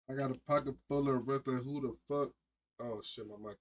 I got a pocket full of rest of who the fuck. Oh shit, my mic.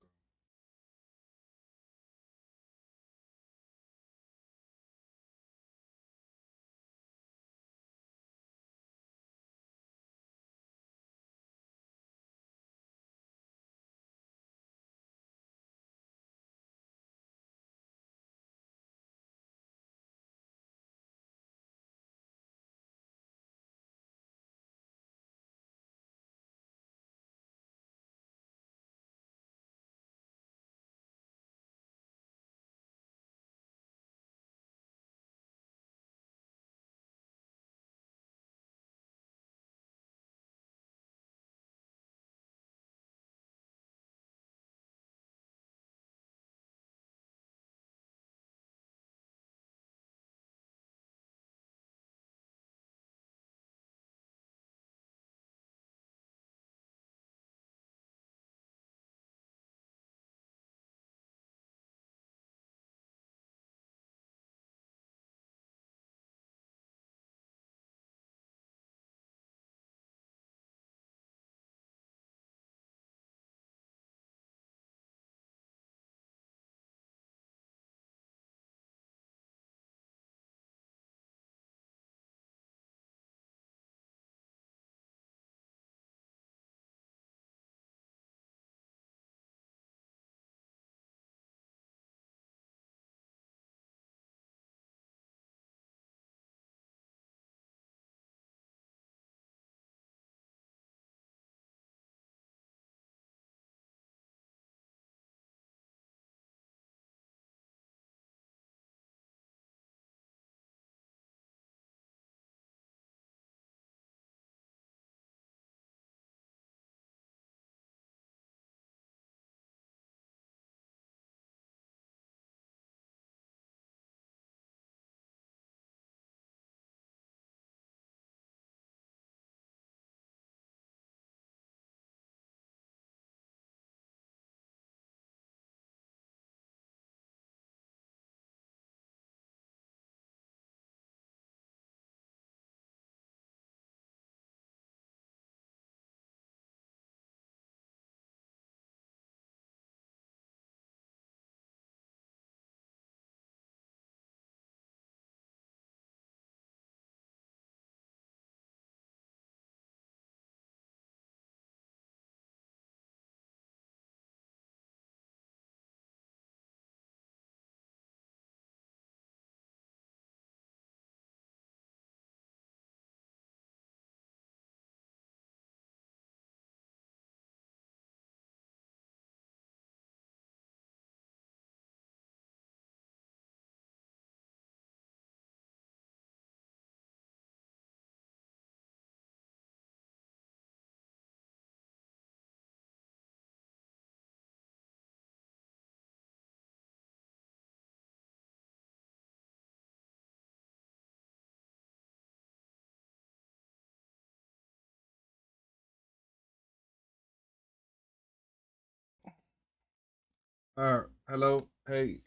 All right, hello, hey,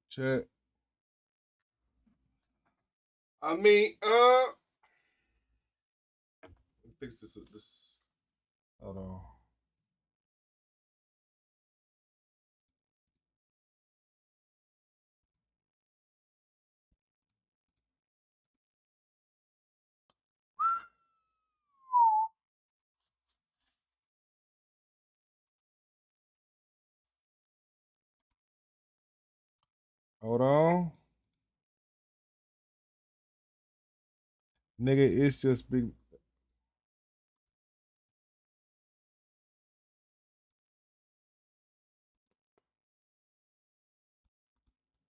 chat. I mean, fix this. Hold on. Hold on, nigga. It's just big.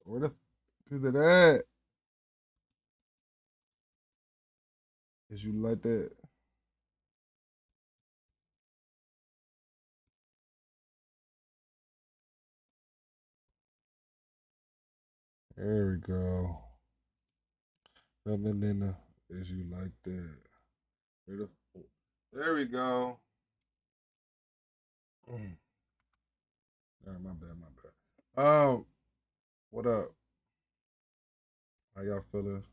Where the fuck is it at? Is you like that? There we go. Nothing in the. Is you like that? Where the? There we go. Mm. All right, my bad, my bad. What up? How y'all feeling?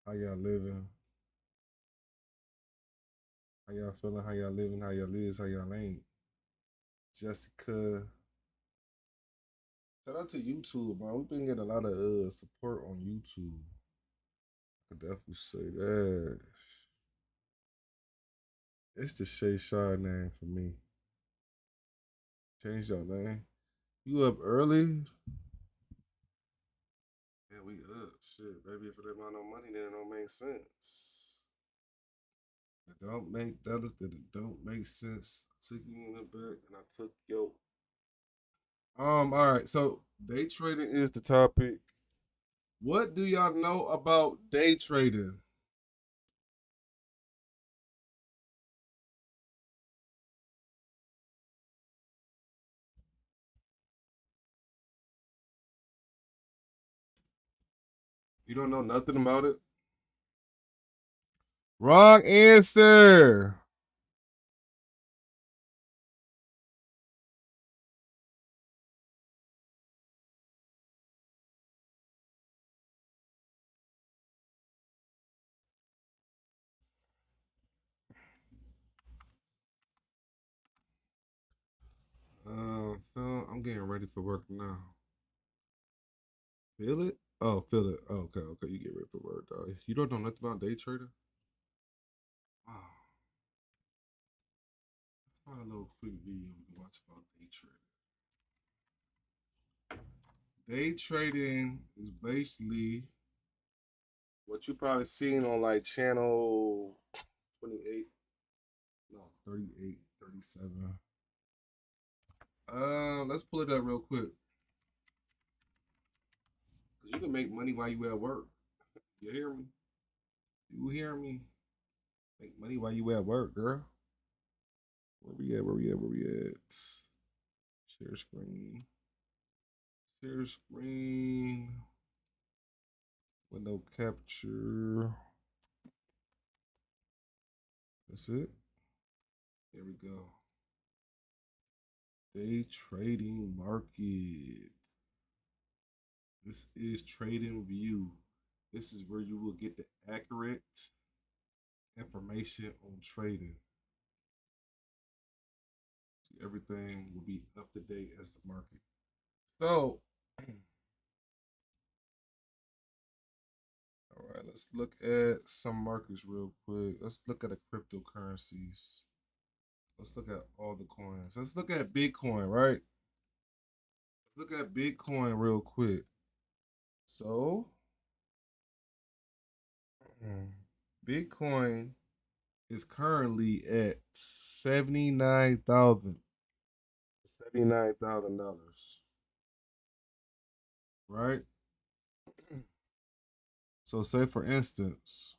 How y'all living? How y'all feeling? How y'all living? How y'all is? How y'all ain't? Jessica. Shout out to YouTube, man. We've been getting a lot of support on YouTube. I could definitely say that. It's the Shay Shah name for me. Change your name. You up early? Yeah, we up. Shit, baby. If it ain't about no money, then it don't make sense. It don't make dollars, that it don't make sense. I took you in the back and I took yo. All right. So day trading is the topic. What do y'all know about day trading? You don't know nothing about it? Wrong answer. Phil, I'm getting ready for work now. Feel it? Oh, feel it. Oh, okay, okay. You get ready for work, dog. You don't know nothing about day trading? Oh, find a little quick video we can watch about day trading. Day trading is basically what you probably seen on like channel 28, no, 38, 37. Let's pull it up real quick. Cause you can make money while you at work. You hear me? You hear me? Make money while you at work, girl. Where we at? Where we at? Where we at? Share screen. Share screen. Window capture. That's it. There we go. Day trading market. This is Trading View. This is where you will get the accurate information on trading. Everything will be up to date as the market. So, all right, let's look at some markets real quick. Let's look at the cryptocurrencies. Let's look at all the coins. Let's look at Bitcoin, right? Let's look at Bitcoin real quick. So, Bitcoin is currently at 79,000. $79,000. Right? So say for instance,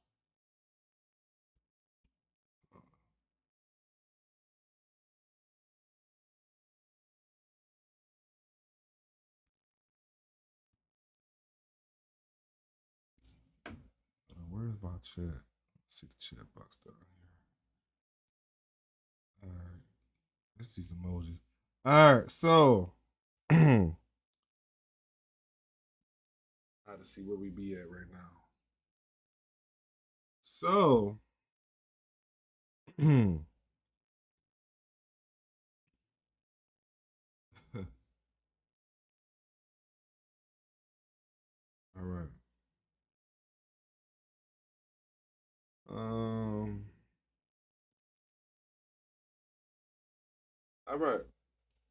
where's my chat? Let's see the chat box down here. All right. Let's see some emoji. All right, so how to see where we be at right now. So all right. Um all right.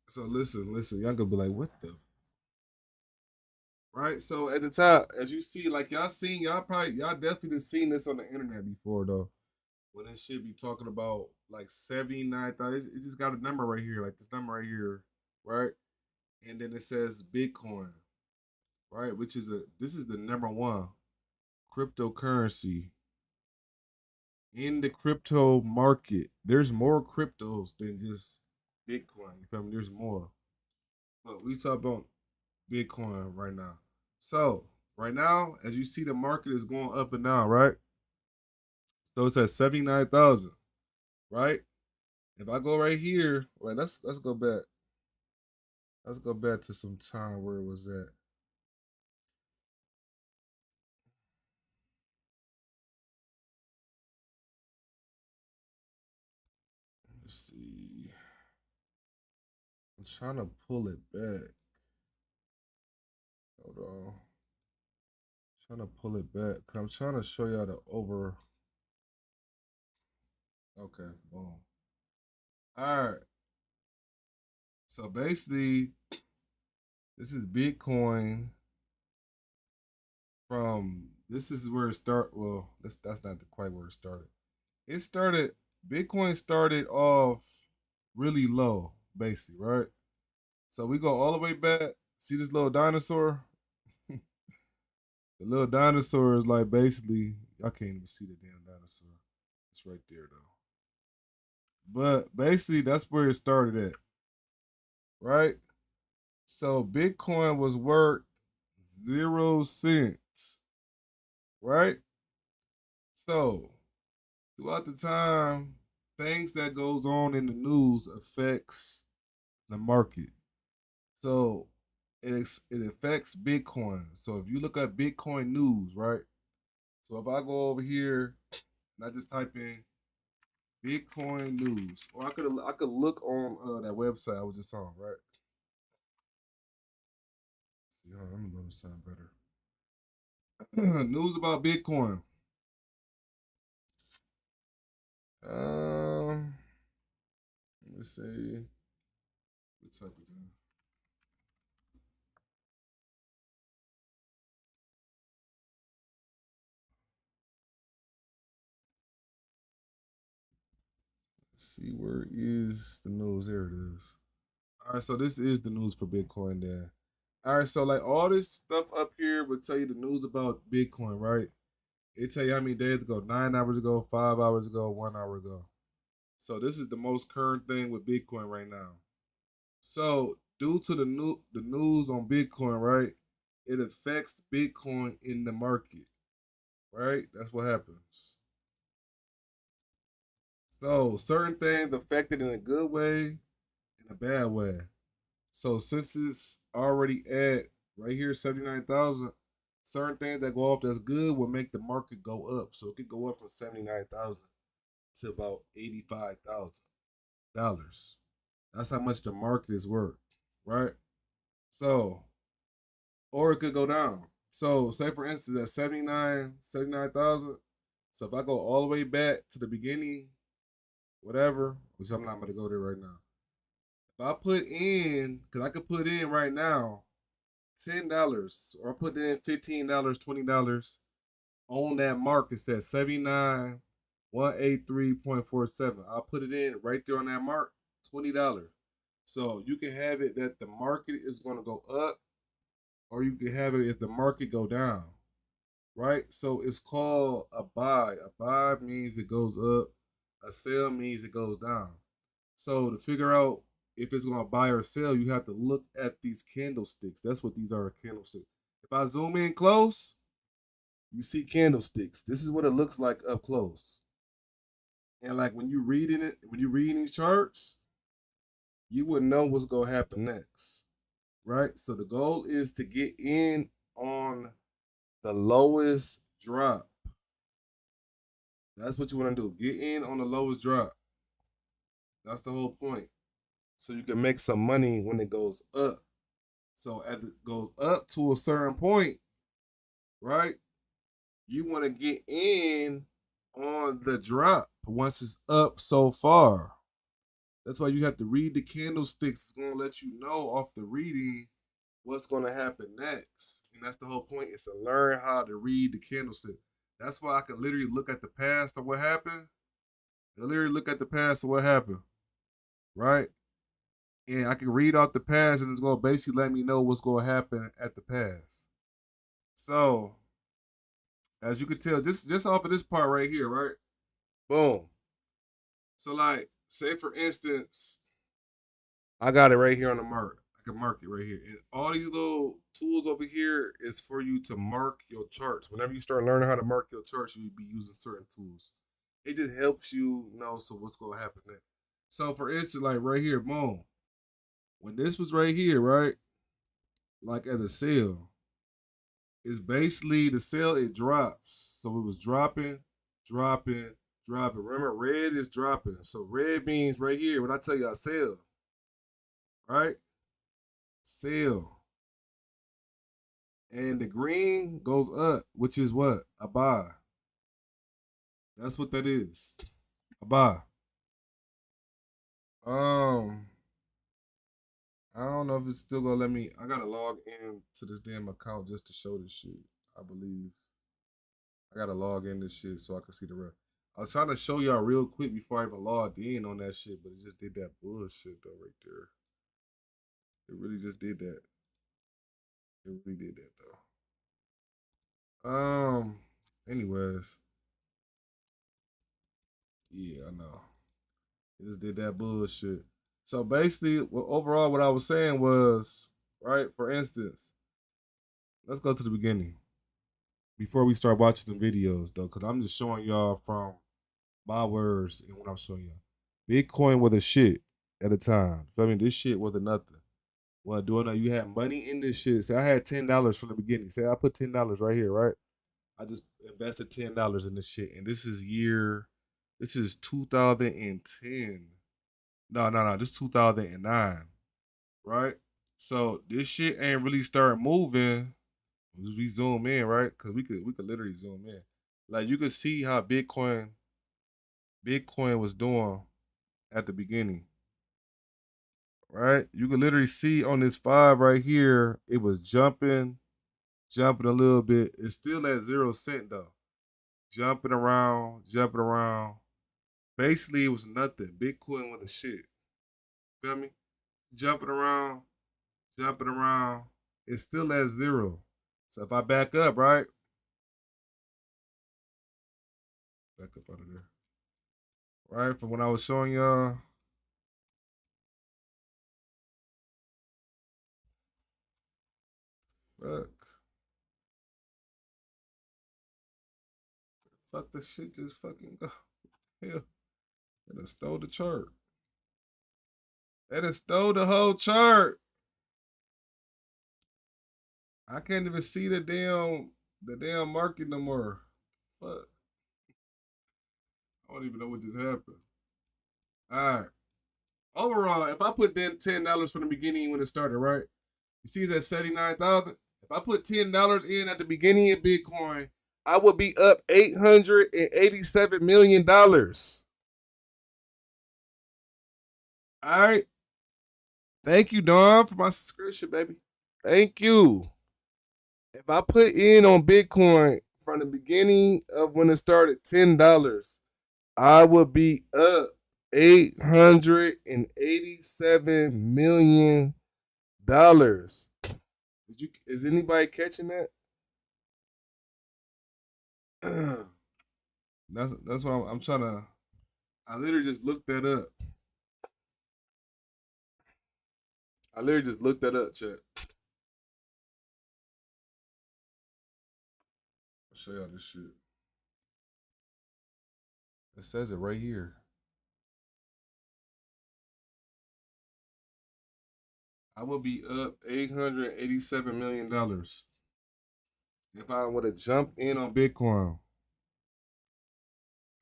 So listen, y'all gonna be like, what the right? So at the top, as you see, like y'all definitely seen this on the internet before though. When it should be talking about like 79,000, it just got a number right here, like this number right here, right? And then it says Bitcoin, right? Which is this is the number one cryptocurrency in the crypto market. There's more cryptos than just Bitcoin. You feel me? There's more. But we talk about Bitcoin right now. So right now, as you see, the market is going up and down, right? So it's at 79,000, right? If I go right here, wait, let's go back. Let's go back to some time where it was at. trying to pull it back. Hold on. Trying to pull it back. Cause I'm trying to show y'all the over. Okay, boom. All right. So basically, this is Bitcoin this is where it start. Well, that's not quite where it started. Bitcoin started off really low, basically, right? So we go all the way back. See this little dinosaur? The little dinosaur is like basically, I can't even see the damn dinosaur. It's right there though. But basically, that's where it started at, right? So Bitcoin was worth 0 cents, right? So throughout the time, things that goes on in the news affects the market. So it affects Bitcoin. So if you look at Bitcoin news, right? So if I go over here and I just type in Bitcoin news, or I could look on that website I was just on, right? See, hold on, let me know this sound better. News about Bitcoin. Let me see. What type of thing? Let's see, where is the news? There it is. All right, so this is the news for Bitcoin then. All right, so like all this stuff up here would tell you the news about Bitcoin, right? It tell you how many days ago, 9 hours ago, 5 hours ago, 1 hour ago. So this is the most current thing with Bitcoin right now. So due to the news on Bitcoin, right, it affects Bitcoin in the market, right? That's what happens. So certain things affected in a good way, in a bad way. So since it's already at right here 79,000, certain things that go off that's good will make the market go up. So it could go up from 79,000 to about $85,000. That's how much the market is worth, right? So, or it could go down. So, say for instance, at 79,000. So, if I go all the way back to the beginning, whatever, which I'm not going to go there right now. If I put in, because I could put in right now $10, or I put in $15, $20 on that mark, it says 79,183.47. I'll put it in right there on that mark, $20. So you can have it that the market is going to go up, or you can have it if the market go down, right? So it's called a buy. A buy means it goes up. A sell means it goes down. So to figure out if it's going to buy or sell, you have to look at these candlesticks. That's what these are, candlesticks. If I zoom in close, you see candlesticks. This is what it looks like up close. And like when you reading these charts, you would know what's gonna happen next, right? So the goal is to get in on the lowest drop. That's what you want to do. Get in on the lowest drop. That's the whole point. So you can make some money when it goes up. So as it goes up to a certain point, right? You want to get in on the drop once it's up so far. That's why you have to read the candlesticks. It's going to let you know off the reading what's going to happen next. And that's the whole point, is to learn how to read the candlestick. That's why I can literally look at the past of what happened. I literally look at the past of what happened, right? And I can read off the past, and it's going to basically let me know what's going to happen at the past. So, as you can tell, just off of this part right here, right? Boom. So, like, say for instance, I got it right here on the mark. I can mark it right here. And all these little tools over here is for you to mark your charts. Whenever you start learning how to mark your charts, you'll be using certain tools. It just helps you know so what's gonna happen next. So for instance, like right here, boom. When this was right here, right? Like at a sale, it's basically the sale, it drops. So it was dropping, dropping, dropping. Remember, red is dropping. So red means right here, when I tell you I sell, right? Sell. And the green goes up, which is what? A buy. That's what that is. A buy. Um, I don't know if it's still gonna let me. I gotta log in to this damn account just to show this shit. I believe I gotta log in this shit so I can see the rest. I was trying to show y'all real quick before I even logged in on that shit, but it just did that bullshit though right there. It really just did that. It really did that though. Anyways, yeah, I know. It just did that bullshit. So basically, overall, what I was saying was, right? For instance, let's go to the beginning before we start watching the videos, though, because I'm just showing y'all from my words and what I'm showing y'all. Bitcoin was a shit at the time. I mean, this shit wasn't nothing. Well, doing that, you had money in this shit. Say I had $10 from the beginning. Say I put $10 right here, right? I just invested $10 in this shit, and this is 2010. No. This 2009, right? So this shit ain't really start moving. We zoom in, right? Cause we could literally zoom in. Like you could see how Bitcoin was doing at the beginning, right? You could literally see on this 5 right here, it was jumping a little bit. It's still at 0 cent though. Jumping around. Basically, it was nothing. Bitcoin was a shit. Feel me? Jumping around. It's still at 0. So if I back up, right? Back up out of there. Right? From when I was showing y'all. Fuck. Fuck the shit just fucking go. Hell. It done stole the chart. It done stole the whole chart. I can't even see the damn market no more. Fuck. I don't even know what just happened. Alright. Overall, if I put $10 from the beginning when it started, right? You see that 79,000? If I put $10 in at the beginning of Bitcoin, I would be up $887 million. All right. Thank you, Don, for my subscription, baby. Thank you. If I put in on Bitcoin from the beginning of when it started $10, I would be up $887 million. Is anybody catching that? That's what I'm trying to. I literally just looked that up. Chat. I'll show y'all this shit. It says it right here. I would be up $887 million if I would have jumped in on Bitcoin.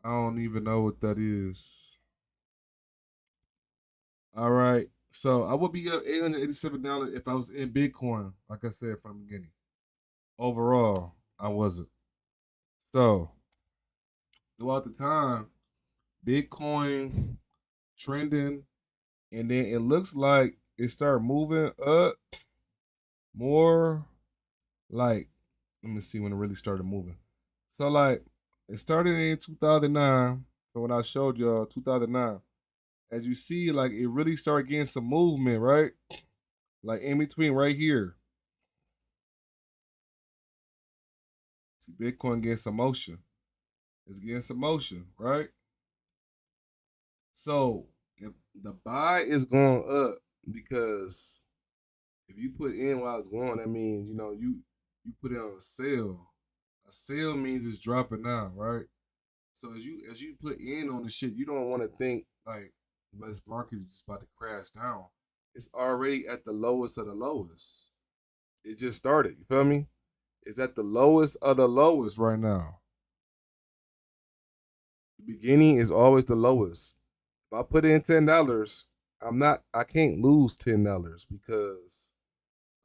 I don't even know what that is. All right. So I would be up $887 if I was in Bitcoin, like I said from the beginning. Overall, I wasn't. So throughout the time, Bitcoin trending, and then it looks like it started moving up more. Like, let me see when it really started moving. So like it started in 2009. So when I showed y'all 2009, as you see, like it really started getting some movement, right? Like in between right here. See, Bitcoin getting some motion. It's getting some motion, right? So if the buy is going up because if you put in while it's going, that means you put it on a sale. A sale means it's dropping now, right? So as you put in on the shit, you don't want to think like this market is just about to crash down. It's already at the lowest of the lowest. It just started. You feel me? It's at the lowest of the lowest right now. The beginning is always the lowest. If I put in $10, I can't lose $10 because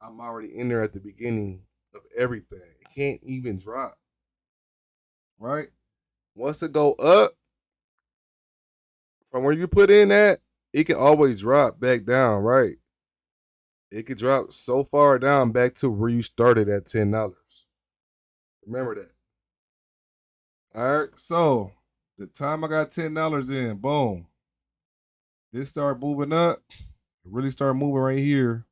I'm already in there at the beginning of everything. It can't even drop, right? Once it go up from where you put in at, it can always drop back down, right? It could drop so far down back to where you started at $10. Remember that. All right. So the time I got $10 in, boom. This started moving up. It really started moving right here.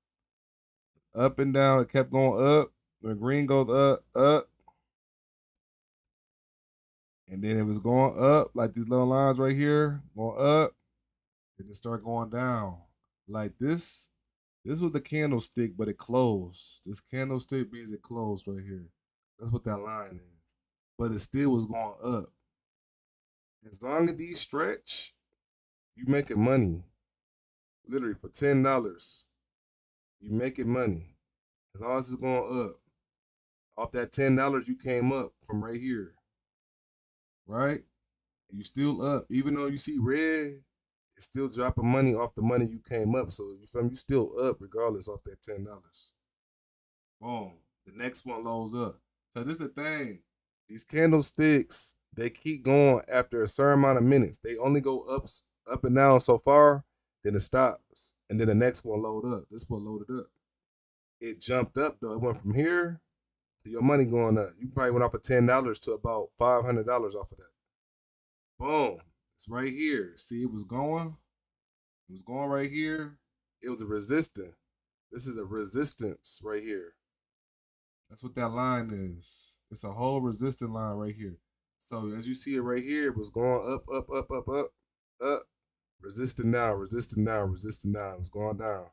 Up and down. It kept going up. The green goes up, up. And then it was going up, like these little lines right here, going up. Then it started going down. Like this. This was the candlestick, but it closed. This candlestick means it closed right here. That's what that line is. But it still was going up. As long as these stretch, you making money. Literally for $10. You making money. As long as it's going up. Off that $10 you came up from right here. Right? You still up. Even though you see red, it's still dropping money off the money you came up. So you feel me? You still up regardless off that $10. Boom. The next one loads up. So this is the thing. These candlesticks, they keep going after a certain amount of minutes. They only go up and down so far, then it stops. And then the next one load up. This one loaded up. It jumped up though. It went from here to your money going up. You probably went off of $10 to about $500 off of that. Boom. It's right here. See, it was going. It was going right here. It was a resistance. This is a resistance right here. That's what that line is. It's a whole resistance line right here. So as you see it right here, it was going up, up, up, up, up, up. Resisting now, resisting now, resisting now. It was going down.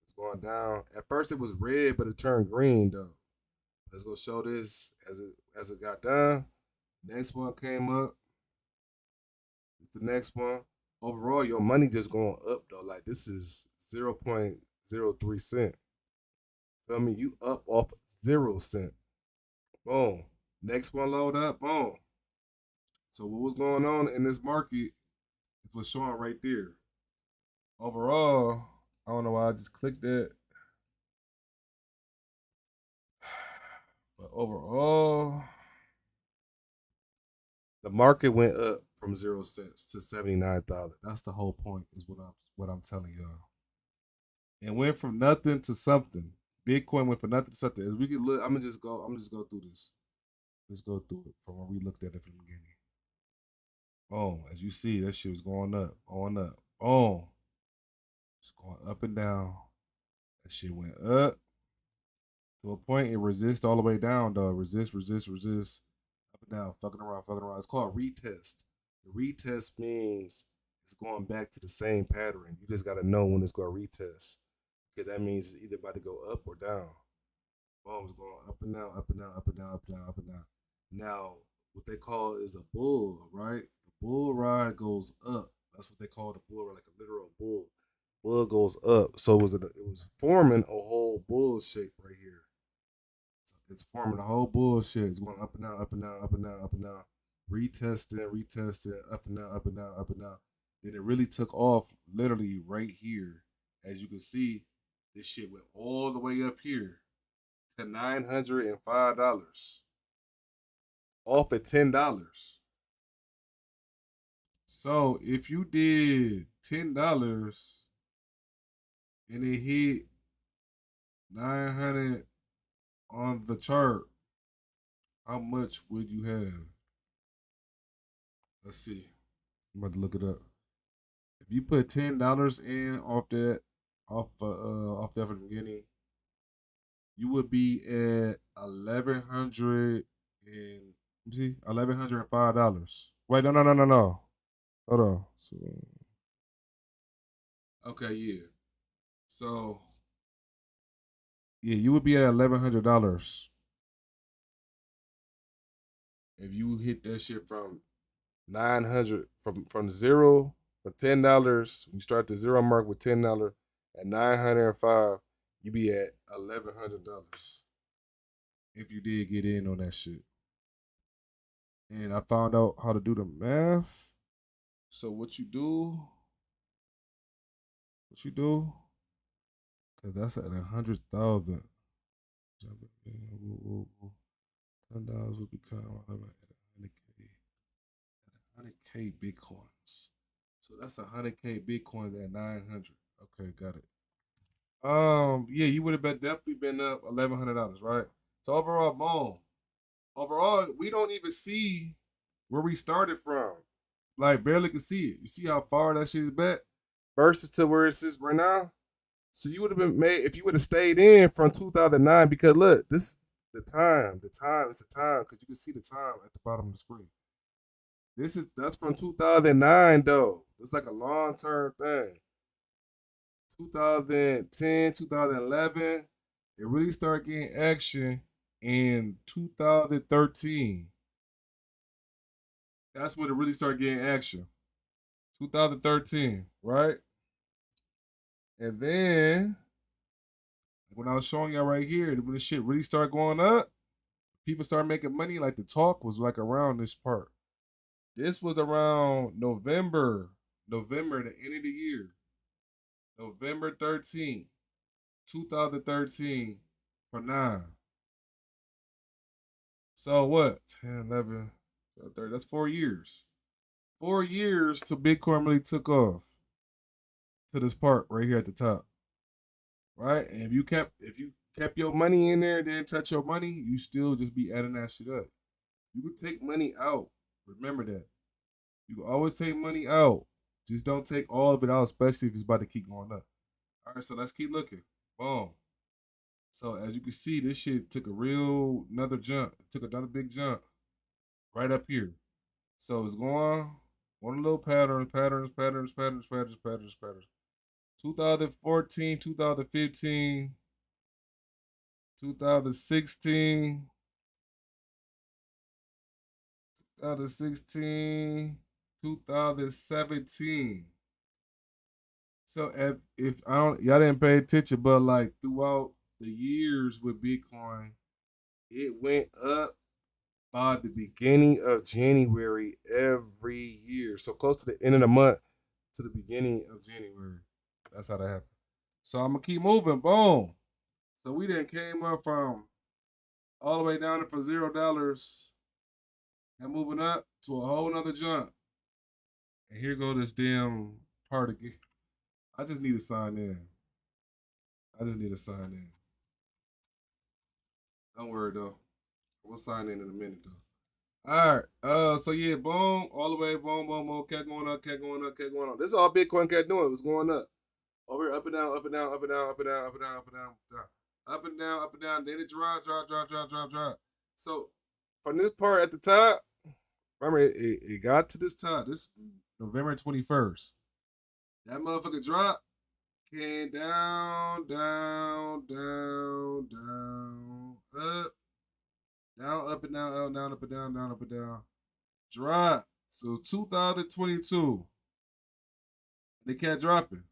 It's going down. At first it was red, but it turned green though. Let's go show this as it got down. Next one came up. It's the next one. Overall, your money just going up though. Like this is 0.03 cent. Feel me? You up off 0 cent. Boom. Next one load up. Boom. So what was going on in this market? It was showing right there. Overall, I don't know why I just clicked that. But overall, the market went up from 0 cents to 79,000. That's the whole point, is what I'm telling y'all. And went from nothing to something. Bitcoin went from nothing to something. As we can look, I'm gonna just go through this. Let's go through it from where we looked at it from the beginning. Boom. As you see, that shit was going up, going up. Boom. It's going up and down. That shit went up to a point it resists all the way down, though. Resist, resist, resist. Up and down, fucking around, fucking around. It's called retest. The retest means it's going back to the same pattern. You just gotta know when it's gonna retest. Because that means it's either about to go up or down. Boom, it's going up and down, up and down, up and down, up and down, up and down. Now, what they call is a bull, right? The bull ride goes up. That's what they call the bull ride, like a literal bull. Bull goes up. So it was forming a whole bull shape right here. So it's forming a whole bull shape. It's going up and down, up and down, up and down, up and down. Retesting, retesting, up and down, up and down, up and down. Then it really took off literally right here. As you can see, this shit went all the way up here to $905 off at $10. So if you did $10 and it hit 900 on the chart, how much would you have? Let's see. I'm about to look it up. If you put $10 in off that from the beginning, you would be at 1100 and let me see, $1,105. Wait, no, no, no, no, no. Hold on. So, okay, yeah. So yeah, you would be at $1,100 if you hit that shit from 900 from zero for $10. When you start the zero mark with $10 at 905, you be at $1,100 if you did get in on that shit. And I found out how to do the math. So what you do What you do? Cause that's at 100,000. $10 will become 100K. 100K bitcoins. So that's 100K bitcoins at 900. Okay, got it. Yeah, you would have definitely been up $1,100, right? So overall, boom. Overall, we don't even see where we started from. Like barely can see it. You see how far that shit is back versus to where it sits right now. So you would have been made if you would have stayed in from 2009 because look, this the time. The time is the time because you can see the time at the bottom of the screen. That's from 2009 though. It's like a long term thing. 2010, 2011, it really started getting action in 2013. That's when it really started getting action. 2013, right? And then when I was showing y'all right here, when the shit really started going up, people started making money. Like the talk was like around this part. This was around November, the end of the year, November 13th, 2013 for 9. So what? 10, 11, 12, 30. That's 4 years. 4 years till Bitcoin really took off to this part right here at the top. Right? And if you kept your money in there and didn't touch your money, you still just be adding that shit up. You could take money out. Remember that. You can always take money out. Just don't take all of it out, especially if it's about to keep going up. All right, so let's keep looking. Boom. So as you can see, this shit took a real another jump. It took another big jump right up here. So it's going on a little patterns. 2014, 2015, 2016, 2016, 2017. So if I don't y'all didn't pay attention, but like throughout the years with Bitcoin, it went up by the beginning of January every year. So close to the end of the month to the beginning of January. That's how that happened. So I'm gonna keep moving. Boom. So we then came up from all the way down to for $0 and moving up to a whole nother jump. And here go this damn part again. I just need to sign in. I just need to sign in. Don't worry though. We'll sign in a minute though. All right. So yeah, boom, all the way, boom, boom, boom, kept going up, kept going up, kept going up. This is all Bitcoin kept doing. It was going up. Over here, up and down, up and down, up and down, up and down, up and down, up and down, up and down, up and down. Then it drop. So from this part at the top, remember it got to this top. This November 21st. That motherfucker drop came down, up, down, up and down, up, down, up and down, down, up and down. Drop. So 2022, they kept dropping.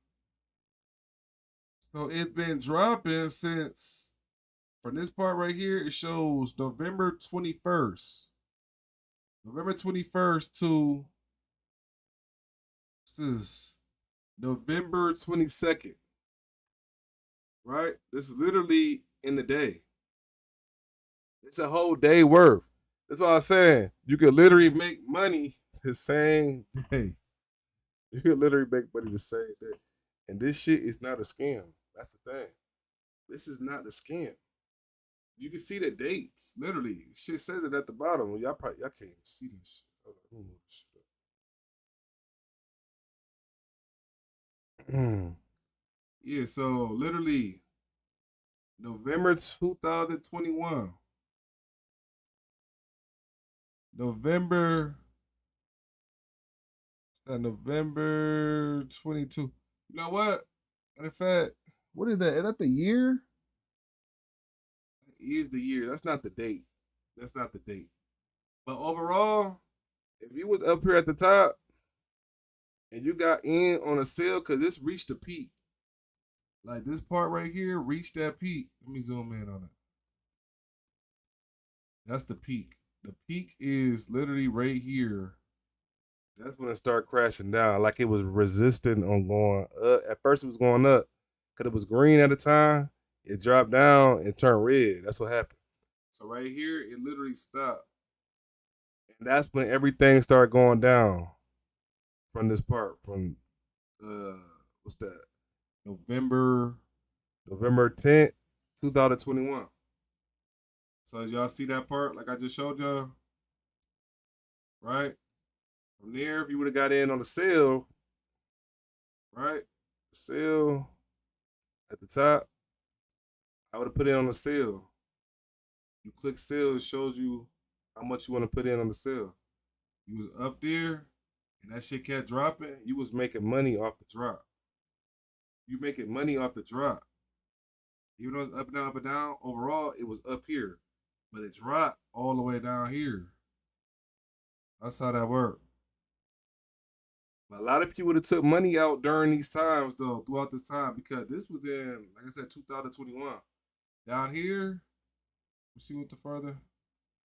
So it's been dropping since from this part right here, it shows November 21st. November 21st to this is November 22nd. Right? This is literally in the day. It's a whole day worth. That's what I'm saying. You could literally make money the same day. You could literally make money the same day. And this shit is not a scam. That's the thing. This is not a scam. You can see the dates. Literally. Shit says it at the bottom. Y'all can't even see this shit. Hold on, let me move this shit up. Yeah, so literally November 2021. November 22. You know what? In fact, what is that? Is that the year? It is the year. That's not the date. That's not the date. But overall, if you was up here at the top and you got in on a sale, because this reached the peak. Like this part right here reached that peak. Let me zoom in on it. That's the peak. The peak is literally right here. That's when it started crashing down. Like it was resistant on going up. At first, it was going up because it was green at the time. It dropped down and turned red. That's what happened. So right here, it literally stopped, and that's when everything started going down from this part. From uh, what's that? November, November 10th, 2021. So as y'all see that part, like I just showed y'all, right? From there, if you would have got in on the sale, right? The sale at the top, I would have put in on the sale. You click sale, it shows you how much you want to put in on the sale. You was up there, and that shit kept dropping. You was making money off the drop. You making money off the drop. Even though it's up and down, overall, it was up here. But it dropped all the way down here. That's how that worked. But a lot of people would have took money out during these times, though, throughout this time, because this was in, like I said, 2021. Down here, you see what the further,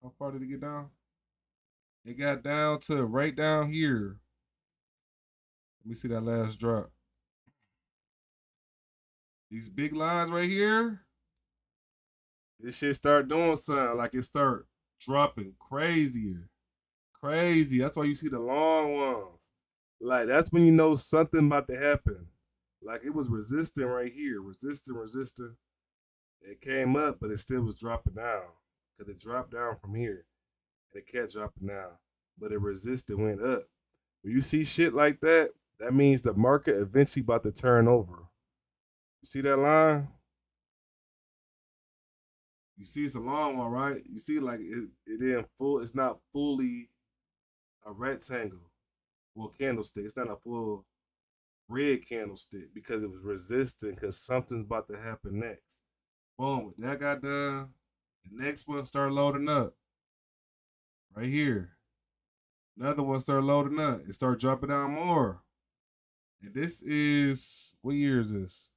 how far did it get down? It got down to right down here. Let me see that last drop. These big lines right here, this shit start doing something. Like it start dropping crazier. Crazy. That's why you see the long ones. Like that's when you know something about to happen. Like it was resisting right here. Resisting. It came up, but it still was dropping down. Because it dropped down from here. And it kept dropping down. But it resisted, went up. When you see shit like that, that means the market eventually about to turn over. You see that line? You see it's a long one, right? You see like it ain't full, it's not fully a rectangle or candlestick. It's not a full red candlestick because it was resisting because something's about to happen next. Boom, that got done. The next one started loading up. Right here. Another one started loading up. It started dropping down more. And this is, what year is this?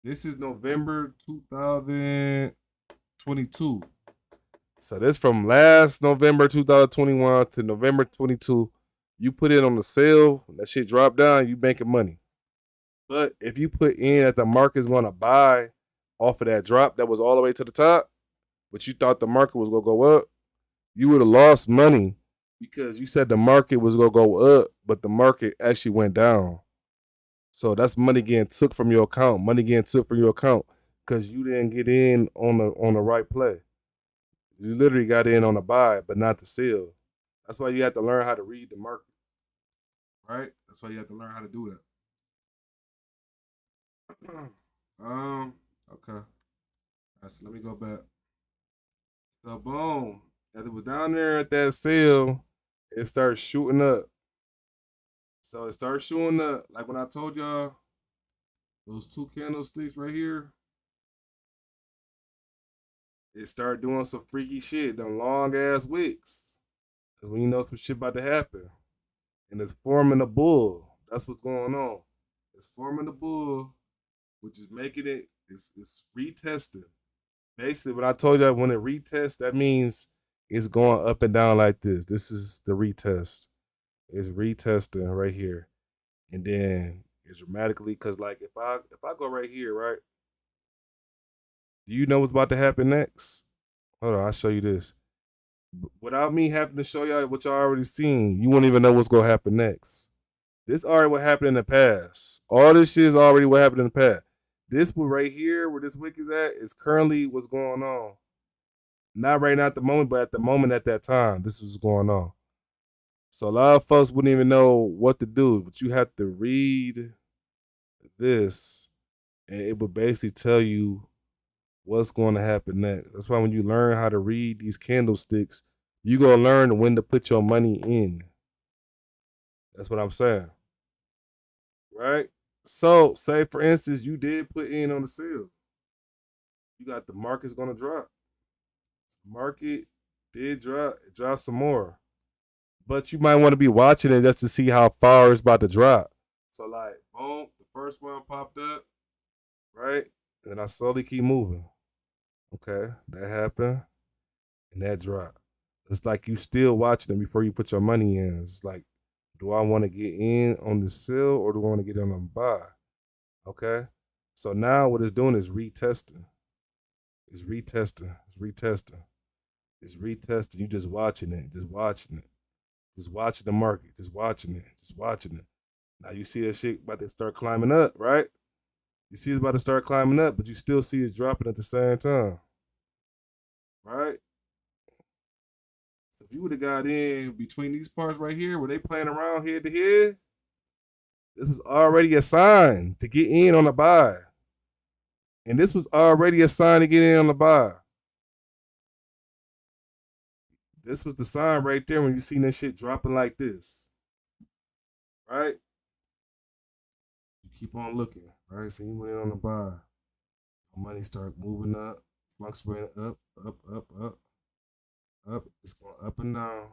This is November 2022. So this from last November 2021 to November 22. You put it on the sale, that shit dropped down, you making money. But if you put in that the market's gonna buy off of that drop that was all the way to the top, but you thought the market was gonna go up, you would have lost money because you said the market was gonna go up, but the market actually went down. So that's money getting took from your account. Money getting took from your account because you didn't get in on the right play. You literally got in on the buy, but not the sell. That's why you have to learn how to read the market, right? That's why you have to learn how to do that. Okay. All right, so let me go back. So boom, as it was down there at that sale, it started shooting up. So it started shooting up. Like when I told y'all, those two candlesticks right here, it started doing some freaky shit. Them long ass wicks. That's when you know some shit about to happen. And it's forming a bull. That's what's going on. It's forming a bull, which is making it's retesting. Basically, when I told you when it retests, that means it's going up and down like this. This is the retest. It's retesting right here. And then it's dramatically because like if I go right here, right? Do you know what's about to happen next? Hold on, I'll show you this. Without me having to show y'all what y'all already seen, you won't even know what's gonna happen next. This already what happened in the past. All this shit is already what happened in the past. This one right here, where this wick is at, is currently what's going on. Not right now at the moment, but at the moment at that time, this is going on. So a lot of folks wouldn't even know what to do, but you have to read this, and it would basically tell you what's going to happen next. That's why when you learn how to read these candlesticks, you're going to learn when to put your money in. That's what I'm saying. Right? So, say for instance, you did put in on the sale. You got the market's going to drop. Market did drop. It dropped some more. But you might want to be watching it just to see how far it's about to drop. So, like, boom, the first one popped up, right? And then I slowly keep moving. Okay, that happened, and that dropped. It's like you still watching it before you put your money in. It's like, do I want to get in on the sell or do I want to get in on the buy? Okay. So now what it's doing is retesting. It's retesting. It's retesting. It's retesting. You just watching it. Just watching it. Just watching the market. Just watching it. Just watching it. Now you see that shit about to start climbing up, right? You see it's about to start climbing up, but you still see it dropping at the same time. Right? So if you would have got in between these parts right here where they playing around head to head, this was already a sign to get in on the buy. And this was already a sign to get in on the buy. This was the sign right there when you seen that shit dropping like this. Right? You keep on looking, right? So you went in on the buy. Money start moving up. Flux went up, up, up, up, up. It's going up and down,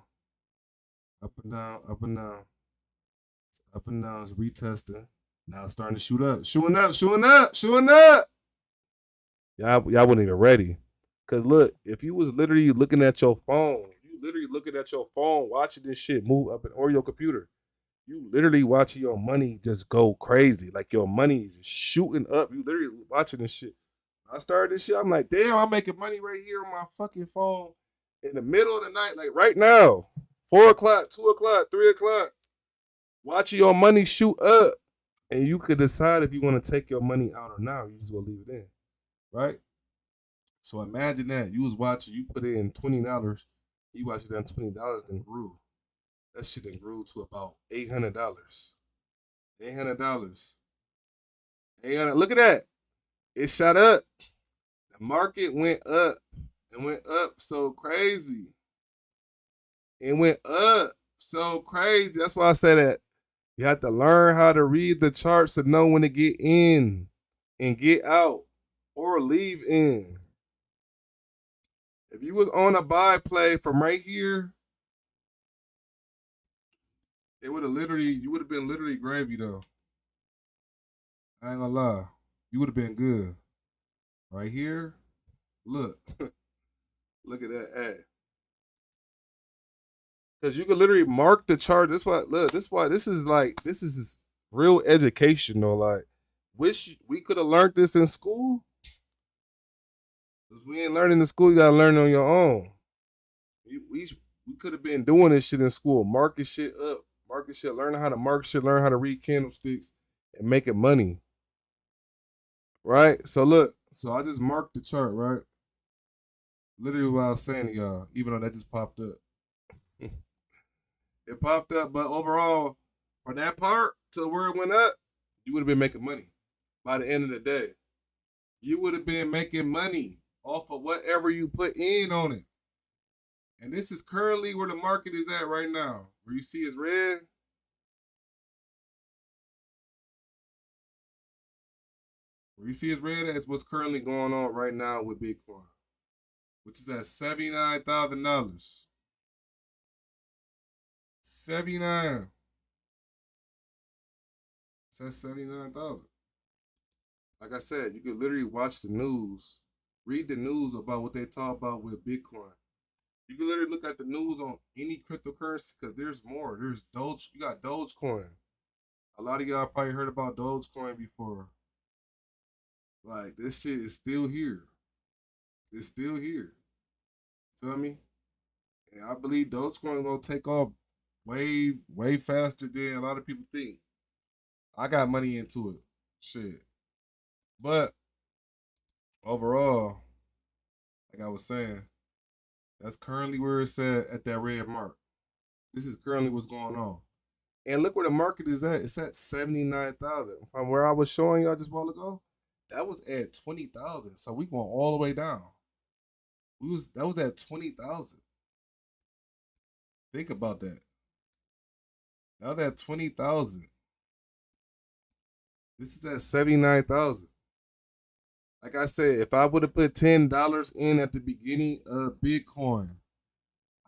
up and down, up and down, up and down. It's retesting. Now it's starting to shoot up, shooting up, shooting up, shooting up. Y'all wasn't even ready. Cause look, if you was literally looking at your phone, you literally looking at your phone, watching this shit move up or your computer, you literally watching your money just go crazy. Like your money is shooting up. You literally watching this shit. I started this shit. I'm like, damn, I'm making money right here on my fucking phone in the middle of the night, like right now. 4 o'clock, 2 o'clock, 3 o'clock. Watching your money shoot up. And you could decide if you want to take your money out or not. You just gonna leave it in. Right? So imagine that. You was watching, you put in $20. You watched it done $20 then grew. That shit then grew to about $800. $800. $800. Look at that. It shot up. The market went up. It went up so crazy. It went up so crazy. That's why I say that you have to learn how to read the charts to know when to get in and get out or leave in. If you was on a buy play from right here, it would have literally, you would have been literally gravy though. I ain't gonna lie. You would have been good. Right here, look. Look at that ad. Because you can literally mark the chart. That's why, look, this is real educational. Like, wish we could have learned this in school. Because we ain't learning in school, you gotta learn on your own. We could have been doing this shit in school. Market shit up. Market shit, learn how to market shit, learn how to read candlesticks and making money. Right? So look, so I just marked the chart, right? Literally what I was saying to y'all, even though that just popped up. It popped up, but overall, for that part to where it went up, you would have been making money by the end of the day. You would have been making money off of whatever you put in on it. And this is currently where the market is at right now. Where you see it's red. Where you see it's red, that's what's currently going on right now with Bitcoin, which is at $79,000. 79. It's at 79,000. Like I said, you could literally watch the news, read the news about what they talk about with Bitcoin. You can literally look at the news on any cryptocurrency because there's more. There's Doge. You got Dogecoin. A lot of y'all probably heard about Dogecoin before. Like, this shit is still here. It's still here. Feel me? And I believe Dogecoin gonna take off way, way faster than a lot of people think. I got money into it. Shit. But overall, like I was saying, that's currently where it's at that red mark. This is currently what's going on. And look where the market is at. It's at 79,000. From where I was showing y'all just a while ago, that was at 20,000. So we going all the way down. That was at 20,000. Think about that. That was at 20,000. This is at 79,000. Like I said, if I would have put $10 in at the beginning of Bitcoin,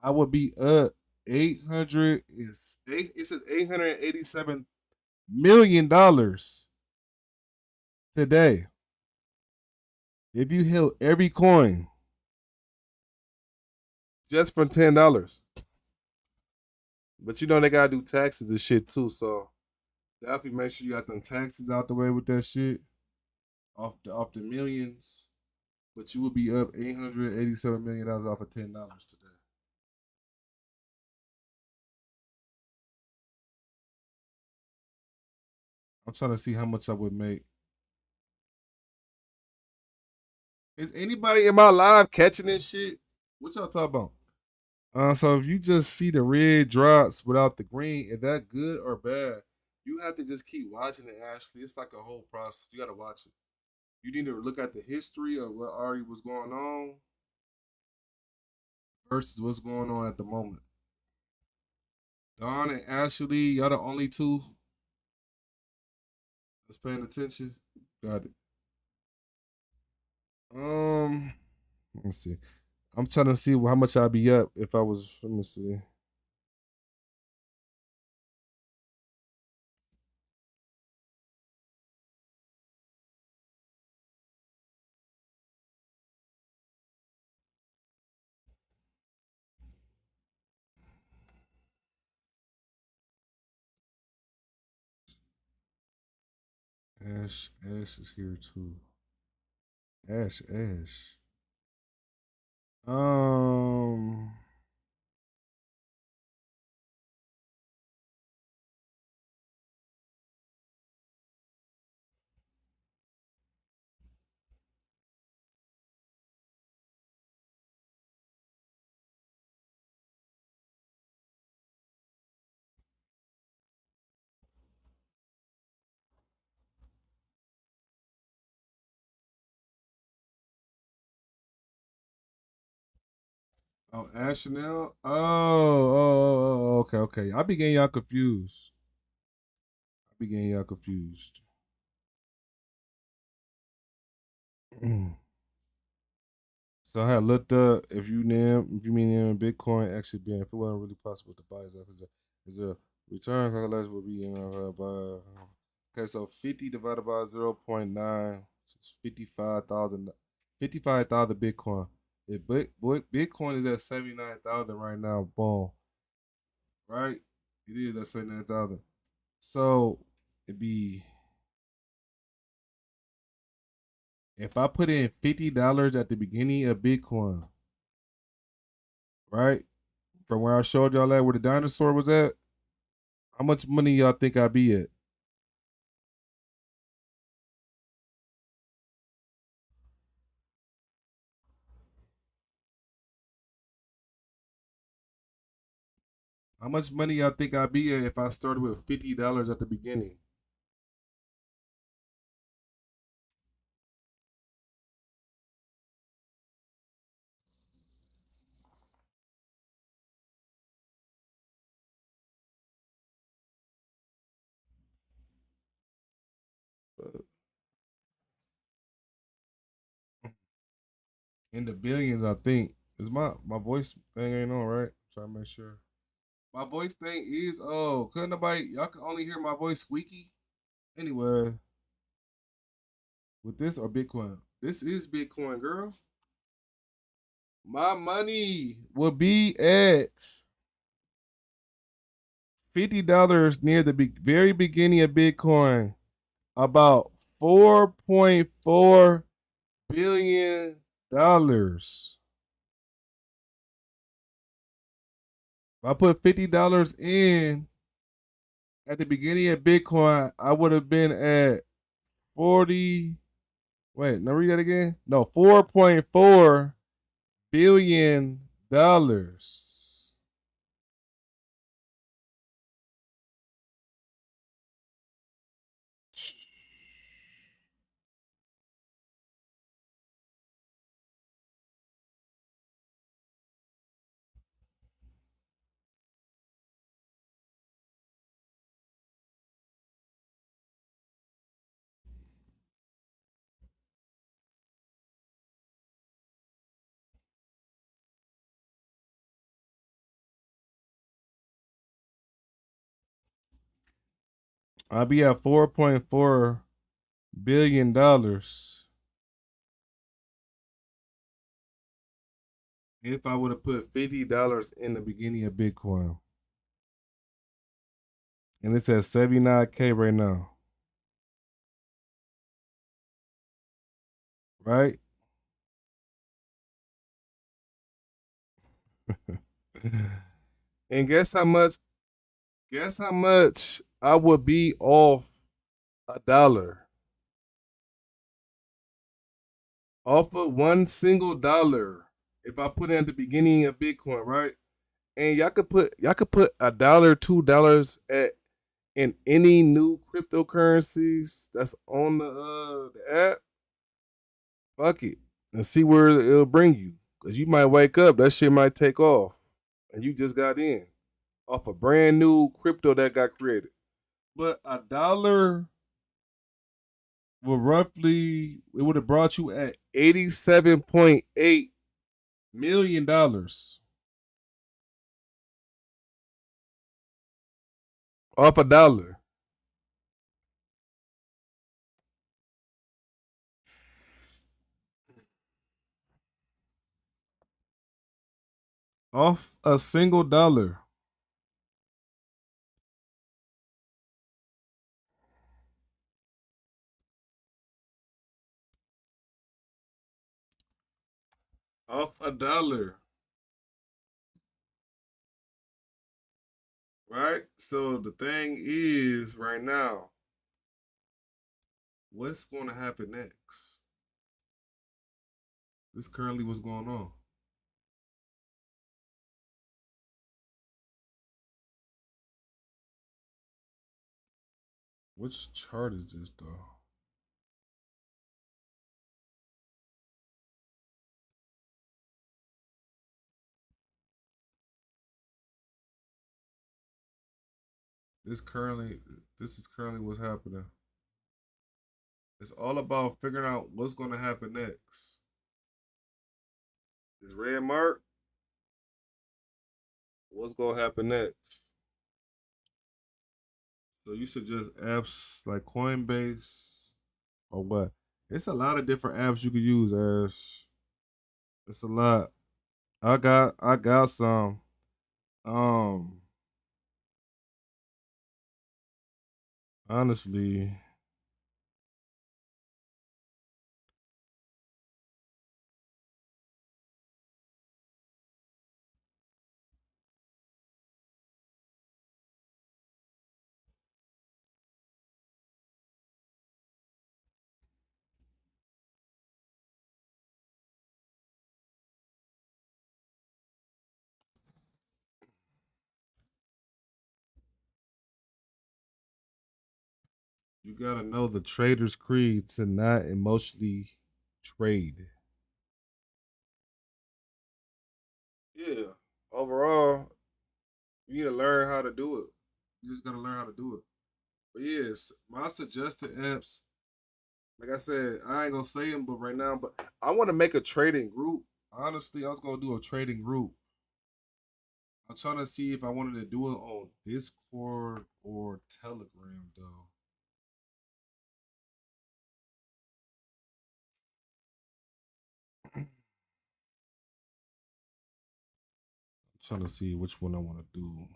I would be up 800 is eight. It says $887 million today. If you held every coin, just for $10. But you know they gotta do taxes and shit too, so definitely make sure you got them taxes out the way with that shit off the millions. But you will be up $887 million off of $10 today. I'm trying to see how much I would make. Is anybody in my live catching this shit? What y'all talking about? So if you just see the red drops without the green, is that good or bad? You have to just keep watching it, Ashley. It's like a whole process. You gotta watch it. You need to look at the history of what already was going on versus what's going on at the moment. Don and Ashley, y'all the only two that's paying attention. Got it. Let me see. I'm trying to see how much I'd be up if I was. Let me see. Ash is here too. Ash. Um. Oh, Ash Chanel. Okay. I be getting y'all confused. I be getting y'all confused. So I had looked up if you mean Bitcoin actually being if it wasn't really possible to buy is a return calculation would be by okay, so 50 divided by 0.9 is 55,000 Bitcoin. If Bitcoin is at 79,000 right now, boom. Right? It is at 79,000. So it'd be if I put in $50 at the beginning of Bitcoin, right? From where I showed y'all at where the dinosaur was at, how much money y'all think I'd be at? How much money y'all think I'd be at if I started with $50 at the beginning? In the billions, I think. Is my voice thing ain't on, right? Try to make sure. My voice thing is couldn't nobody y'all can only hear my voice squeaky? Anyway, with this or Bitcoin. This is Bitcoin, girl. My money will be at $50 near the very beginning of Bitcoin. About $4.4 billion. If I put $50 in at the beginning of Bitcoin, I would have been at 40. Wait, now read that again. No, $4.4 billion. I'll be at $4.4 billion. if I would have put $50 in the beginning of Bitcoin, and it's at 79K right now, right? And guess how much? Guess how much I would be off a dollar, off of one single dollar, if I put it at the beginning of Bitcoin, right? And y'all could put a dollar, $2 at in any new cryptocurrencies that's on the app. Fuck it, and see where it'll bring you. Cause you might wake up, that shit might take off, and you just got in off a brand new crypto that got created. But a dollar would roughly it would have brought you at $87.8 million off a dollar. Off a single dollar. Off a dollar. Right? So the thing is right now, what's gonna happen next? This currently what's going on. Which chart is this though? This currently this is currently what's happening. It's all about figuring out what's gonna happen next. This red mark, what's gonna happen next? So you suggest apps like Coinbase or what? It's a lot of different apps you could use, Ash. It's a lot. I got some. Um Honestly, you gotta know the trader's creed to not emotionally trade. Yeah. Overall, you need to learn how to do it. You just gotta learn how to do it. But yes, my suggested apps, like I said, I ain't gonna say them, but right now, but I want to make a trading group. Honestly, I was gonna do a trading group. I'm trying to see if I wanted to do it on Discord or Telegram, though. I'm trying to see which one I want to do.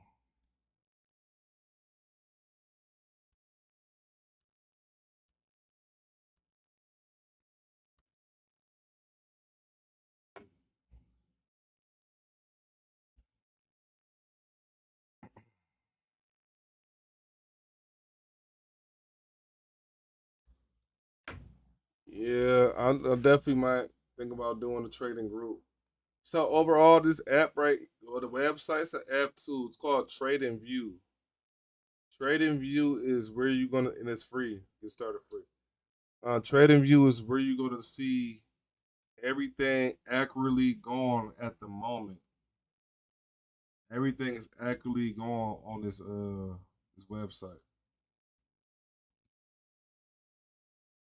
Yeah, I definitely might think about doing a trading group. So overall, this app, right, or the website's an app too. It's called Trading View. Trading View is where you're gonna, and it's free. Get started free. Trading View is where you're gonna see everything accurately going at the moment. Everything is accurately going on this website.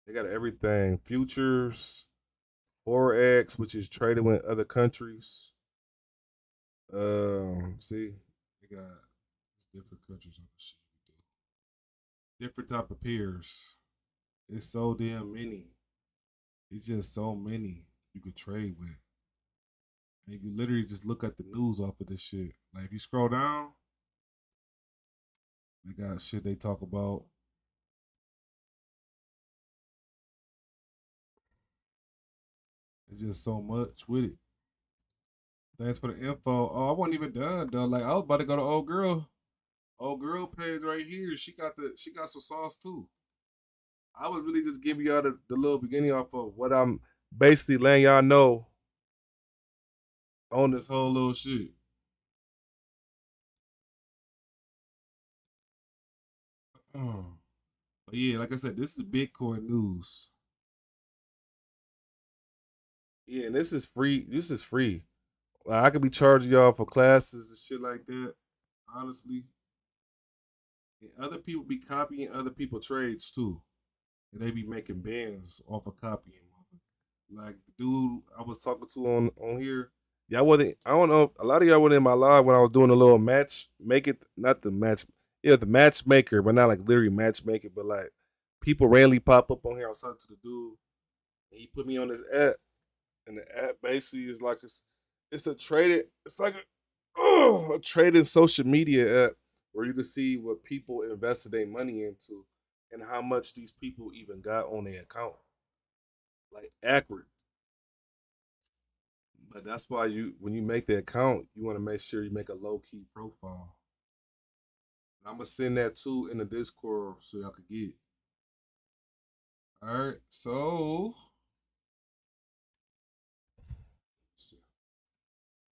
They got everything: futures, forex, which is trading with other countries. See, they got different countries on the shit you can do. Different type of peers. It's so damn many. It's just so many you could trade with. And you literally just look at the news off of this shit. Like if you scroll down, they got shit they talk about. It's just so much with it. Thanks for the info. Oh, I wasn't even done though. Like I was about to go to old girl page right here. She got some sauce too. I was really just giving y'all the little beginning off of what I'm basically letting y'all know on this whole little shit. But yeah, like I said, this is Bitcoin news. Yeah, and this is free. This is free. Like, I could be charging y'all for classes and shit like that. Honestly, and other people be copying other people trades too, and they be making bands off of copying. Like the dude I was talking to on here. Yeah, I wasn't. I don't know. A lot of y'all were in my live when I was doing a little match. Make it not the match. Yeah, the matchmaker, but not like literally matchmaking. But like people randomly pop up on here. I was talking to the dude, and he put me on this app, and the app basically is like it's a traded. It's like a trading social media app where you can see what people invested their money into and how much these people even got on their account. Like accurate. But that's why when you make the account, you want to make sure you make a low key profile. I'm gonna send that too in the Discord so y'all can get it. All right, so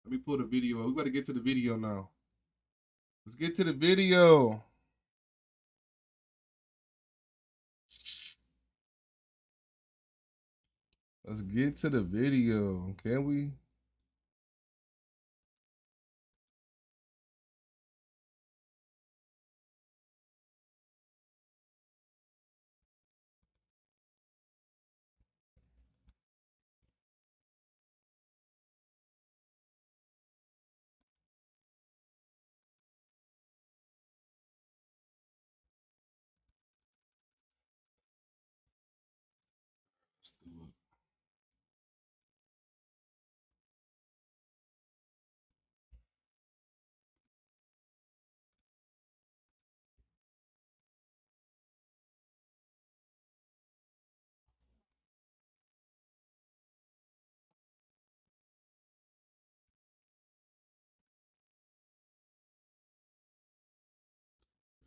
let me pull the video. We better get to the video now. Let's get to the video. Let's get to the video. Can we? Let's do it.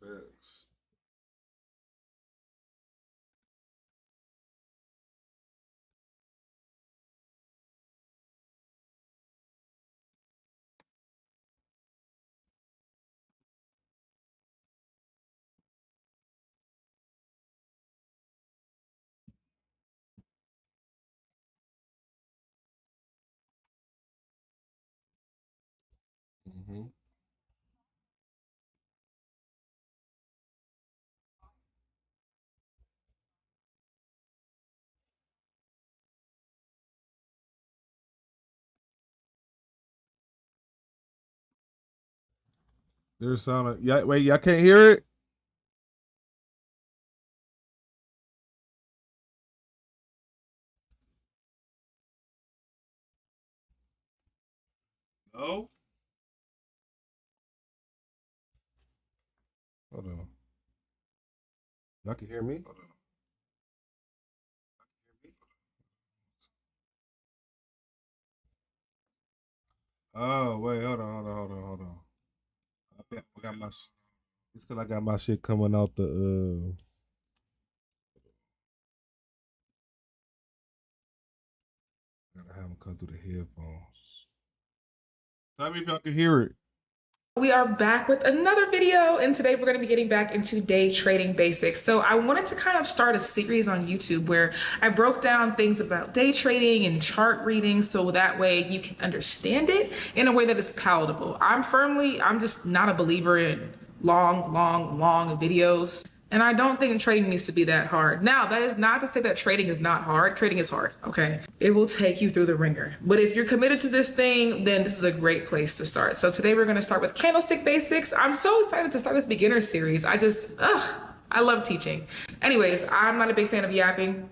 Facts. Mm-hmm. There's sound. Yeah, wait, y'all can't hear it. No. Hold on. Y'all can hear me. Hold on. Oh wait, hold on. I got my. It's because I got my shit coming out the. Gotta have them come through the headphones. Tell me if y'all can hear it. We are back with another video, and today we're going to be getting back into day trading basics. So I wanted to kind of start a series on YouTube where I broke down things about day trading and chart reading so that way you can understand it in a way that is palatable. I'm just not a believer in long videos. And I don't think trading needs to be that hard. Now, that is not to say that trading is not hard. Trading is hard, okay? It will take you through the ringer. But if you're committed to this thing, then this is a great place to start. So today we're gonna start with candlestick basics. I'm so excited to start this beginner series. I love teaching. Anyways, I'm not a big fan of yapping.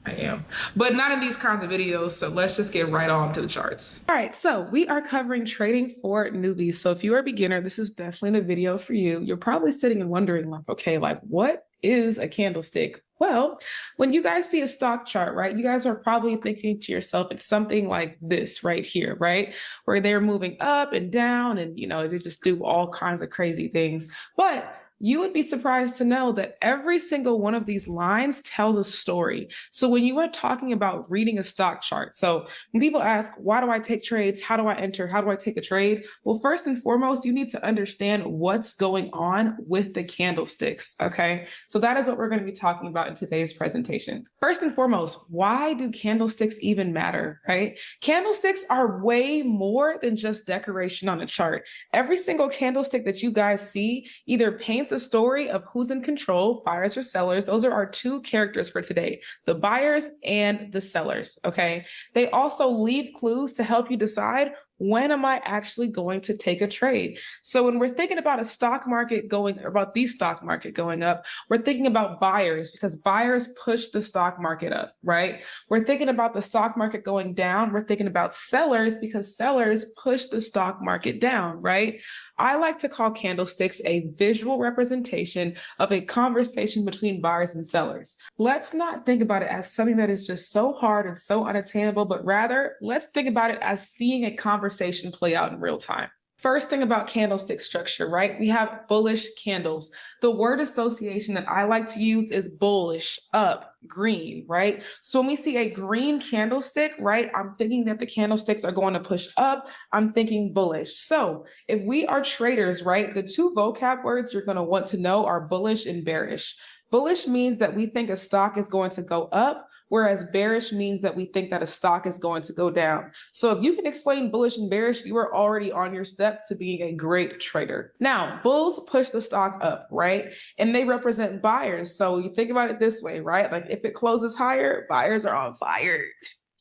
I am, but not in these kinds of videos. So let's just get right on to the charts. All right, so we are covering trading for newbies. So if you are a beginner, this is definitely the video for you. You're probably sitting and wondering, like, okay, like what is a candlestick? Well, when you guys see a stock chart, right, you guys are probably thinking to yourself, it's something like this right here, right? Where they're moving up and down and, they just do all kinds of crazy things. But you would be surprised to know that every single one of these lines tells a story. So when you are talking about reading a stock chart, so when people ask, why do I take trades? How do I enter? How do I take a trade? Well, first and foremost, you need to understand what's going on with the candlesticks. Okay. So that is what we're going to be talking about in today's presentation. First and foremost, why do candlesticks even matter, right? Candlesticks are way more than just decoration on a chart. Every single candlestick that you guys see either paints a story of who's in control, buyers or sellers. Those are our two characters for today, the buyers and the sellers, okay? They also leave clues to help you decide, when am I actually going to take a trade? So when we're thinking about the stock market going up, we're thinking about buyers because buyers push the stock market up, right? We're thinking about the stock market going down. We're thinking about sellers because sellers push the stock market down, right? I like to call candlesticks a visual representation of a conversation between buyers and sellers. Let's not think about it as something that is just so hard and so unattainable, but rather let's think about it as seeing a conversation play out in real time. First thing about candlestick structure, right? We have bullish candles. The word association that I like to use is bullish, up, green, right? So when we see a green candlestick, right, I'm thinking that the candlesticks are going to push up. I'm thinking bullish. So if we are traders, right, the two vocab words you're going to want to know are bullish and bearish. Bullish means that we think a stock is going to go up, whereas bearish means that we think that a stock is going to go down. So if you can explain bullish and bearish, you are already on your step to being a great trader. Now, bulls push the stock up, right? And they represent buyers. So you think about it this way, right? Like if it closes higher, buyers are on fire.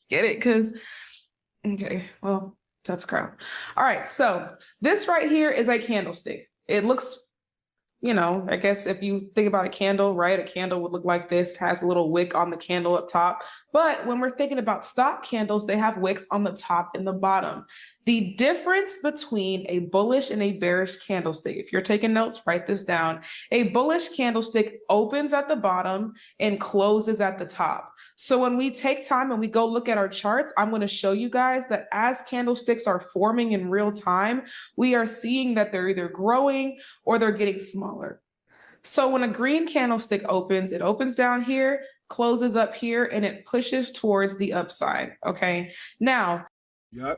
Get it? Okay, well, tough crowd. All right, so this right here is a candlestick. It looks, I guess if you think about a candle, right? A candle would look like this, has a little wick on the candle up top. But when we're thinking about stock candles, they have wicks on the top and the bottom. The difference between a bullish and a bearish candlestick, if you're taking notes, write this down. A bullish candlestick opens at the bottom and closes at the top. So when we take time and we go look at our charts, I'm going to show you guys that as candlesticks are forming in real time, we are seeing that they're either growing or they're getting smaller. So when a green candlestick opens, it opens down here, closes up here, and it pushes towards the upside, okay? Now,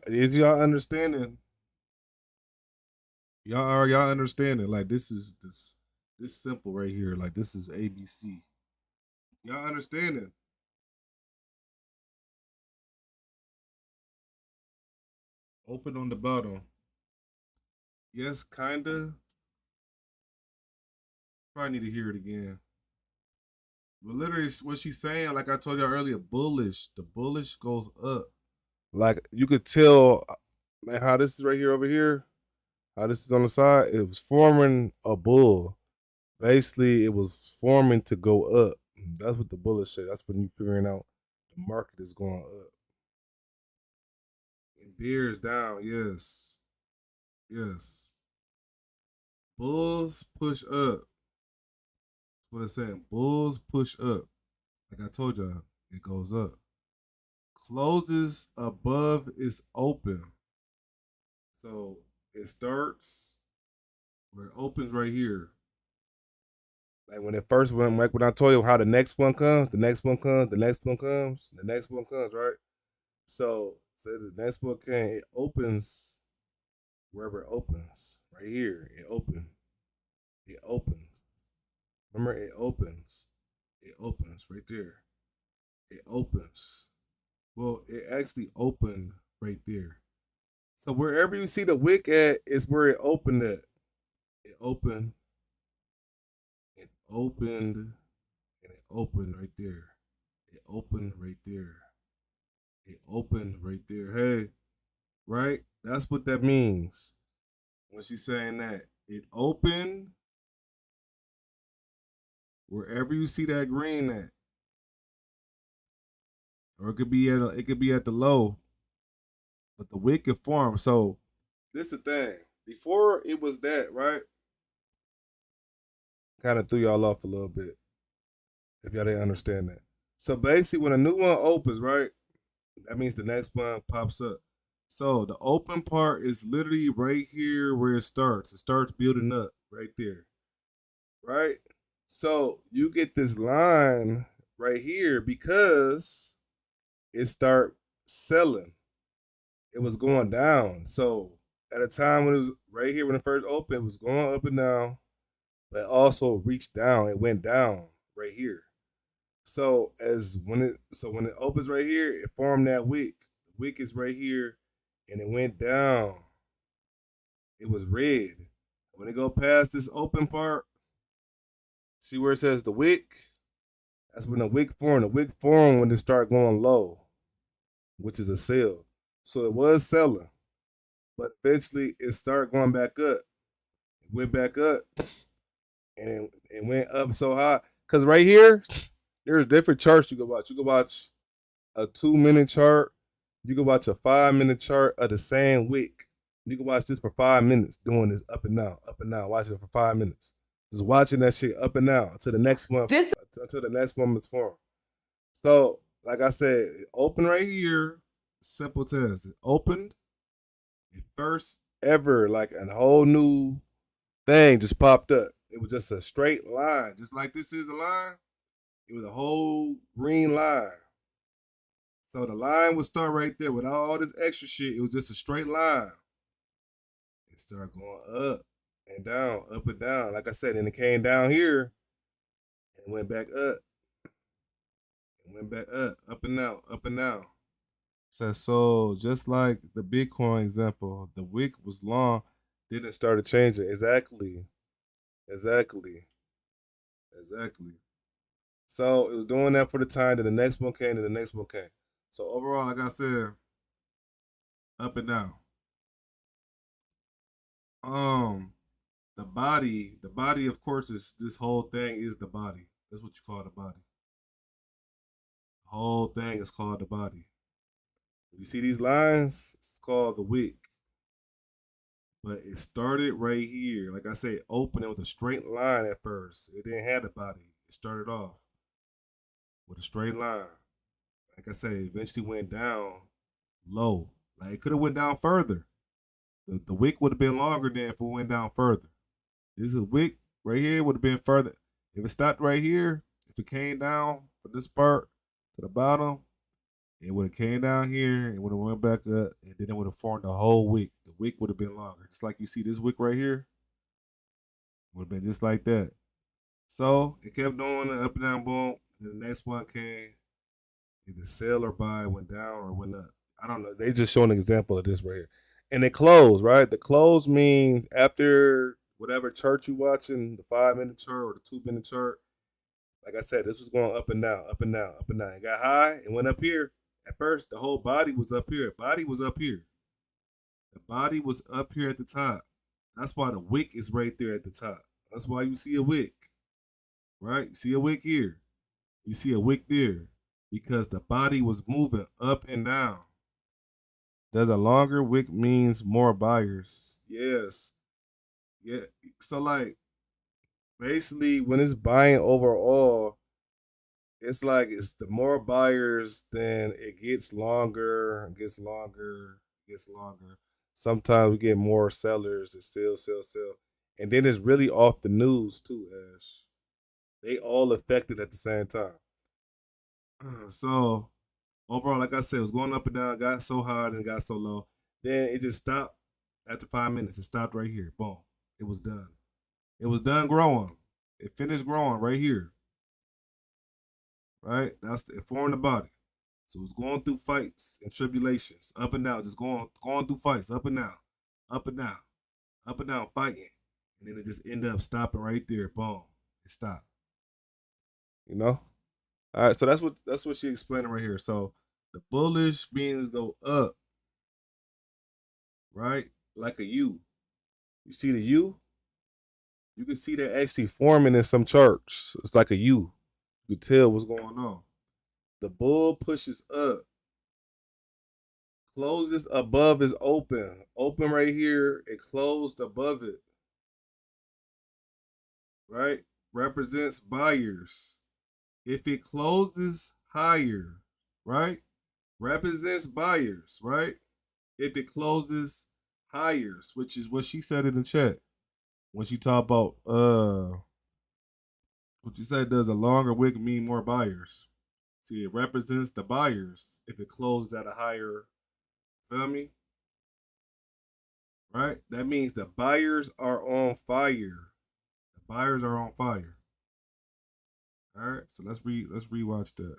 Is y'all understanding? Y'all understanding? Like this simple right here. Like this is ABC. Y'all understanding? Open on the bottom. Yes, kinda. Probably need to hear it again. But literally, what she's saying, like I told y'all earlier, bullish. The bullish goes up. Like you could tell, like how this is right here over here. How this is on the side. It was forming a bull. Basically, it was forming to go up. That's what the bullish say. That's when you figuring out the market is going up. And beer is down. Yes. Yes. Bulls push up. That's what it's saying. Bulls push up. Like I told y'all, it goes up. Closes above is open. So it starts where it opens right here. Like when it first went, like when I told you how the next one comes, the next one comes, the next one comes, the next one comes, right? So the next one came, it opens wherever it opens. Right here, it opens. It opens. Remember, it opens. It opens right there. It opens. Well, it actually opened right there. So wherever you see the wick at is where it opened at. It opened. It opened. And it opened right there. It opened right there. It opened right there. Hey, right? That's what that means. When she's saying that. It opened. Wherever you see that green at. or it could be at the low, but the wick can form. So this the thing. Before it was that, right? Kind of threw y'all off a little bit if y'all didn't understand that. So basically, when a new one opens, right, that means the next one pops up. So the open part is literally right here where it starts. It starts building up right there, right? So you get this line right here because it start selling. It was going down. So at a time when it was right here when it first opened, it was going up and down, but it also reached down. It went down right here. So when it opens right here, it formed that wick. The wick is right here, and it went down. It was red. When it go past this open part, see where it says the wick? That's when the wick formed. The wick formed when it start going low, which is a sell. So it was selling, but eventually it started going back up. It went back up, and it went up so high. Cause right here, there's different charts you can watch. You can watch a 2 minute chart. You can watch a 5 minute chart of the same wick. You can watch this for 5 minutes, doing this up and down, up and down. Watching it for 5 minutes, just watching that shit up and down until the next one, until the next one is formed. So, like I said, it opened right here. Simple test. It opened. It first ever, like a whole new thing just popped up. It was just a straight line, just like this is a line. It was a whole green line. So the line would start right there without all this extra shit. It was just a straight line. It started going up and down, up and down. Like I said, and it came down here and went back up. And went back up and down, up and down. So just like the Bitcoin example, the wick was long, then it started changing. Exactly. Exactly. Exactly. So it was doing that for the time, then the next one came, and the next one came. So overall, like I said, up and down. Um, the body, of course, is this whole thing is the body. That's what you call the body. The whole thing is called the body. You see these lines? It's called the wick. But it started right here. Like I said, opening with a straight line at first. It didn't have the body. It started off with a straight line. Like I said, it eventually went down low. Like it could have went down further. The wick would have been longer than if it went down further. This is a wick right here would have been further. If it stopped right here, if it came down from this part to the bottom, it would have came down here and would have went back up, and then it would have formed the whole wick. The wick would have been longer. Just like you see this wick right here, would have been just like that. So it kept doing the up and down boom. And the next one came, either sell or buy, went down or went up. I don't know. They just showing an example of this right here. And it closed, right? The close means after whatever chart you watching, the 5 minute chart or the 2 minute chart. Like I said, this was going up and down, up and down, up and down. It got high, it went up here. At first, the whole body was up here. Body was up here. The body was up here at the top. That's why the wick is right there at the top. That's why you see a wick, right? You see a wick here. You see a wick there because the body was moving up and down. Does a longer wick means more buyers? Yes. Yeah. So like basically when it's buying overall, it's like it's the more buyers, then it gets longer, gets longer, gets longer. Sometimes we get more sellers. It's still sell, sell. And then it's really off the news too, Ash. They all affected at the same time. So overall, like I said, it was going up and down, got so high and got so low. Then it just stopped after 5 minutes. It stopped right here. Boom. It was done. It was done growing. It finished growing right here. Right? It formed the body. So it's going through fights and tribulations, up and down, just going through fights, up and down, up and down, up and down, fighting. And then it just ended up stopping right there. Boom. It stopped. You know? All right, so that's what she explaining right here. So the bullish means go up, right? Like a U. You see the U? You can see that actually forming in some charts. It's like a U. You can tell what's going on. The bull pushes up. Closes above is open. Open right here. It closed above it. Right? Represents buyers. If it closes higher, right? Represents buyers, right? If it closes higher, which is what she said in the chat. When she talked about what you said, does a longer wick mean more buyers? See, it represents the buyers if it closes at a higher, feel me? Right? That means the buyers are on fire. The buyers are on fire. All right, so let's rewatch that.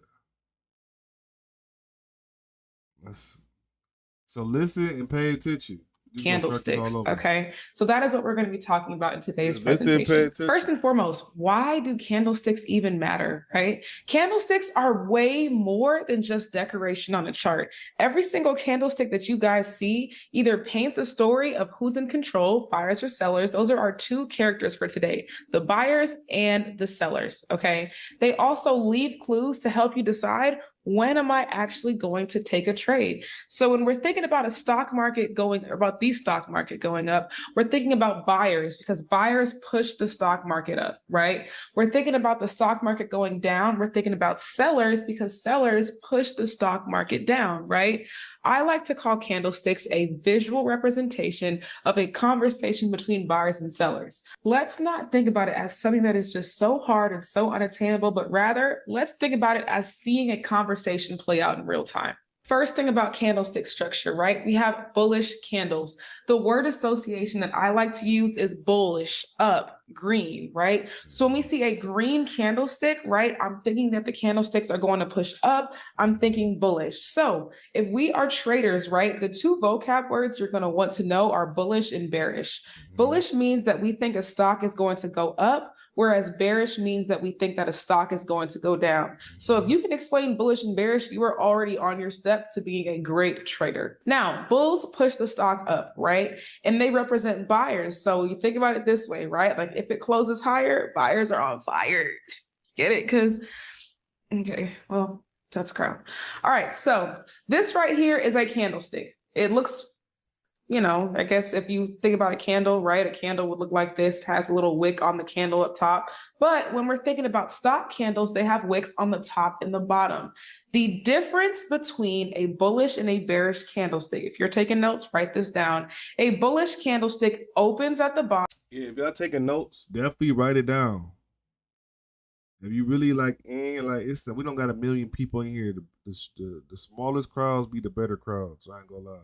So listen and pay attention. Candlesticks. Okay, so that is what we're going to be talking about in today's presentation. First and foremost, why do candlesticks even matter, right? Candlesticks are way more than just decoration on a chart. Every single candlestick that you guys see either paints a story of who's in control, buyers or sellers. Those are our two characters for today, the buyers and the sellers, okay? They also leave clues to help you decide, when am I actually going to take a trade? So when we're thinking about the stock market going up, we're thinking about buyers because buyers push the stock market up, right? We're thinking about the stock market going down. We're thinking about sellers because sellers push the stock market down, right? I like to call candlesticks a visual representation of a conversation between buyers and sellers. Let's not think about it as something that is just so hard and so unattainable, but rather let's think about it as seeing a conversation play out in real time. First thing about candlestick structure, right? We have bullish candles. The word association that I like to use is bullish, up, green, right? So when we see a green candlestick, right, I'm thinking that the candlesticks are going to push up. I'm thinking bullish. So if we are traders, right, the two vocab words you're going to want to know are bullish and bearish. Bullish means that we think a stock is going to go up, whereas bearish means that we think that a stock is going to go down. So if you can explain bullish and bearish, you are already on your step to being a great trader. Now, bulls push the stock up, right? And they represent buyers. So you think about it this way, right? Like if it closes higher, buyers are on fire. Get it? Because, okay, well, tough crowd. All right, so this right here is a candlestick. It looks, you know, I guess if you think about a candle, right, a candle would look like this. It has a little wick on the candle up top. But when we're thinking about stock candles, they have wicks on the top and the bottom. The difference between a bullish and a bearish candlestick, if you're taking notes, write this down. A bullish candlestick opens at the bottom. Yeah, if y'all taking notes, definitely write it down. If you really like, it's we don't got a million people in here. The smallest crowds be the better crowds. I ain't gonna lie.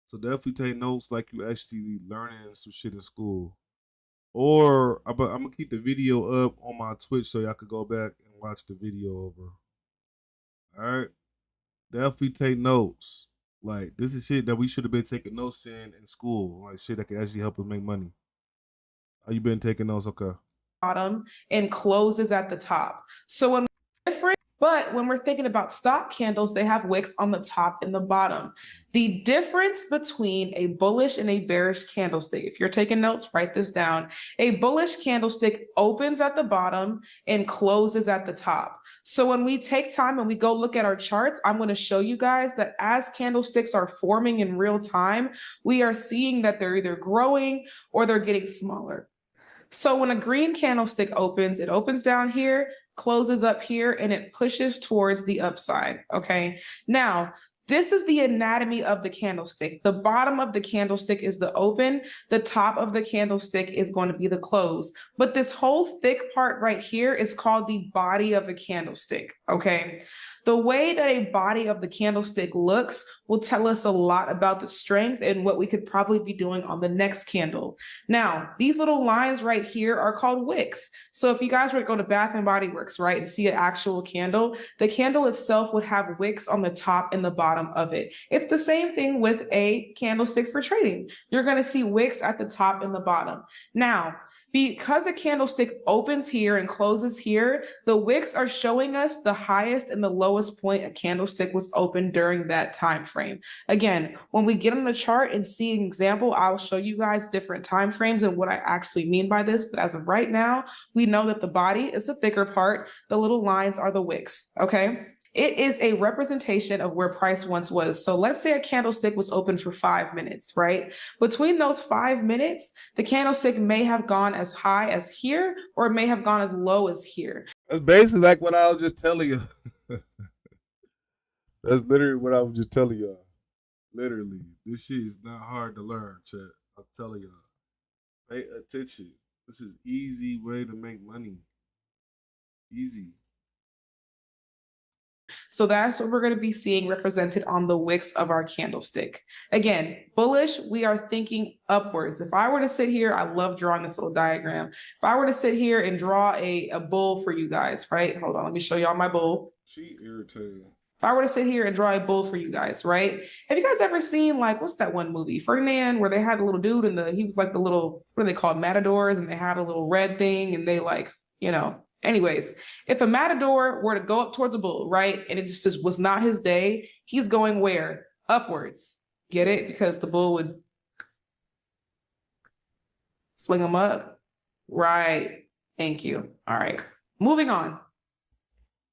So definitely take notes like you actually learning some shit in school. Or I'm gonna keep the video up on my Twitch so y'all could go back and watch the video over. All right, definitely take notes. Like this is shit that we should have been taking notes in school. Like shit that could actually help us make money. How you been taking notes? Okay. Bottom and closes at the top. So when different. But when we're thinking about stock candles, they have wicks on the top and the bottom. The difference between a bullish and a bearish candlestick, if you're taking notes, write this down. A bullish candlestick opens at the bottom and closes at the top. So when we take time and we go look at our charts, I'm going to show you guys that as candlesticks are forming in real time, we are seeing that they're either growing or they're getting smaller. So when a green candlestick opens, it opens down here, closes up here, and it pushes towards the upside, okay? Now, this is the anatomy of the candlestick. The bottom of the candlestick is the open. The top of the candlestick is going to be the close. But this whole thick part right here is called the body of the candlestick, okay? The way that a body of the candlestick looks will tell us a lot about the strength and what we could probably be doing on the next candle. Now, these little lines right here are called wicks. So if you guys were to go to Bath and Body Works, right, and see an actual candle, the candle itself would have wicks on the top and the bottom of it. It's the same thing with a candlestick for trading. You're going to see wicks at the top and the bottom. Now, because a candlestick opens here and closes here, the wicks are showing us the highest and the lowest point a candlestick was open during that time frame. Again, when we get on the chart and see an example, I'll show you guys different time frames and what I actually mean by this. But as of right now, we know that the body is the thicker part. The little lines are the wicks, okay? It is a representation of where price once was. So let's say a candlestick was open for 5 minutes, right? Between those 5 minutes, the candlestick may have gone as high as here, or it may have gone as low as here. That's basically like what I was just telling you. That's literally what I was just telling y'all. Literally, this shit is not hard to learn, chat. I'm telling y'all. Pay attention. This is easy way to make money. Easy. So that's what we're going to be seeing represented on the wicks of our candlestick. Again, bullish, we are thinking upwards. If I were to sit here, I love drawing this little diagram. If I were to sit here and draw a bull for you guys, right? Hold on, let me show y'all my bull. She irritating. If I were to sit here and draw a bull for you guys, right? Have you guys ever seen, like, what's that one movie, Ferdinand, where they had a little dude and he was like the little, what are they called, matadors, and they had a little red thing and they like, anyways, if a matador were to go up towards a bull, right, and it just was not his day, he's going where? Upwards. Get it? Because the bull would fling him up. Right. Thank you. All right. Moving on.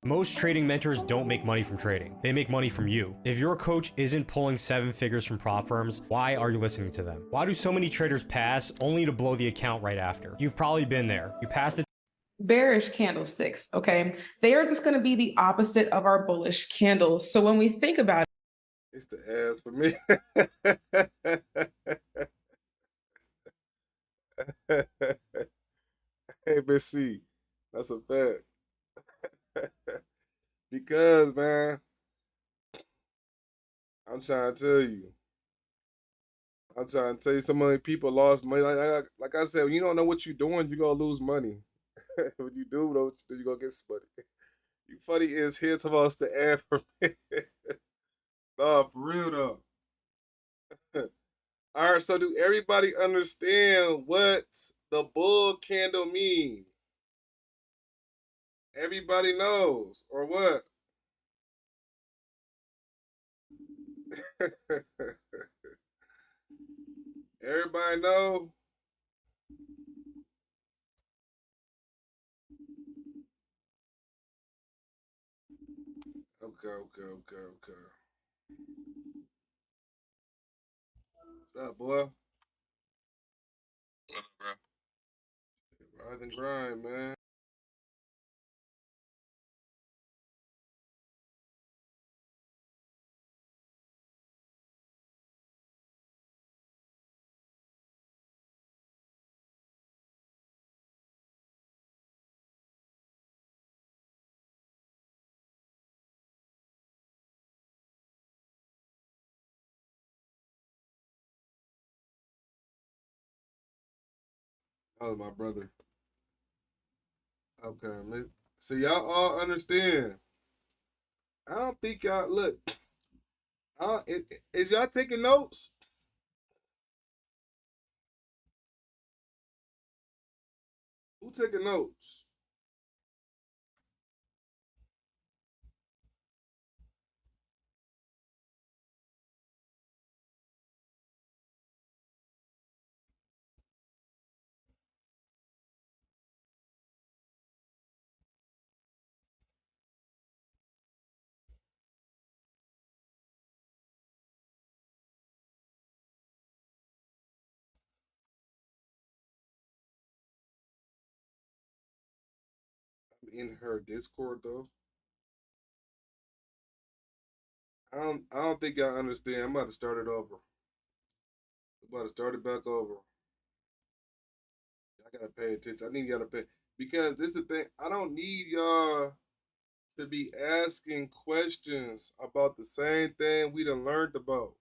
Most trading mentors don't make money from trading. They make money from you. If your coach isn't pulling 7 figures from prop firms, why are you listening to them? Why do so many traders pass only to blow the account right after? You've probably been there. You passed the bearish candlesticks, okay? They are just going to be the opposite of our bullish candles. So when we think about it, it's the ass for me. Hey, Miss C, that's a fact. Because, man, I'm trying to tell you. So many people lost money. Like I said, when you don't know what you're doing, you're going to lose money. When you do, though, you're going to get money. You funny is here to us the air for me. No, for real, though. All right, so do everybody understand what the bull candle means? Everybody knows, or what? Everybody know? Okay. What's up, boy? What up, bro? Rise and grind, man. Oh, my brother. Okay, so y'all all understand. I don't think y'all look. Is y'all taking notes? Who taking notes? I'm in her Discord though. I don't think y'all understand. I'm about to start it over. I'm about to start it back over. I gotta pay attention. I need y'all to pay because this is the thing. I don't need y'all to be asking questions about the same thing we done learned about.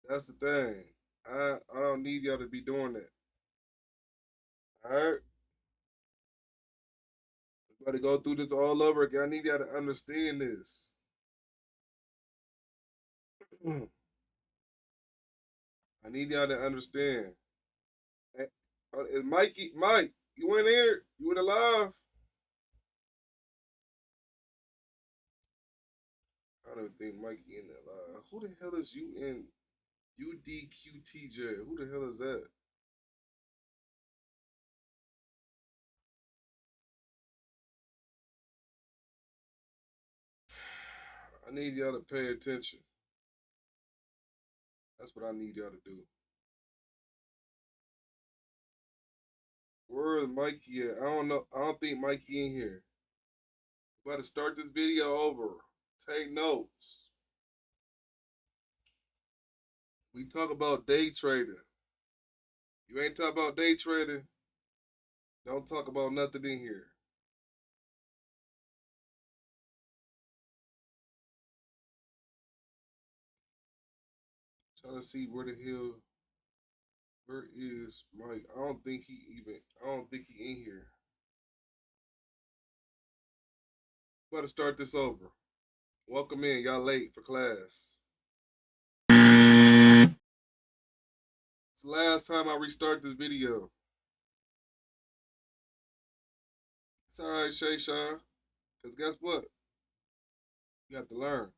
That's the thing. I don't need y'all to be doing that. Alright? We gotta go through this all over again. I need y'all to understand this. I need y'all to understand. Is Mike, you in here? You in the live? I don't think Mikey in that live. Who the hell is you in UDQTJ? Who the hell is that? I need y'all to pay attention. That's what I need y'all to do. Where is Mikey at? I don't know. I don't think Mikey in here. About to start this video over. Take notes. We talk about day trading. You ain't talk about day trading, don't talk about nothing in here. Trying to see where the hell, where is Mike? I don't think he in here. About to start this over. Welcome in, y'all late for class. It's the last time I restart this video. It's alright, Shay Sean. Because guess what? You have to learn.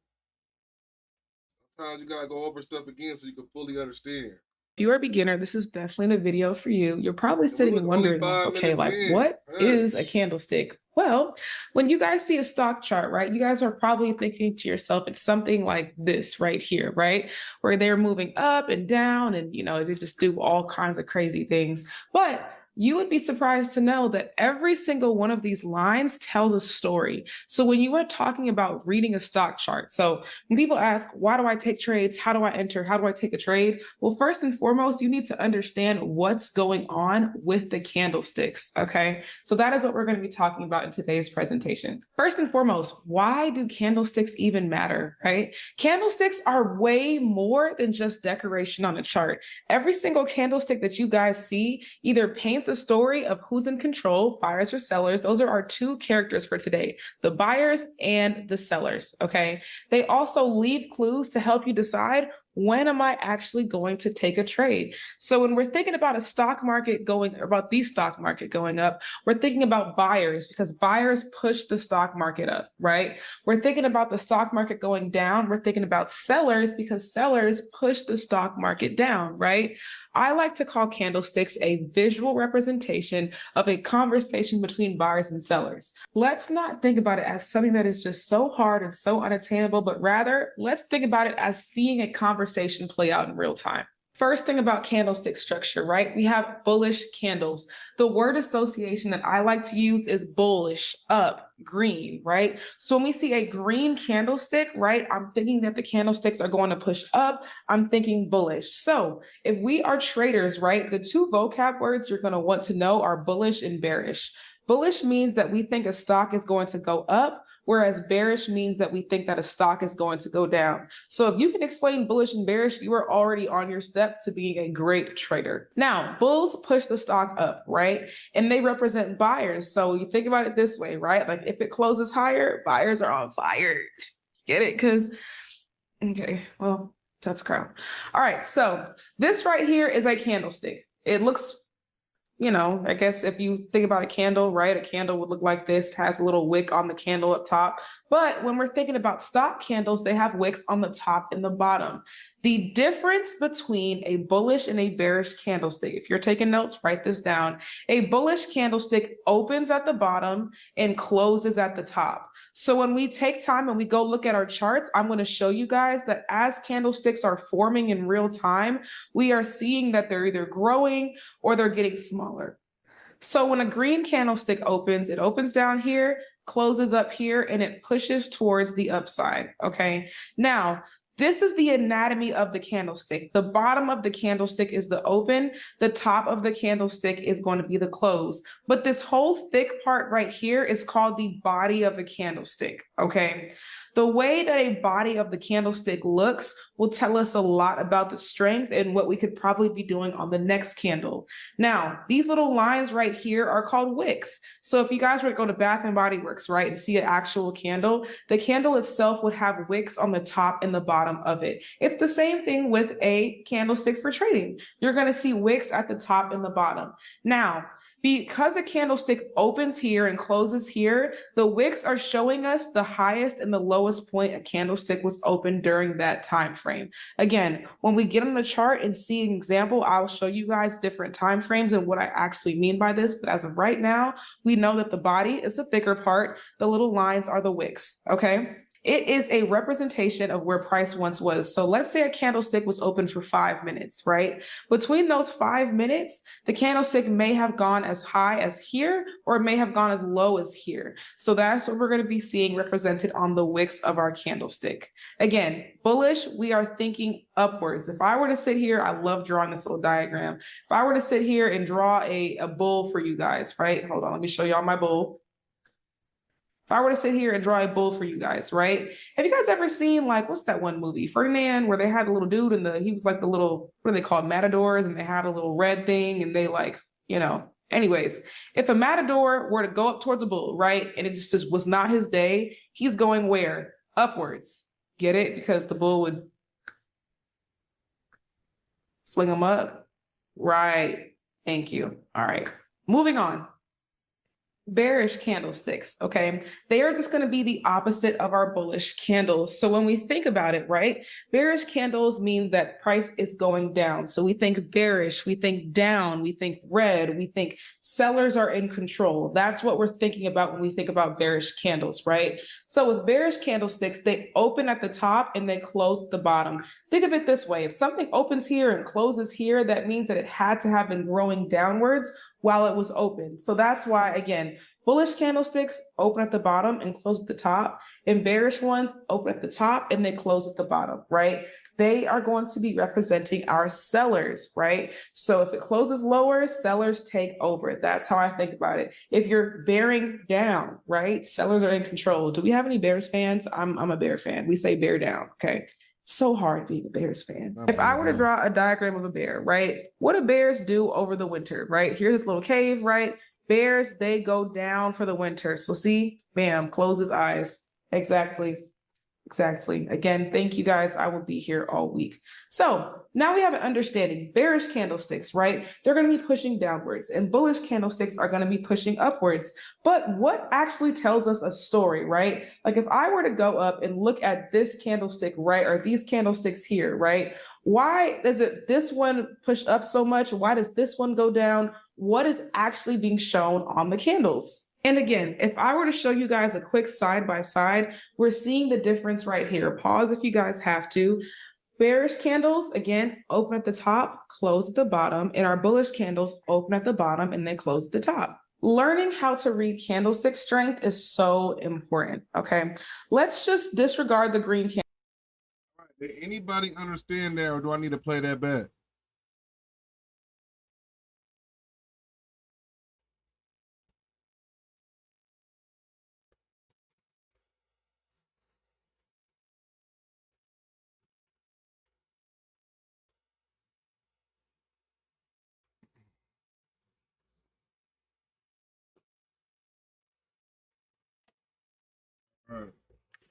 Sometimes you gotta go over stuff again so you can fully understand. If you're a beginner, this is definitely the video for you. You're probably sitting and wondering, okay, like what is a candlestick? Well, when you guys see a stock chart, right, you guys are probably thinking to yourself, it's something like this right here, right? Where they're moving up and down and, you know, they just do all kinds of crazy things. But you would be surprised to know that every single one of these lines tells a story. So when you are talking about reading a stock chart, so when people ask, why do I take trades? How do I enter? How do I take a trade? Well, first and foremost, you need to understand what's going on with the candlesticks, okay? So that is what we're going to be talking about in today's presentation. First and foremost, why do candlesticks even matter, right? Candlesticks are way more than just decoration on a chart. Every single candlestick that you guys see either paints a story of who's in control, buyers or sellers. Those are our two characters for today, the buyers and the sellers, okay? They also leave clues to help you decide, when am I actually going to take a trade? So when we're thinking about the stock market going up, we're thinking about buyers because buyers push the stock market up, right? We're thinking about the stock market going down. We're thinking about sellers because sellers push the stock market down, right? I like to call candlesticks a visual representation of a conversation between buyers and sellers. Let's not think about it as something that is just so hard and so unattainable, but rather let's think about it as seeing a conversation play out in real time. First thing about candlestick structure, right? We have bullish candles. The word association that I like to use is bullish, up, green, right? So when we see a green candlestick, right, I'm thinking that the candlesticks are going to push up. I'm thinking bullish. So if we are traders, right, the two vocab words you're going to want to know are bullish and bearish. Bullish means that we think a stock is going to go up, whereas bearish means that we think that a stock is going to go down. So if you can explain bullish and bearish, you are already on your step to being a great trader. Now, bulls push the stock up, right? And they represent buyers. So you think about it this way, right? Like if it closes higher, buyers are on fire. Get it? Because, okay, well, tough crowd. All right, so this right here is a candlestick. It looks, you know, I guess if you think about a candle, right, a candle would look like this, has a little wick on the candle up top. But when we're thinking about stock candles, they have wicks on the top and the bottom. The difference between a bullish and a bearish candlestick, if you're taking notes, write this down. A bullish candlestick opens at the bottom and closes at the top. So when we take time and we go look at our charts, I'm going to show you guys that as candlesticks are forming in real time, we are seeing that they're either growing or they're getting smaller. So when a green candlestick opens, it opens down here, closes up here, and it pushes towards the upside, okay? Now, this is the anatomy of the candlestick. The bottom of the candlestick is the open. The top of the candlestick is going to be the close. But this whole thick part right here is called the body of the candlestick, okay? The way that a body of the candlestick looks will tell us a lot about the strength and what we could probably be doing on the next candle. Now, these little lines right here are called wicks. So if you guys were to go to Bath and Body Works, right, and see an actual candle, the candle itself would have wicks on the top and the bottom of it. It's the same thing with a candlestick for trading. You're going to see wicks at the top and the bottom. Now, because a candlestick opens here and closes here, the wicks are showing us the highest and the lowest point a candlestick was open during that time frame. Again, when we get on the chart and see an example, I'll show you guys different time frames and what I actually mean by this. But as of right now, we know that the body is the thicker part. The little lines are the wicks, okay? It is a representation of where price once was. So let's say a candlestick was open for 5 minutes, right? Between those 5 minutes, the candlestick may have gone as high as here, or it may have gone as low as here. So that's what we're going to be seeing represented on the wicks of our candlestick. Again, bullish, we are thinking upwards. If I were to sit here, I love drawing this little diagram. If I were to sit here and draw a bull for you guys, right? Hold on, let me show y'all my bull. If I were to sit here and draw a bull for you guys, right? Have you guys ever seen, like, what's that one movie, Ferdinand, where they had a little dude and he was like the little, what are they called, matadors, and they had a little red thing and they like, you know, anyways, if a matador were to go up towards a bull, right, and it just was not his day, he's going where? Upwards. Get it? Because the bull would fling him up. Right. Thank you. All right. Moving on. Bearish candlesticks, okay? They are just going to be the opposite of our bullish candles. So when we think about it, right, bearish candles mean that price is going down. So we think bearish, we think down, we think red, we think sellers are in control. That's what we're thinking about when we think about bearish candles, right? So with bearish candlesticks, they open at the top and they close at the bottom. Think of it this way. If something opens here and closes here, that means that it had to have been growing downwards while it was open. So that's why, again, bullish candlesticks open at the bottom and close at the top, and bearish ones open at the top and they close at the bottom, right? They are going to be representing our sellers, right? So if it closes lower, sellers take over. That's how I think about it. If you're bearing down, right, sellers are in control. Do we have any Bears fans? I'm a Bear fan. We say bear down, okay? So hard being a Bears fan. If I were to draw a diagram of a bear, right? What do bears do over the winter, right? Here's this little cave, right? Bears, they go down for the winter. So see, bam, close his eyes. Exactly. Exactly. Again, thank you guys. I will be here all week. So now we have an understanding. Bearish candlesticks, right? They're going to be pushing downwards, and bullish candlesticks are going to be pushing upwards. But what actually tells us a story, right? Like if I were to go up and look at this candlestick, right, or these candlesticks here, right? Why does this one push up so much? Why does this one go down? What is actually being shown on the candles? And again, if I were to show you guys a quick side by side, we're seeing the difference right here. Pause if you guys have to. Bearish candles, again, open at the top, close at the bottom, and our bullish candles open at the bottom and then close at the top. Learning how to read candlestick strength is so important, okay? Let's just disregard the green candle. Did anybody understand that, or do I need to play that back? All right.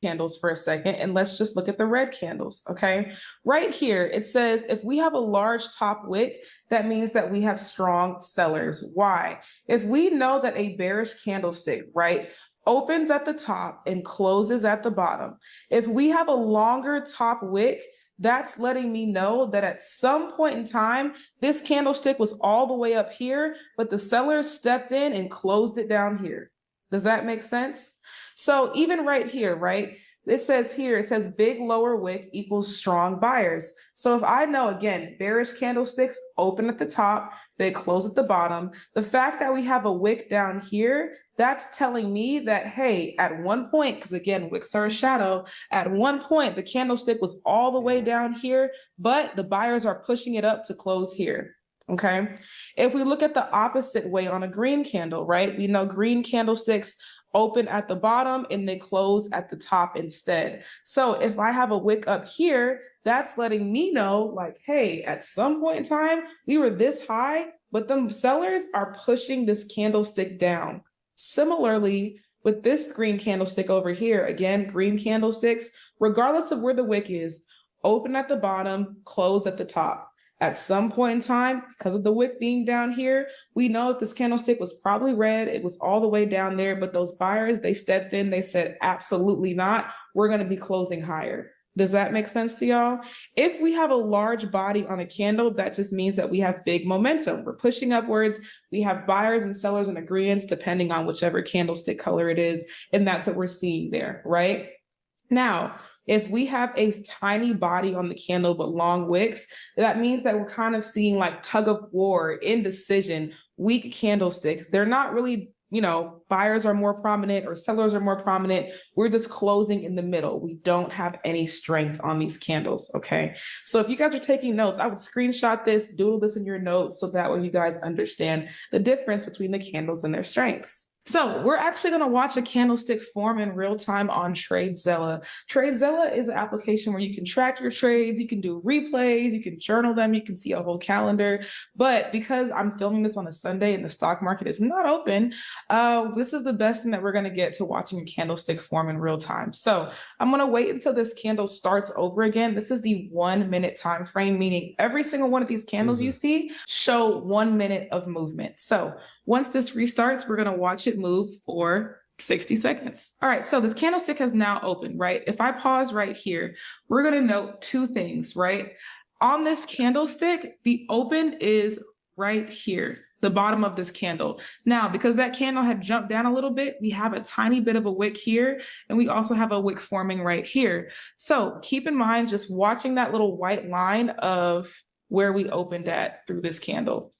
Candles for a second, and let's just look at the red candles, okay? Right here, it says if we have a large top wick, that means that we have strong sellers. Why? If we know that a bearish candlestick, right, opens at the top and closes at the bottom, if we have a longer top wick, that's letting me know that at some point in time, this candlestick was all the way up here, but the sellers stepped in and closed it down here. Does that make sense? So even right here, right? It says here, it says big lower wick equals strong buyers. So if I know, again, bearish candlesticks open at the top, they close at the bottom. The fact that we have a wick down here, that's telling me that, hey, at one point, because again, wicks are a shadow, at one point, the candlestick was all the way down here, but the buyers are pushing it up to close here. Okay. If we look at the opposite way on a green candle, right? We know green candlesticks open at the bottom and they close at the top instead. So if I have a wick up here, that's letting me know like, hey, at some point in time, we were this high, but the sellers are pushing this candlestick down. Similarly, with this green candlestick over here, again, green candlesticks, regardless of where the wick is, open at the bottom, close at the top. At some point in time, because of the wick being down here, we know that this candlestick was probably red. It was all the way down there, but those buyers, they stepped in, they said, absolutely not. We're going to be closing higher. Does that make sense to y'all? If we have a large body on a candle, that just means that we have big momentum. We're pushing upwards. We have buyers and sellers in agreement, depending on whichever candlestick color it is. And that's what we're seeing there, right? Now, if we have a tiny body on the candle but long wicks, that means that we're kind of seeing like tug of war, indecision, weak candlesticks. They're not really, buyers are more prominent or sellers are more prominent. We're just closing in the middle. We don't have any strength on these candles, okay? So if you guys are taking notes, I would screenshot this, doodle this in your notes so that way you guys understand the difference between the candles and their strengths. So we're actually going to watch a candlestick form in real time on TradeZella. TradeZella is an application where you can track your trades, you can do replays, you can journal them, you can see a whole calendar. But because I'm filming this on a Sunday and the stock market is not open, this is the best thing that we're going to get to watching a candlestick form in real time. So I'm going to wait until this candle starts over again. This is the 1 minute time frame, meaning every single one of these candles you see show 1 minute of movement. So once this restarts, we're going to watch it move for 60 seconds. All right, so this candlestick has now opened, right? If I pause right here, we're going to note two things, right? On this candlestick, the open is right here, the bottom of this candle. Now, because that candle had jumped down a little bit, we have a tiny bit of a wick here, and we also have a wick forming right here. So keep in mind, just watching that little white line of where we opened at through this candle.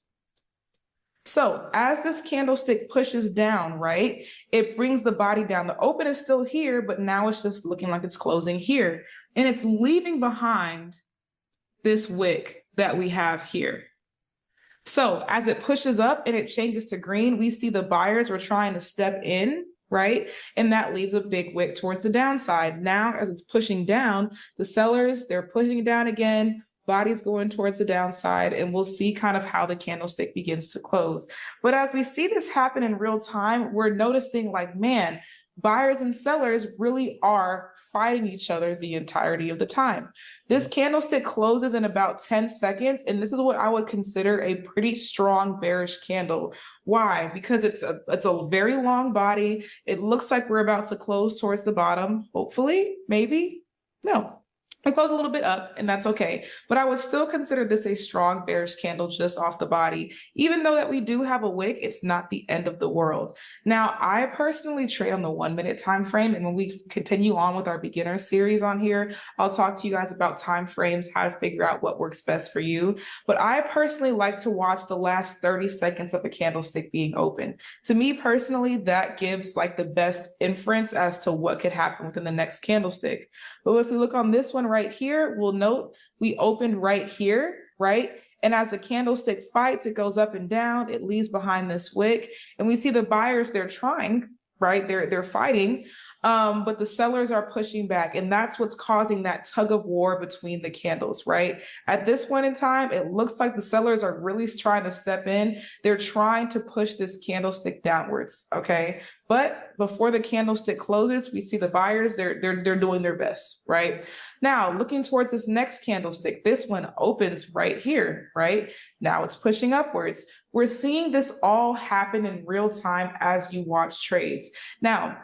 So as this candlestick pushes down, right, it brings the body down. The open is still here, but now it's just looking like it's closing here. And it's leaving behind this wick that we have here. So as it pushes up and it changes to green, we see the buyers were trying to step in, right? And that leaves a big wick towards the downside. Now, as it's pushing down, the sellers, they're pushing it down again. Body's going towards the downside, and we'll see kind of how the candlestick begins to close. But as we see this happen in real time, we're noticing like, man, buyers and sellers really are fighting each other the entirety of the time. This candlestick closes in about 10 seconds, and this is what I would consider a pretty strong bearish candle. Why? Because it's a very long body. It looks like we're about to close towards the bottom, hopefully, maybe. No. I close a little bit up, and that's okay. But I would still consider this a strong bearish candle just off the body. Even though that we do have a wick, it's not the end of the world. Now, I personally trade on the 1 minute time frame, and when we continue on with our beginner series on here, I'll talk to you guys about time frames, how to figure out what works best for you. But I personally like to watch the last 30 seconds of a candlestick being open. To me personally, that gives like the best inference as to what could happen within the next candlestick. But if we look on this one right here, we'll note we opened right here, right? And as the candlestick fights, it goes up and down, it leaves behind this wick. And we see the buyers, they're trying, right? They're fighting, but the sellers are pushing back. And that's what's causing that tug of war between the candles, right? At this point in time, it looks like the sellers are really trying to step in. They're trying to push this candlestick downwards, okay? But before the candlestick closes, we see the buyers, they're doing their best, right? Now, looking towards this next candlestick, this one opens right here, right? Now it's pushing upwards. We're seeing this all happen in real time as you watch trades. Now,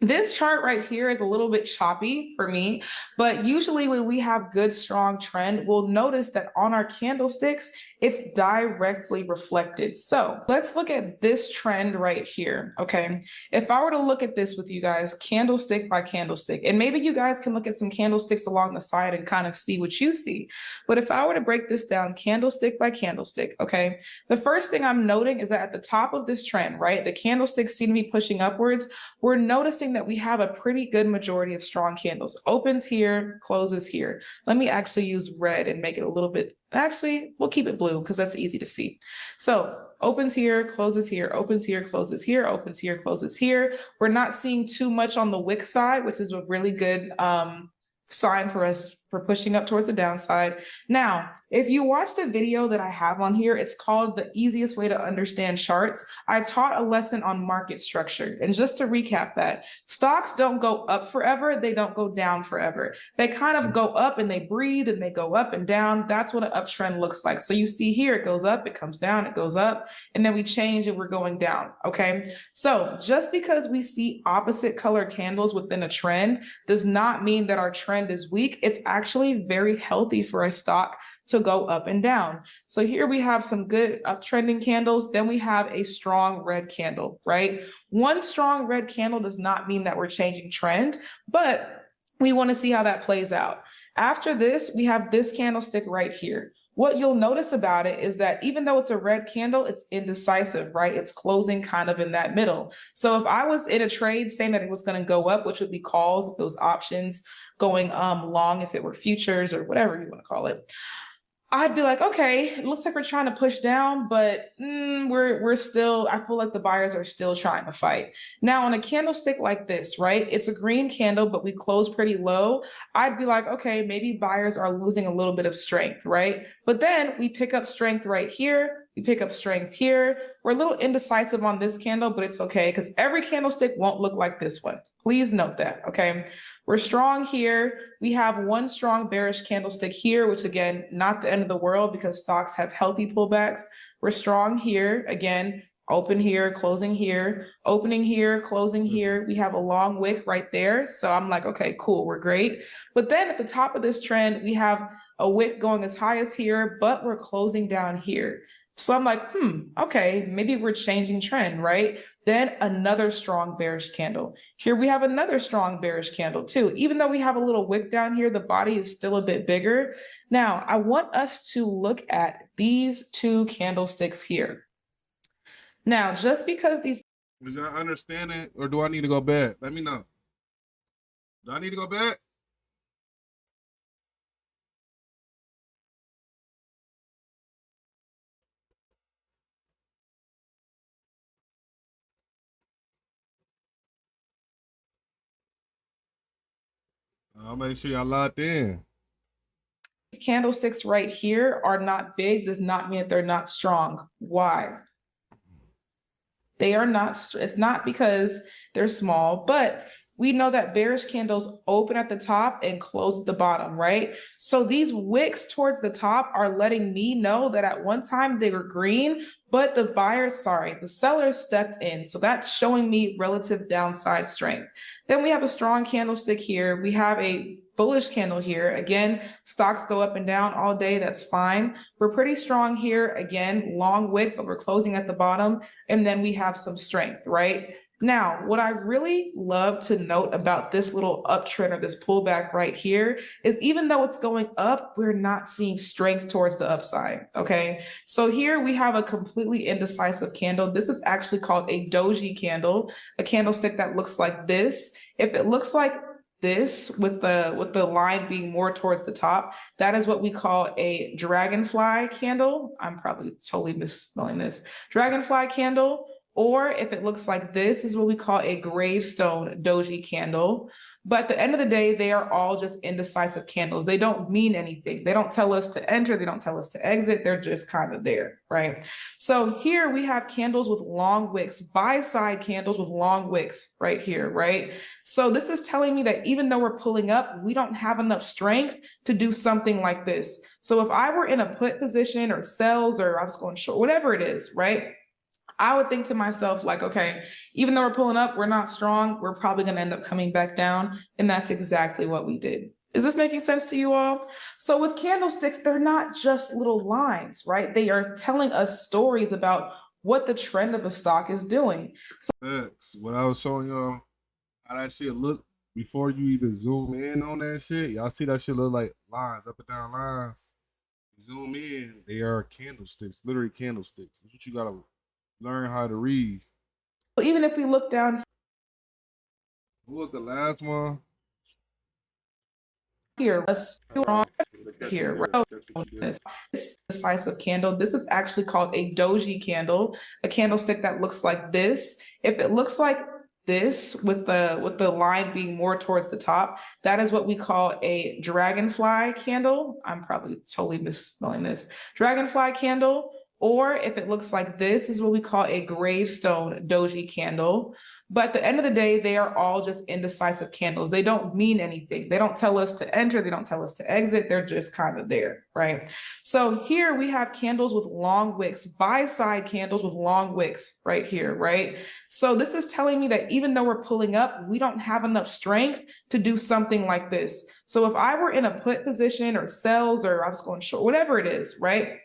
this chart right here is a little bit choppy for me, but usually when we have good, strong trend, we'll notice that on our candlesticks, it's directly reflected. So let's look at this trend right here, okay? If I were to look at this with you guys, candlestick by candlestick, and maybe you guys can look at some candlesticks along the side and kind of see what you see. But if I were to break this down candlestick by candlestick, okay? The first thing I'm noting is that at the top of this trend, right, the candlesticks seem to be pushing upwards. We're noticing that we have a pretty good majority of strong candles. Opens here, closes here. Let me actually use red and make it a little bit, actually, we'll keep it blue because that's easy to see. So opens here, closes here, opens here, closes here, opens here, closes here. We're not seeing too much on the wick side, which is a really good sign for us for pushing up towards the downside. Now, if you watch the video that I have on here, it's called The Easiest Way to Understand Charts. I taught a lesson on market structure. And just to recap that, stocks don't go up forever. They don't go down forever. They kind of go up and they breathe and they go up and down. That's what an uptrend looks like. So you see here, it goes up, it comes down, it goes up, and then we change and we're going down, okay? So just because we see opposite color candles within a trend does not mean that our trend is weak. It's actually very healthy for a stock to go up and down. So here we have some good uptrending candles. Then we have a strong red candle, right? One strong red candle does not mean that we're changing trend, but We want to see how that plays out. After this, we have this candlestick right here. What you'll notice about it is that even though it's a red candle, it's indecisive, right? It's closing kind of in that middle. So if I was in a trade saying that it was going to go up, which would be calls, those options, going long if it were futures or whatever you want to call it, I'd be like, okay, it looks like we're trying to push down, but we're still, I feel like the buyers are still trying to fight. Now on a candlestick like this, right? It's a green candle, but we close pretty low. I'd be like, okay, maybe buyers are losing a little bit of strength, right? But then we pick up strength right here. We pick up strength here. We're a little indecisive on this candle, but it's okay because every candlestick won't look like this one. Please note that, okay? We're strong here. We have one strong bearish candlestick here, which again, not the end of the world because stocks have healthy pullbacks. We're strong here. Again, open here, closing here, opening here, closing here. We have a long wick right there. So I'm like, okay, cool, we're great. But then at the top of this trend, we have a wick going as high as here, but we're closing down here. So I'm like, okay, maybe we're changing trend, right? Then another strong bearish candle. Here we have another strong bearish candle too. Even though we have a little wick down here, the body is still a bit bigger. Now, I want us to look at these two candlesticks here. Now, just because these... Did y'all understand it, or do I need to go back? Let me know. Do I need to go back? I'll make sure y'all locked in. These candlesticks right here are not big does not mean that they're not strong. Why? They are not, it's not because they're small, but we know that bearish candles open at the top and close at the bottom, right? So these wicks towards the top are letting me know that at one time they were green, but the sellers stepped in. So that's showing me relative downside strength. Then we have a strong candlestick here. We have a bullish candle here. Again, stocks go up and down all day. That's fine. We're pretty strong here. Again, long wick, but we're closing at the bottom. And then we have some strength, right? Now, what I really love to note about this little uptrend or this pullback right here is even though it's going up, we're not seeing strength towards the upside, okay? So here we have a completely indecisive candle. This is actually called a doji candle, a candlestick that looks like this. If it looks like this with the line being more towards the top, that is what we call a dragonfly candle. I'm probably totally misspelling this. Dragonfly candle. Or if it looks like this is what we call a gravestone doji candle. But at the end of the day, they are all just indecisive candles. They don't mean anything. They don't tell us to enter. They don't tell us to exit. They're just kind of there, right? So here we have candles with long wicks, buy side candles with long wicks right here, right? So this is telling me that even though we're pulling up, we don't have enough strength to do something like this. So if I were in a put position or sells or I was going short, whatever it is, right? I would think to myself, like, okay, even though we're pulling up, we're not strong, we're probably going to end up coming back down. And that's exactly what we did. Is this making sense to you all? So with candlesticks, they're not just little lines, right? They are telling us stories about what the trend of a stock is doing. So what I was showing y'all, how that shit look before you even zoom in on that shit. Y'all see that shit look like lines, up and down lines. You zoom in, they are candlesticks, literally candlesticks. That's what you gotta learn how to read. So even if we look down What was the last one? here, a strong here, right? This decisive candle. This is actually called a doji candle, a candlestick that looks like this. If it looks like this with the line being more towards the top, that is what we call a dragonfly candle. I'm probably totally misspelling this. Dragonfly candle. Or if it looks like this is what we call a gravestone doji candle. But at the end of the day, they are all just indecisive candles. They don't mean anything. They don't tell us to enter. They don't tell us to exit. They're just kind of there, right? So here we have candles with long wicks, buy side candles with long wicks right here, right? So this is telling me that even though we're pulling up, we don't have enough strength to do something like this. So if I were in a put position or sells or I was going short, whatever it is, right?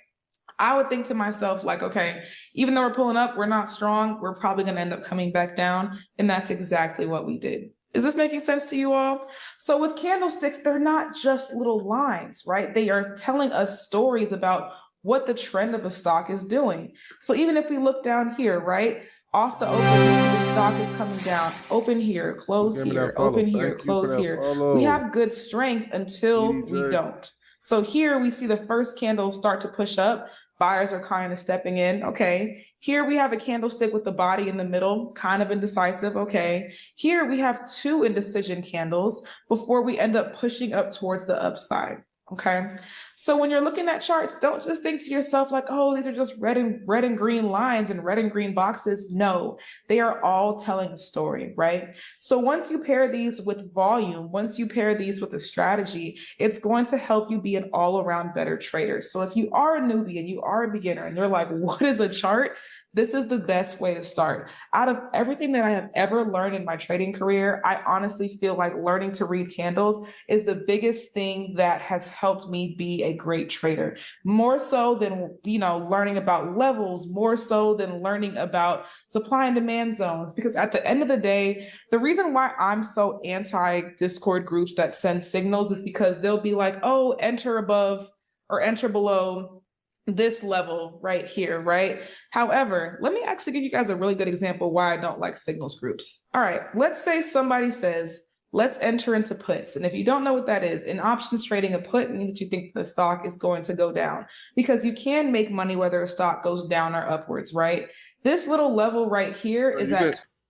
I would think to myself, like, okay, even though we're pulling up, we're not strong, we're probably going to end up coming back down. And that's exactly what we did. Is this making sense to you all? So with candlesticks, they're not just little lines, right? They are telling us stories about what the trend of a stock is doing. So even if we look down here, right? Off the open, we see the stock is coming down. Open here, close Give me here, that follow. open here, Thank you for close that here. follow. We have good strength until we EDJ. don't. So here we see the first candle start to push up. Buyers are kind of stepping in. Okay. Here we have a candlestick with the body in the middle, kind of indecisive. Okay. Here we have two indecision candles before we end up pushing up towards the upside. Okay. So when you're looking at charts, don't just think to yourself like, oh, these are just red and green lines and red and green boxes. No, they are all telling a story, right? So once you pair these with volume, once you pair these with a strategy, it's going to help you be an all-around better trader. So if you are a newbie and you are a beginner and you're like, what is a chart? This is the best way to start. Out of everything that I have ever learned in my trading career, I honestly feel like learning to read candles is the biggest thing that has helped me be a great trader. More so than, learning about levels, more so than learning about supply and demand zones. Because at the end of the day, the reason why I'm so anti Discord groups that send signals is because they'll be like, oh, enter above or enter below this level right here, right? However, let me actually give you guys a really good example why I don't like signals groups. All right, let's say somebody says, let's enter into puts. And if you don't know what that is, in options trading, a put means that you think the stock is going to go down because you can make money whether a stock goes down or upwards, right? This little level right here is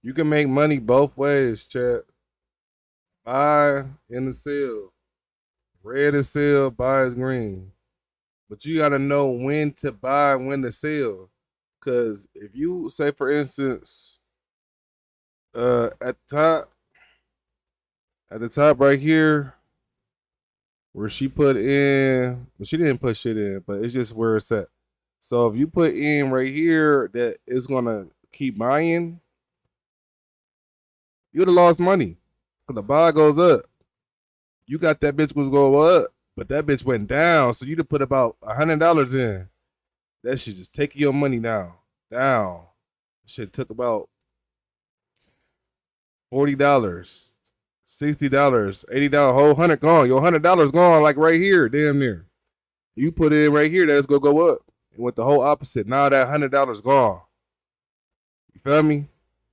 you can make money both ways, chat. Buy and the sell. Red is sell, buy is green. But you gotta know when to buy, when to sell. Cause if you say, for instance, at the top right here, where she put in, well, she didn't put shit in, but it's just where it's at. So if you put in right here that it's gonna keep buying, you would have lost money. Cause the buy goes up. You got that bitch was go up, but that bitch went down. So you'd have put about $100 in. That shit just take your money down. Shit took about $40, $60, $80, whole $100 gone. Your $100 gone like right here, damn near. You put it in right here, that's gonna go up. It went the whole opposite. Now that $100 gone. You feel me?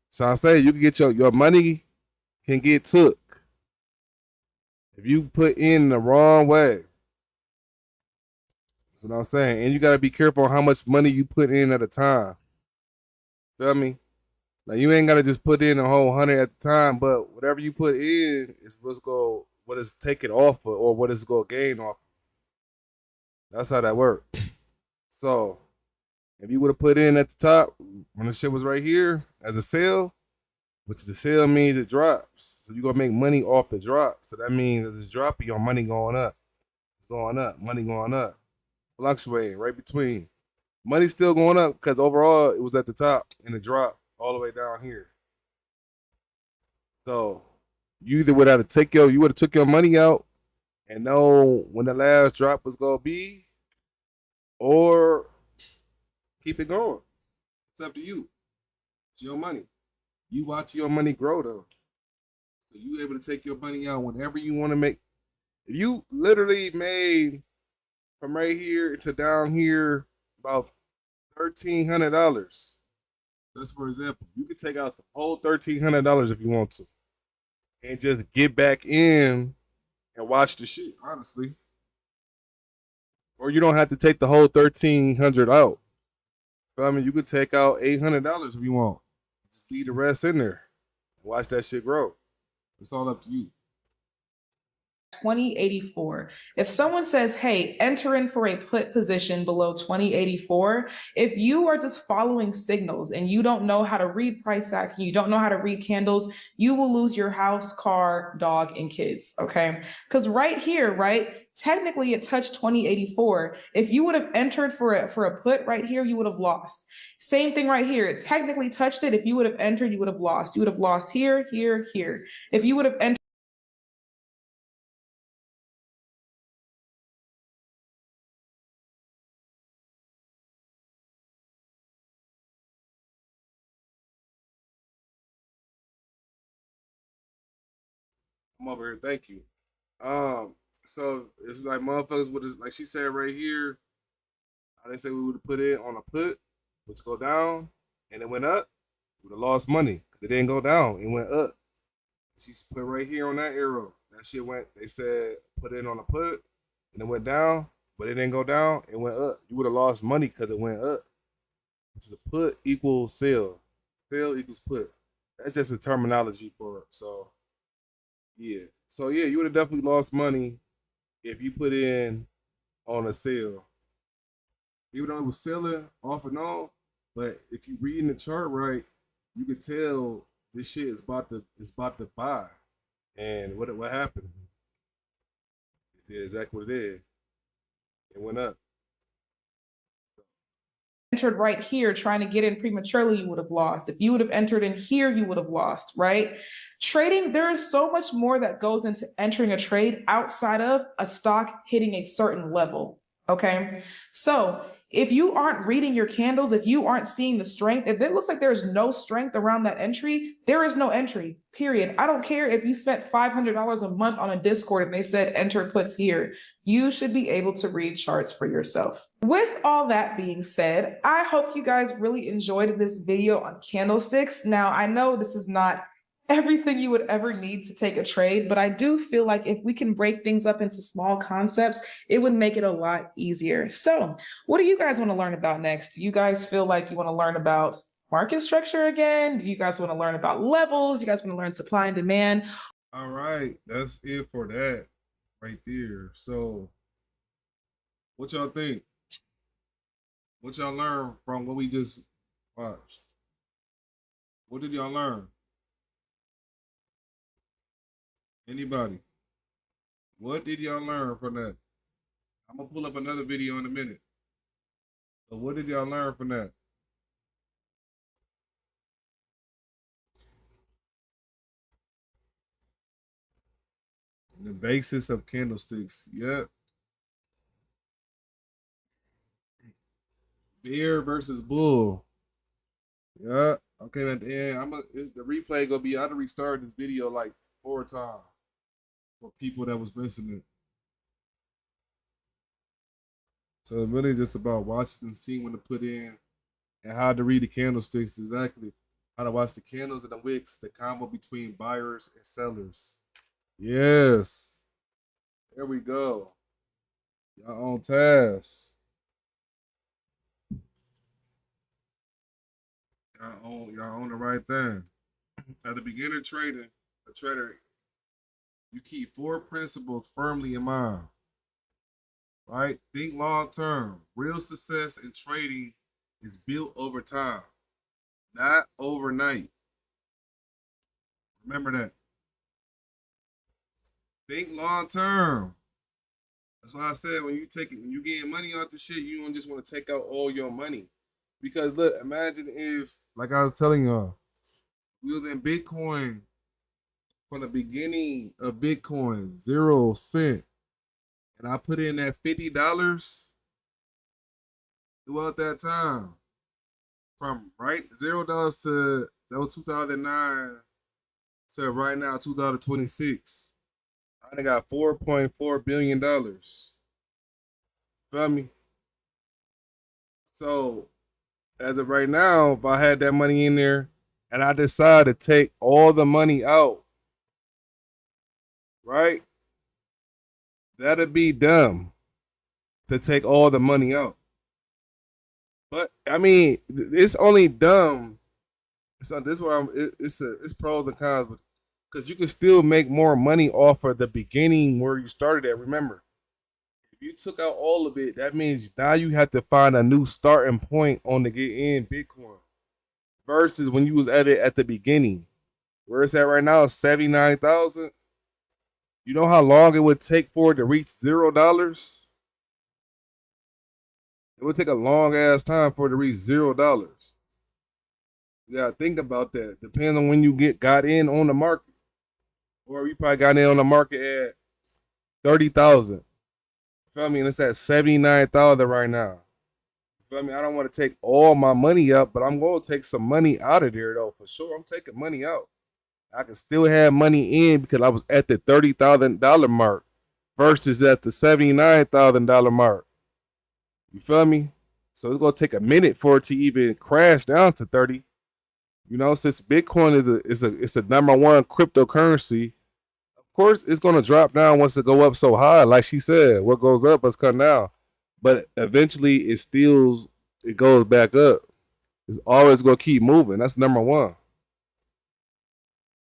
So I'm saying you can get your money can get took if you put in the wrong way. That's what I'm saying. And you gotta be careful on how much money you put in at a time. Feel me? Like you ain't gotta just put in a whole 100 at the time, but whatever you put in is what is taken off of, or what is gonna gain off of. That's how that works. So if you would have put in at the top when the shit was right here as a sale, which the sale means it drops. So you're gonna make money off the drop. So that means as it's dropping, your money going up. It's going up, money going up. Fluctuating right between. Money's still going up because overall it was at the top and it dropped all the way down here. So you either would have took your money out and know when the last drop was gonna be, or keep it going. It's up to you. It's your money. You watch your money grow though. So you able to take your money out whenever you want to make. If you literally made from right here to down here about $1,300. Just for example, you could take out the whole $1,300 if you want to, and just get back in and watch the shit. Honestly, or you don't have to take the whole $1,300 out. I mean, you could take out $800 if you want. Just leave the rest in there. Watch that shit grow. It's all up to you. 2084. If someone says, hey, enter in for a put position below 2084, if you are just following signals and you don't know how to read price action, you don't know how to read candles, you will lose your house, car, dog, and kids. Okay. Because right here, right? Technically it touched 2084. If you would have entered for a put right here, you would have lost. Same thing right here. It technically touched it. If you would have entered, you would have lost. You would have lost here, here, here. If you would have entered I'm over here. Thank you. So it's like motherfuckers would like she said right here. How they say we would have put it on a put, which go down, and it went up. We would have lost money. It didn't go down. It went up. She's put right here on that arrow. That shit went. They said put it on a put, and it went down, but it didn't go down. It went up. You would have lost money because it went up. So put equals sell. Sell equals put. That's just a terminology for it. So yeah. So yeah, you would have definitely lost money if you put in on a sale. Even though it was selling off and on, but if you reading the chart right, you could tell this shit is about to buy. And what happened? It did exactly what it did. It went up. Entered right here trying to get in prematurely, you would have lost. If you would have entered in here, you would have lost, right? Trading, there is so much more that goes into entering a trade outside of a stock hitting a certain level. Okay. So if you aren't reading your candles, if you aren't seeing the strength, if it looks like there's no strength around that entry, there is no entry, period. I don't care if you spent $500 a month on a Discord and they said enter puts here. You should be able to read charts for yourself. With all that being said, I hope you guys really enjoyed this video on candlesticks. Now, I know this is not everything you would ever need to take a trade, but I do feel like if we can break things up into small concepts, it would make it a lot easier. So what do you guys want to learn about next? Do you guys feel like you want to learn about market structure again? Do you guys want to learn about levels? Do you guys want to learn supply and demand? All right, that's it for that right there. So what y'all think? What y'all learn from what we just watched? What did y'all learn? Anybody? What did y'all learn from that? I'm gonna pull up another video in a minute. But what did y'all learn from that? The basis of candlesticks. Yep. Bear versus bull. Yeah. Okay, at the end, the replay gonna be. I had to restart this video like 4 times for people that was missing it. So it's really just about watching and seeing when to put in and how to read the candlesticks exactly. How to watch the candles and the wicks, the combo between buyers and sellers. Yes. There we go. Y'all on task. Y'all on the right thing. At the beginning of trading, a trader, you keep 4 principles firmly in mind. Right? Think long term. Real success in trading is built over time, not overnight. Remember that. Think long term. That's why I said when you getting money off the shit, you don't just want to take out all your money. Because look, imagine if, like I was telling y'all, we was in Bitcoin from the beginning of Bitcoin, 0 cent. And I put in that $50 throughout that time. From right $0 to that was 2009 to right now 2026. I done got $4.4 billion. Feel me? So as of right now, if I had that money in there and I decide to take all the money out, right? That'd be dumb to take all the money out. But I mean, it's only dumb. So this is where it's pros and cons, but because you can still make more money off of the beginning where you started at. Remember, if you took out all of it, that means now you have to find a new starting point on the get in Bitcoin. Versus when you was at it at the beginning. Where it's at right now is 79,000. You know how long it would take for it to reach $0? It would take a long ass time for it to reach $0. You gotta think about that. Depends on when you got in on the market. Or you probably got in on the market at 30,000. Feel me? And it's at 79,000 right now. Feel me? I don't want to take all my money up, but I'm gonna take some money out of there though, for sure. I'm taking money out. I can still have money in because I was at the $30,000 mark versus at the $79,000 mark. You feel me? So it's gonna take a minute for it to even crash down to 30. You know, since Bitcoin is a number one cryptocurrency, of course it's gonna drop down once it go up so high. Like she said, what goes up must come down. But eventually it goes back up. It's always gonna keep moving. That's number one.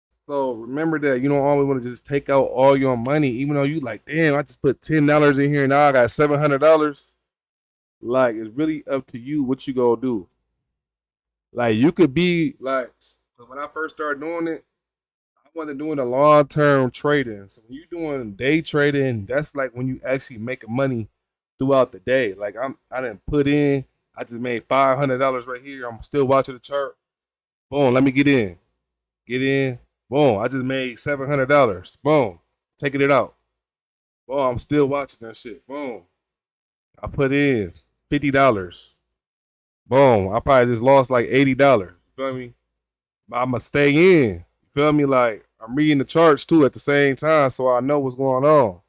So remember that you don't always want to just take out all your money, even though you like, damn, I just put $10 in here and now I got $700. Like, it's really up to you what you gonna do. Like, you could be like, so when I first started doing it, I wasn't doing a long-term trading. So when you're doing day trading, that's like when you actually make money throughout the day. Like I didn't put in, I just made $500 right here. I'm still watching the chart. Boom, let me get in. Get in. Boom, I just made $700. Boom, taking it out. Boom, I'm still watching that shit. Boom, I put in $50. Boom, I probably just lost like $80. You feel me? But I'ma stay in. You feel me? Like, I'm reading the charts too at the same time, so I know what's going on.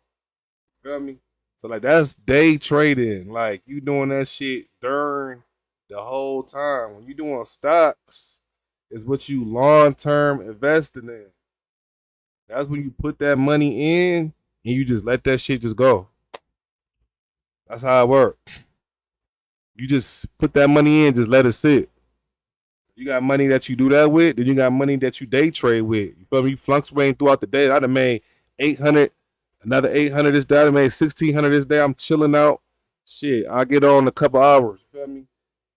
You feel me? So like that's day trading. Like you doing that shit during the whole time. When you doing stocks, is what you long term investing in. That's when you put that money in and you just let that shit just go. That's how it works. You just put that money in, just let it sit. You got money that you do that with, then you got money that you day trade with. You feel me? You fluctuating throughout the day. I'd have made 800, another 800 this day. I made 1,600 this day. I'm chilling out. Shit, I'll get on in a couple hours. You feel me?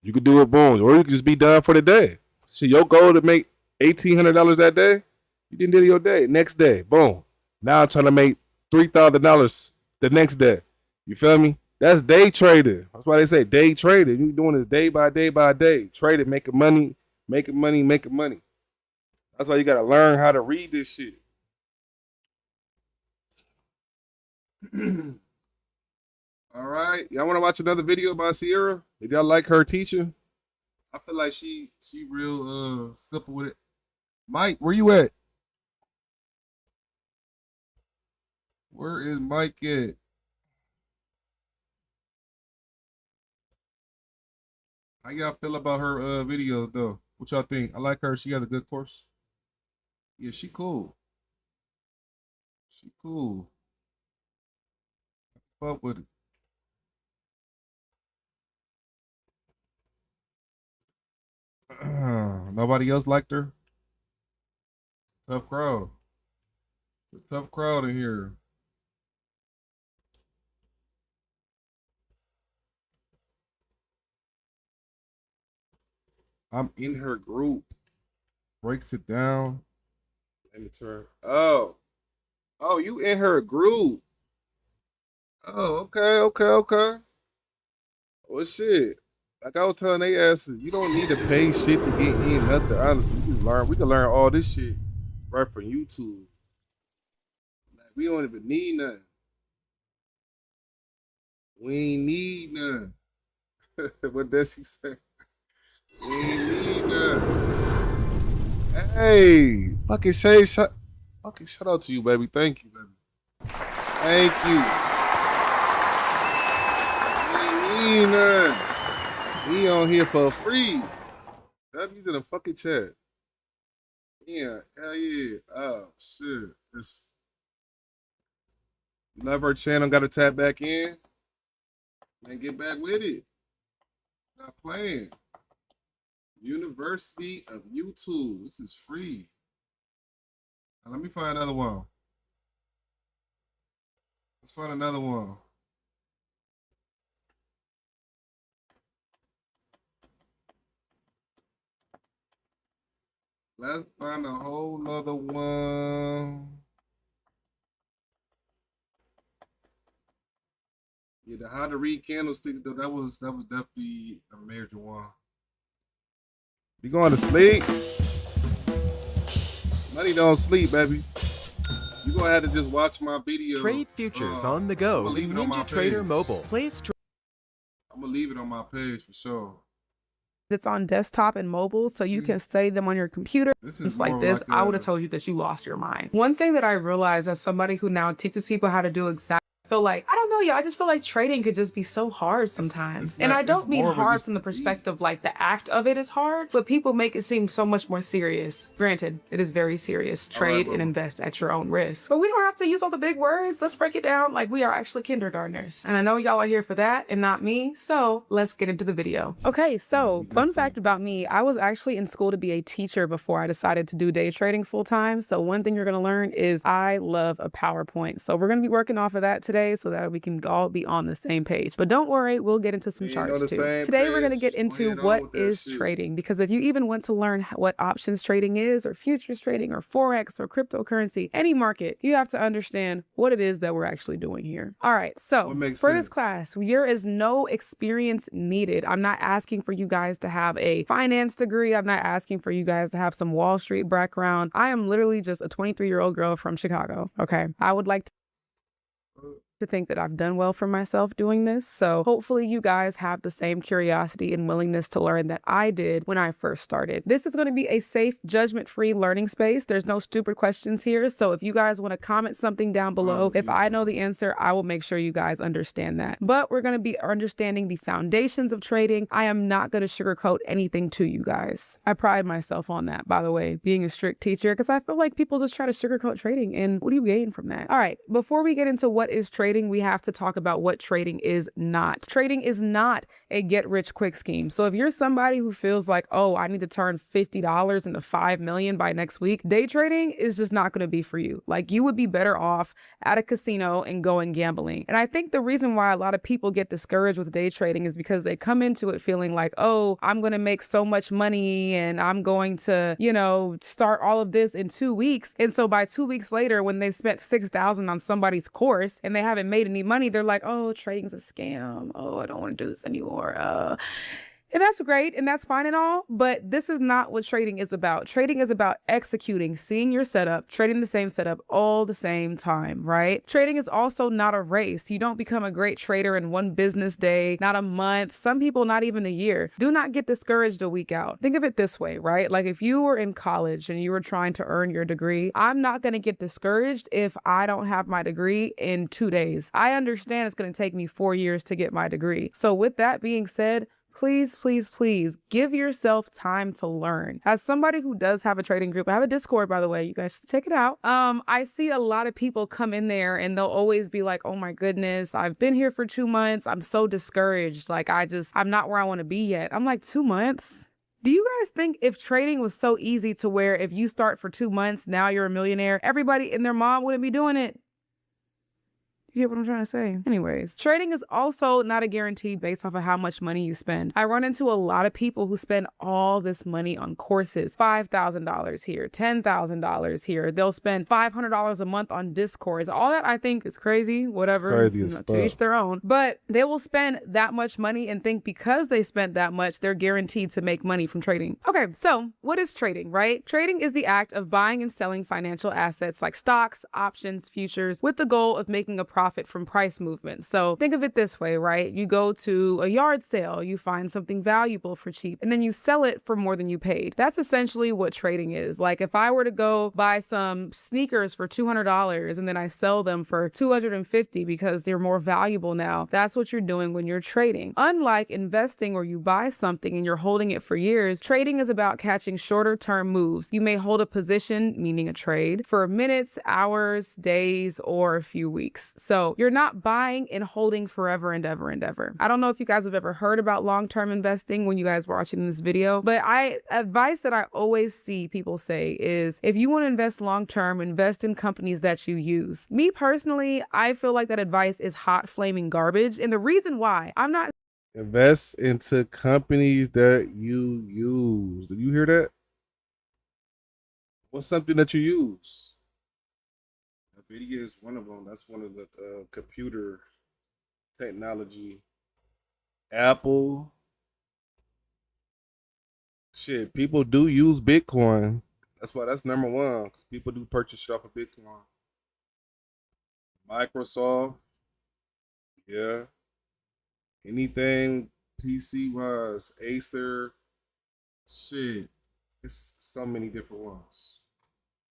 You could do it, boom. Or you could just be done for the day. Shit, your goal to make $1,800 that day, you didn't do your day. Next day, boom. Now I'm trying to make $3,000 the next day. You feel me? That's day trading. That's why they say day trading. You doing this day by day by day. Trading, making money, making money, making money. That's why you got to learn how to read this shit. All right. Y'all want to watch another video by Sierra? Did y'all like her teaching? I feel like she real simple with it. Mike, where you at? Where is Mike at? How y'all feel about her videos though? What y'all think? I like her. She has a good course. Yeah, she cool. She cool. Fuck with it. Nobody else liked her. Tough crowd. It's a tough crowd in here. I'm in her group. Breaks it down. Let me turn. Oh, you in her group? Oh, okay. Well, shit. Like I was telling they asses, you don't need to pay shit to get in nothing. Honestly, we can learn all this shit right from YouTube. Like, we don't even need nothing. We ain't need none. What does he say? We ain't need none. Hey, fucking Shay, shut out to you, baby. Thank you, baby. Thank you. We ain't need none. We on here for free. W's in the fucking chat. Yeah, hell yeah. Oh shit. You love her channel, gotta tap back in. And get back with it. Not playing. University of YouTube. This is free. Now, let me find another one. Let's find another one. Let's find a whole nother one. Yeah, the how to read candlesticks though, that was definitely a major one. You going to sleep? Money don't sleep, baby. You gonna have to just watch my video. Trade futures on the go with Ninja Trader Mobile. I'm gonna leave it on my page for sure. It's on desktop and mobile, so you can study them on your computer. This is It's like more this, like I would a- have told you that you lost your mind. One thing that I realized as somebody who now teaches people how to do exactly, I feel like, I don't know, y'all, I just feel like trading could just be so hard sometimes. it's And not- I it's don't mean more of a hard just from the to be. perspective like the act of it is hard, but people make it seem so much more serious. Granted, it is very serious. Trade and Mama. invest at your own risk. But we don't have to use all the big words. Let's break it down like we are actually kindergartners. And I know y'all are here for that and not me, so let's get into the video. Okay, so fun fact about me, I was actually in school to be a teacher before I decided to do day trading full time. So one thing you're gonna learn is I love a PowerPoint. So we're gonna be working off of that today so that we can all be on the same page. But don't worry, we'll get into some We ain't on charts the too. same Today we're gonna page. get We into ain't on what with that is shit. trading, because if you even want to learn what options trading is, or futures trading, or forex, or cryptocurrency, any market, you have to understand what it is that we're actually doing here. All right, so What makes for this sense? class, there is no experience needed. I'm not asking for you guys to have a finance degree. I'm not asking for you guys to have some Wall Street background. I am literally just a 23-year-old girl from Chicago. Okay, I would like to think that I've done well for myself doing this. So hopefully you guys have the same curiosity and willingness to learn that I did when I first started. This is going to be a safe, judgment-free learning space. There's no stupid questions here. So if you guys want to comment something down below, if I know the answer, I will make sure you guys understand that. But we're going to be understanding the foundations of trading. I am not going to sugarcoat anything to you guys. I pride myself on that, by the way, being a strict teacher, because I feel like people just try to sugarcoat trading, and what do you gain from that? All right, before we get into what is trading, we have to talk about what trading is not. Trading is not a get-rich-quick scheme. So if you're somebody who feels like, oh, I need to turn $50 into $5 million by next week, day trading is just not going to be for you. Like, you would be better off at a casino and going gambling. And I think the reason why a lot of people get discouraged with day trading is because they come into it feeling like, oh, I'm going to make so much money and I'm going to, you know, start all of this in 2 weeks. And so by 2 weeks later, when they've spent $6,000 on somebody's course and they haven't made any money, they're like, oh, trading's a scam. Oh, I don't want to do this anymore. And that's great and that's fine and all, but this is not what trading is about. Trading is about executing, seeing your setup, trading the same setup all the same time, right? Trading is also not a race. You don't become a great trader in one business day, not a month, some people not even a year. Do not get discouraged a week out. Think of it this way, right? Like if you were in college and you were trying to earn your degree, I'm not going to get discouraged if I don't have my degree in 2 days. I understand it's going to take me 4 years to get my degree. So with that being said, please, please, please give yourself time to learn. As somebody who does have a trading group, I have a Discord, by the way, you guys should check it out. I see a lot of people come in there and they'll always be like, oh my goodness, I've been here for 2 months. I'm so discouraged. Like I'm not where I want to be yet. I'm like, 2 months? Do you guys think if trading was so easy to where if you start for 2 months, now you're a millionaire, everybody and their mom wouldn't be doing it? You get what I'm trying to say? Anyways, trading is also not a guarantee based off of how much money you spend. I run into a lot of people who spend all this money on courses, $5,000 here, $10,000 here. They'll spend $500 a month on Discords. All that I think is crazy, whatever, It's crazy as to each fuck. their own. But they will spend that much money and think because they spent that much, they're guaranteed to make money from trading. Okay, so what is trading, right? Trading is the act of buying and selling financial assets like stocks, options, futures, with the goal of making a profit from price movement. So think of it this way, right? You go to a yard sale, you find something valuable for cheap, and then you sell it for more than you paid. That's essentially what trading is. Like if I were to go buy some sneakers for $200 and then I sell them for $250 because they're more valuable now, that's what you're doing when you're trading. Unlike investing where you buy something and you're holding it for years, trading is about catching shorter term moves. You may hold a position, meaning a trade, for minutes, hours, days, or a few weeks. So you're not buying and holding forever and ever and ever. I don't know if you guys have ever heard about long-term investing when you guys were watching this video, but advice that I always see people say is if you want to invest long-term, invest in companies that you use. Me personally, I feel like that advice is hot flaming garbage. And the reason why, I'm not Invest into companies that you use. Did you hear that? What's something that you use? NVIDIA is one of them. That's one of the computer technology. Apple. Shit, people do use Bitcoin. That's why that's number one. 'Cause people do purchase shit off of Bitcoin. Microsoft. Yeah. Anything PC wise, Acer, Shit. It's so many different ones.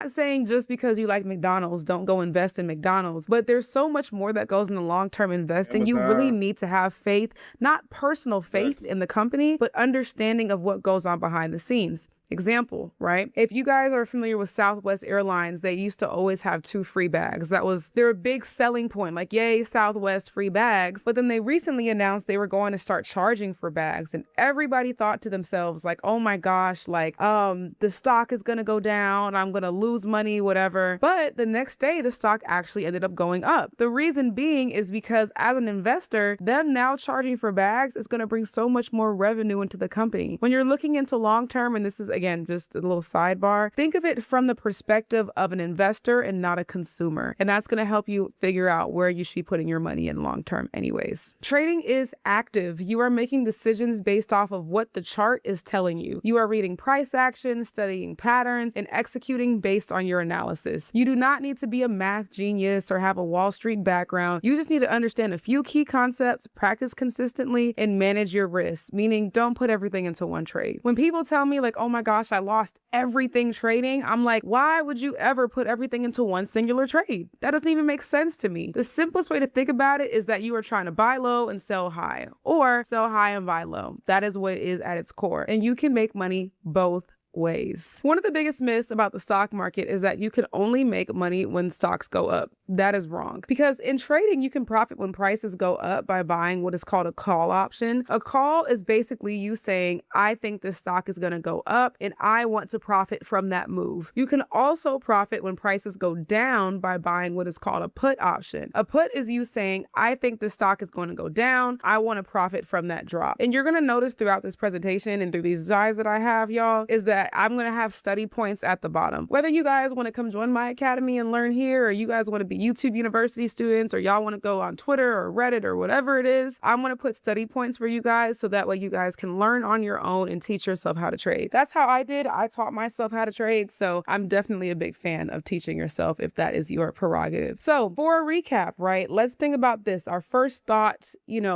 Not saying just because you like McDonald's, don't go invest in McDonald's, but there's so much more that goes into long-term investing. You really Amazon. need to have faith, not personal faith Exactly. in the company, but understanding of what goes on behind the scenes. Example, right? If you guys are familiar with Southwest Airlines, they used to always have 2 free bags. That was their big selling point, like, yay, Southwest free bags. But then they recently announced they were going to start charging for bags. And everybody thought to themselves, like, oh my gosh, like, the stock is going to go down. I'm going to lose money, whatever. But the next day, the stock actually ended up going up. The reason being is because as an investor, them now charging for bags is going to bring so much more revenue into the company. When you're looking into long-term, and this is again, just a little sidebar, think of it from the perspective of an investor and not a consumer. And that's going to help you figure out where you should be putting your money in long term anyways. Trading is active. You are making decisions based off of what the chart is telling you. You are reading price action, studying patterns, and executing based on your analysis. You do not need to be a math genius or have a Wall Street background. You just need to understand a few key concepts, practice consistently, and manage your risks, meaning don't put everything into one trade. When people tell me like, oh my gosh, I lost everything trading, I'm like, why would you ever put everything into one singular trade? That doesn't even make sense to me. The simplest way to think about it is that you are trying to buy low and sell high, or sell high and buy low. That is what it is at its core. And you can make money both ways. One of the biggest myths about the stock market is that you can only make money when stocks go up. That is wrong. Because in trading, you can profit when prices go up by buying what is called a call option. A call is basically you saying, I think this stock is going to go up and I want to profit from that move. You can also profit when prices go down by buying what is called a put option. A put is you saying, I think this stock is going to go down. I want to profit from that drop. And you're going to notice throughout this presentation and through these slides that I have, y'all, is that I'm going to have study points at the bottom. Whether you guys want to come join my academy and learn here, or you guys want to be YouTube University students, or y'all want to go on Twitter or Reddit or whatever it is, I'm going to put study points for you guys so that way you guys can learn on your own and teach yourself how to trade. That's how I did. I taught myself how to trade. So I'm definitely a big fan of teaching yourself if that is your prerogative. So for a recap, right, let's think about this. Our first thought,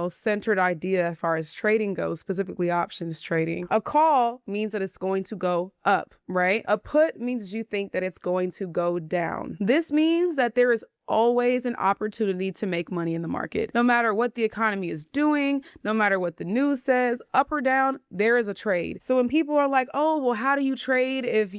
centered idea as far as trading goes, specifically options trading. A call means that it's going to go up, right? A put means you think that it's going to go down. This means that there is always an opportunity to make money in the market. No matter what the economy is doing, no matter what the news says, up or down, there is a trade. So when people are like, oh, well, how do you trade if,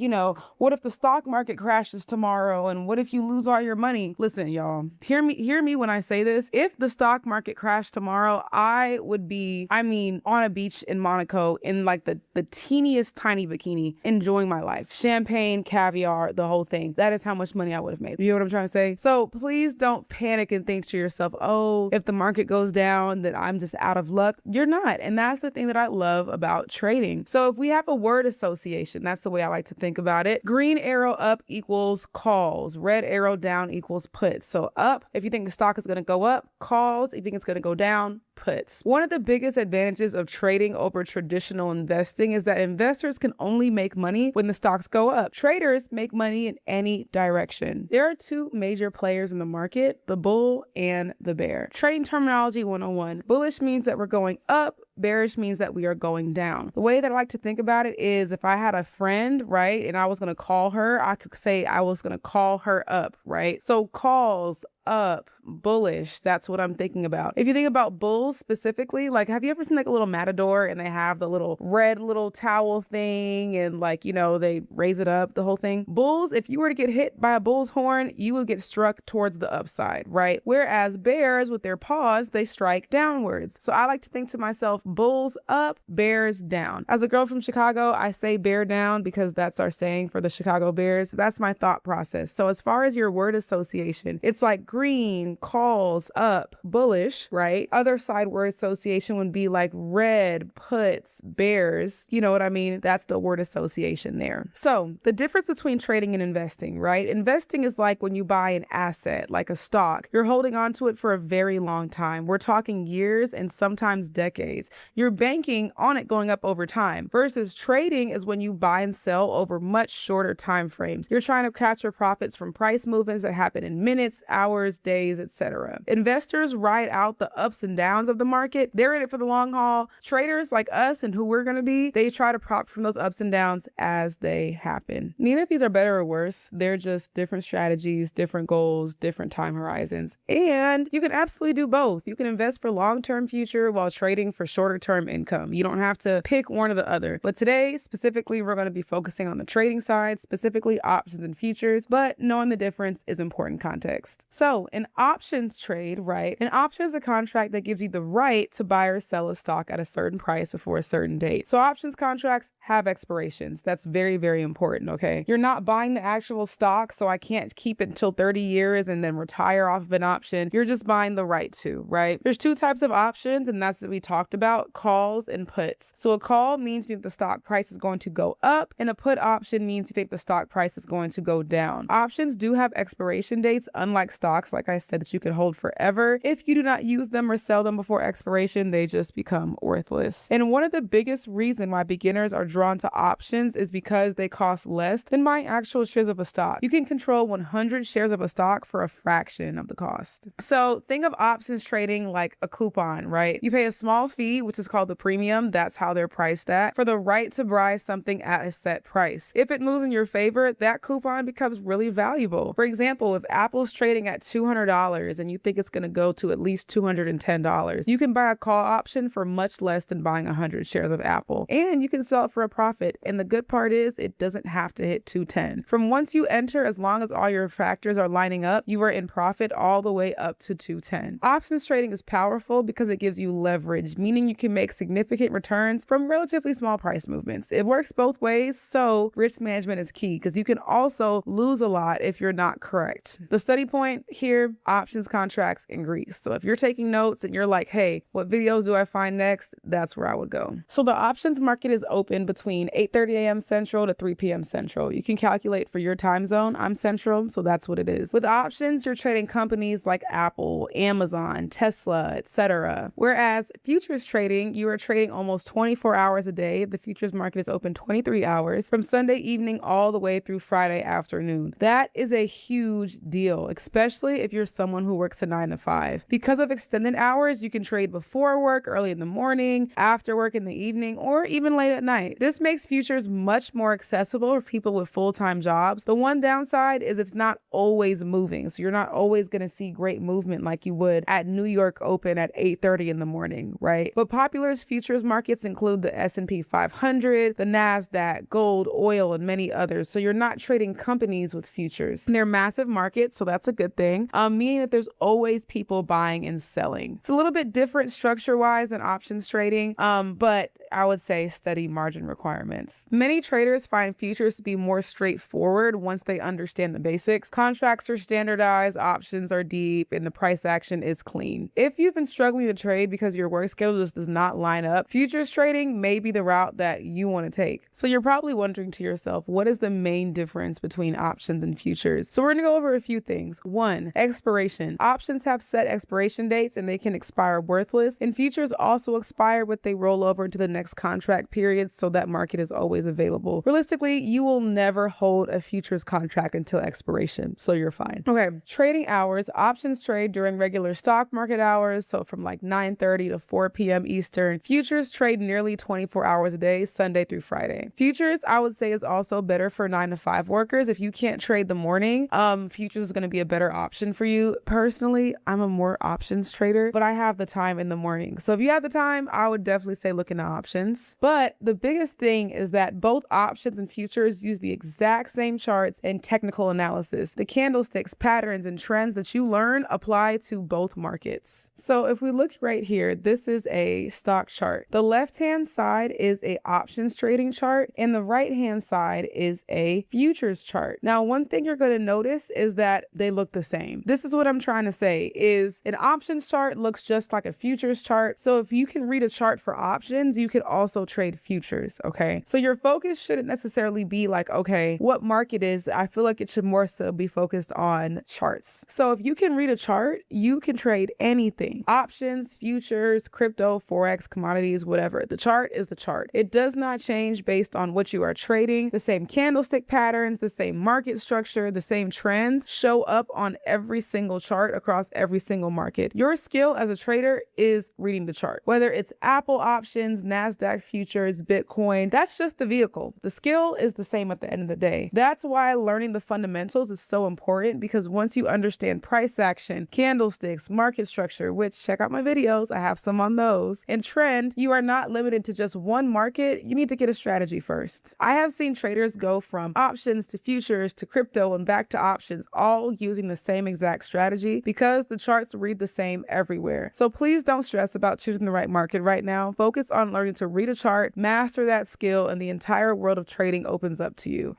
what if the stock market crashes tomorrow? And what if you lose all your money? Listen, y'all, hear me when I say this. If the stock market crashed tomorrow, I would be, on a beach in Monaco in like the teeniest tiny bikini, enjoying my life. Champagne, caviar, the whole thing. That is how much money I would have made. You know what I'm trying to say? So please don't panic and think to yourself, oh, if the market goes down, then I'm just out of luck. You're not. And that's the thing that I love about trading. So if we have a word association, that's the way I like to think about it. Green arrow up equals calls. Red arrow down equals puts. So up, if you think the stock is going to go up. Calls, if you think it's going to go down. Puts. One of the biggest advantages of trading over traditional investing is that investors can only make money when the stocks go up. Traders make money in any direction. There are 2 major players in the market, the bull and the bear. Trading terminology 101. Bullish means that we're going up. Bearish means that we are going down. The way that I like to think about it is if I had a friend, right, and I was going to call her, I could say I was going to call her up, right? So calls, up, bullish, that's what I'm thinking about. If you think about bulls specifically, like, have you ever seen like a little matador and they have the little red little towel thing and like, they raise it up, the whole thing? Bulls, if you were to get hit by a bull's horn, you would get struck towards the upside, right? Whereas bears with their paws, they strike downwards. So I like to think to myself, bulls up, bears down. As a girl from Chicago, I say bear down because that's our saying for the Chicago Bears. That's my thought process. So as far as your word association, it's like green, calls, up, bullish, right? Other side word association would be like red, puts, bears. You know what I mean? That's the word association there. So the difference between trading and investing, right? Investing is like when you buy an asset, like a stock. You're holding on to it for a very long time. We're talking years and sometimes decades. you're banking on it going up over time, versus trading is when you buy and sell over much shorter time frames. You're trying to capture profits from price movements that happen in minutes, hours, days, etc. Investors ride out the ups and downs of the market. They're in it for the long haul. Traders like us and who we're going to be, they try to profit from those ups and downs as they happen. Neither of these are better or worse. They're just different strategies, different goals, different time horizons. And you can absolutely do both. You can invest for long-term future while trading for shorter-term income. You don't have to pick one or the other. But today, specifically, we're going to be focusing on the trading side, specifically options and futures, but knowing the difference is important context. So an options trade, right? An option is a contract that gives you the right to buy or sell a stock at a certain price before a certain date. So options contracts have expirations. That's very, very important, okay? You're not buying the actual stock, so I can't keep it until 30 years and then retire off of an option. You're just buying the right to, right? There's two types of options, and that's what we talked about, calls and puts. So a call means you think the stock price is going to go up, and a put option means you think the stock price is going to go down. Options do have expiration dates, unlike stocks, like I said, that you can hold forever. If you do not use them or sell them before expiration, they just become worthless. And one of the biggest reasons why beginners are drawn to options is because they cost less than buying actual shares of a stock. You can control 100 shares of a stock for a fraction of the cost. So think of options trading like a coupon, right? You pay a small fee, which is called the premium. That's how they're priced at, for the right to buy something at a set price. If it moves in your favor, that coupon becomes really valuable. For example, if Apple's trading at $200 and you think it's going to go to at least $210, you can buy a call option for much less than buying 100 shares of Apple. And you can sell it for a profit. And the good part is it doesn't have to hit 210. From once you enter, as long as all your factors are lining up, you are in profit all the way up to 210. Options trading is powerful because it gives you leverage, meaning you can make significant returns from relatively small price movements. It works both ways, so risk management is key because you can also lose a lot if you're not correct. The study point here, options contracts in Greece. So if you're taking notes and you're like, hey, what videos do I find next? That's where I would go. So the options market is open between 8:30 a.m. Central to 3 p.m. Central. You can calculate for your time zone. I'm Central, so that's what it is. With options, you're trading companies like Apple, Amazon, Tesla, etc. Whereas futures trading, you are trading almost 24 hours a day. The futures market is open 23 hours from Sunday evening all the way through Friday afternoon. That is a huge deal, especially if you're someone who works a 9 to 5. Because of extended hours, you can trade before work, early in the morning, after work in the evening, or even late at night. This makes futures much more accessible for people with full-time jobs. The one downside is it's not always moving, so you're not always going to see great movement like you would at New York Open at 8:30 in the morning, right? But popular futures markets include the S&P 500, the NASDAQ, gold, oil, and many others. So you're not trading companies with futures. And they're massive markets, so that's a good thing, meaning that there's always people buying and selling. It's a little bit different structure-wise than options trading, but I would say steady margin requirements. Many traders find futures to be more straightforward once they understand the basics. Contracts are standardized, options are deep, and the price action is clean. If you've been struggling to trade because your work schedule just does not line up, futures trading may be the route that you want to take. So you're probably wondering to yourself, what is the main difference between options and futures? So we're going to go over a few things. 1, expiration. Options have set expiration dates and they can expire worthless, and futures also expire but they roll over into the next contract period, so that market is always available. Realistically, you will never hold a futures contract until expiration, so you're fine. Okay, trading hours. Options trade during regular stock market hours, so from like 9:30 to 4 p.m. Eastern. Futures trade nearly 24 hours a day, Sunday through Friday. Futures, I would say, is also better for 9 to 5 workers. If you can't trade the morning, futures is going to be a better option for you. Personally, I'm a more options trader, but I have the time in the morning. So if you have the time, I would definitely say look into options. But the biggest thing is that both options and futures use the exact same charts and technical analysis. The candlesticks, patterns, and trends that you learn apply to both markets. So if we look right here, this is a stock chart. The left-hand side is a options trading chart, and the right-hand side is a futures chart. Now, one thing you're going to notice is that they look the same. This is what I'm trying to say, is an options chart looks just like a futures chart. So if you can read a chart for options, you could also trade futures, okay? So your focus shouldn't necessarily be like, okay, what market is, I feel like it should more so be focused on charts. So if you can read a chart, you can trade anything. Options, futures, crypto, crypto, forex, commodities, whatever. The chart is the chart. It does not change based on what you are trading. The same candlestick patterns, the same market structure, the same trends show up on every single chart across every single market. Your skill as a trader is reading the chart. Whether it's Apple options, NASDAQ futures, Bitcoin, that's just the vehicle. The skill is the same at the end of the day. That's why learning the fundamentals is so important, because once you understand price action, candlesticks, market structure, which check out my videos, I have some on those, and trend, you are not limited to just one market. You need to get a strategy first. I have seen traders go from options to futures to crypto and back to options, all using the same exact strategy because the charts read the same everywhere. So please don't stress about choosing the right market right now. Focus on learning to read a chart, master that skill, and the entire world of trading opens up to you.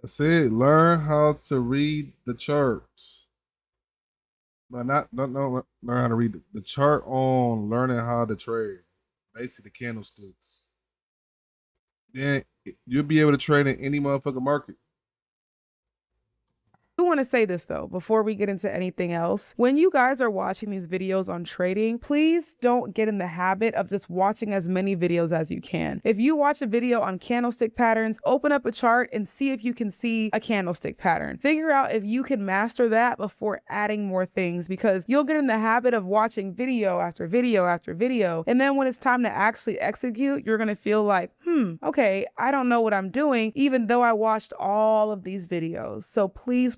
That's it. Learn how to read the charts. But learn how to read the chart on learning how to trade. Basically the candlesticks. Then you'll be able to trade in any motherfucking market. I want to say this though, before we get into anything else. When you guys are watching these videos on trading, please don't get in the habit of just watching as many videos as you can. If you watch a video on candlestick patterns, open up a chart and see if you can see a candlestick pattern. Figure out if you can master that before adding more things, because you'll get in the habit of watching video after video after video. And then when it's time to actually execute, you're going to feel like, okay, I don't know what I'm doing, even though I watched all of these videos. So please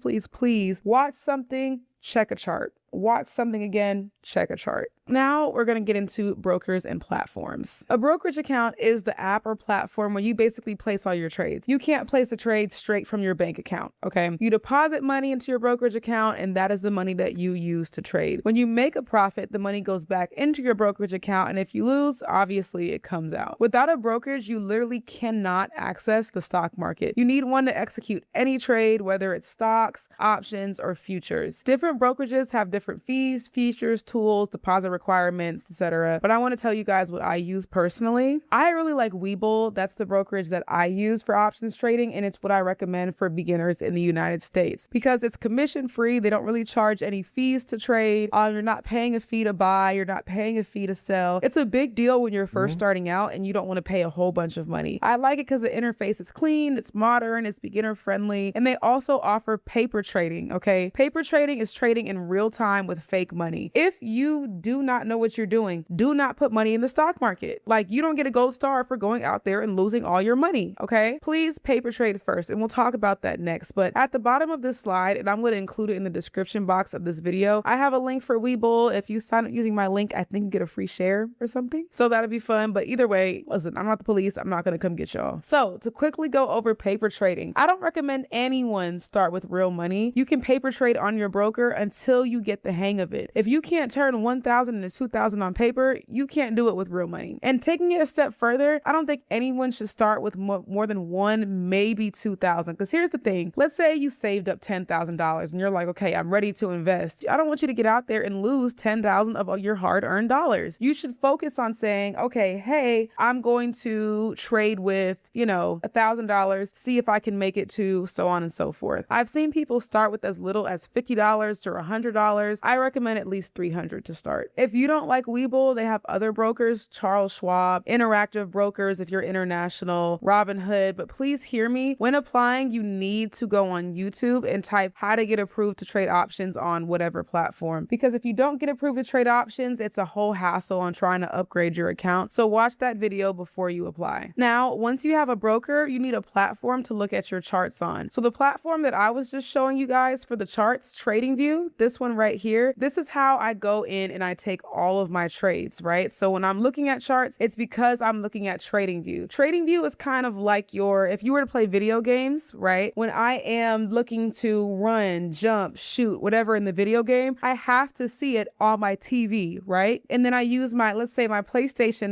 watch something, check a chart. Watch something again, check a chart. Now we're going to get into brokers and platforms. A brokerage account is the app or platform where you basically place all your trades. You can't place a trade straight from your bank account, okay? You deposit money into your brokerage account, and that is the money that you use to trade. When you make a profit, the money goes back into your brokerage account, and if you lose, obviously it comes out. Without a brokerage, you literally cannot access the stock market. You need one to execute any trade, whether it's stocks, options, or futures. Different brokerages have different fees, features, tools, deposit requirements, etc. But I want to tell you guys what I use personally. I really like Webull. That's the brokerage that I use for options trading, and it's what I recommend for beginners in the United States because it's commission free. They don't really charge any fees to trade. You're not paying a fee to buy. You're not paying a fee to sell. It's a big deal when you're first starting out and you don't want to pay a whole bunch of money. I like it because the interface is clean, it's modern, it's beginner friendly, and they also offer paper trading, okay? Paper trading is trading in real time with fake money. If you do not know what you're doing, do not put money in the stock market. Like, you don't get a gold star for going out there and losing all your money, okay? Please paper trade first, and we'll talk about that next. But at the bottom of this slide, and I'm going to include it in the description box of this video, I have a link for Webull. If you sign up using my link, I think you get a free share or something. So that'll be fun. But either way, listen, I'm not the police. I'm not going to come get y'all. So to quickly go over paper trading, I don't recommend anyone start with real money. You can paper trade on your broker until you get the hang of it. If you can't turn 1,000 into 2,000 on paper, you can't do it with real money. And taking it a step further, I don't think anyone should start with more than 1, maybe 2,000. Because here's the thing. Let's say you saved up $10,000 and you're like, okay, I'm ready to invest. I don't want you to get out there and lose 10,000 of your hard-earned dollars. You should focus on saying, okay, hey, I'm going to trade with, $1,000, see if I can make it to so on and so forth. I've seen people start with as little as $50 to $100. I recommend at least $300 to start. If you don't like Webull, they have other brokers, Charles Schwab, Interactive Brokers if you're international, Robinhood. But please hear me. When applying, you need to go on YouTube and type how to get approved to trade options on whatever platform. Because if you don't get approved to trade options, it's a whole hassle on trying to upgrade your account. So watch that video before you apply. Now, once you have a broker, you need a platform to look at your charts on. So the platform that I was just showing you guys for the charts, TradingView, this one right here, this is how I go in and I take all of my trades, right? So when I'm looking at charts, it's because I'm looking at TradingView. TradingView is kind of like if you were to play video games, right? When I am looking to run, jump, shoot, whatever in the video game, I have to see it on my TV, right? And then I use let's say my PlayStation,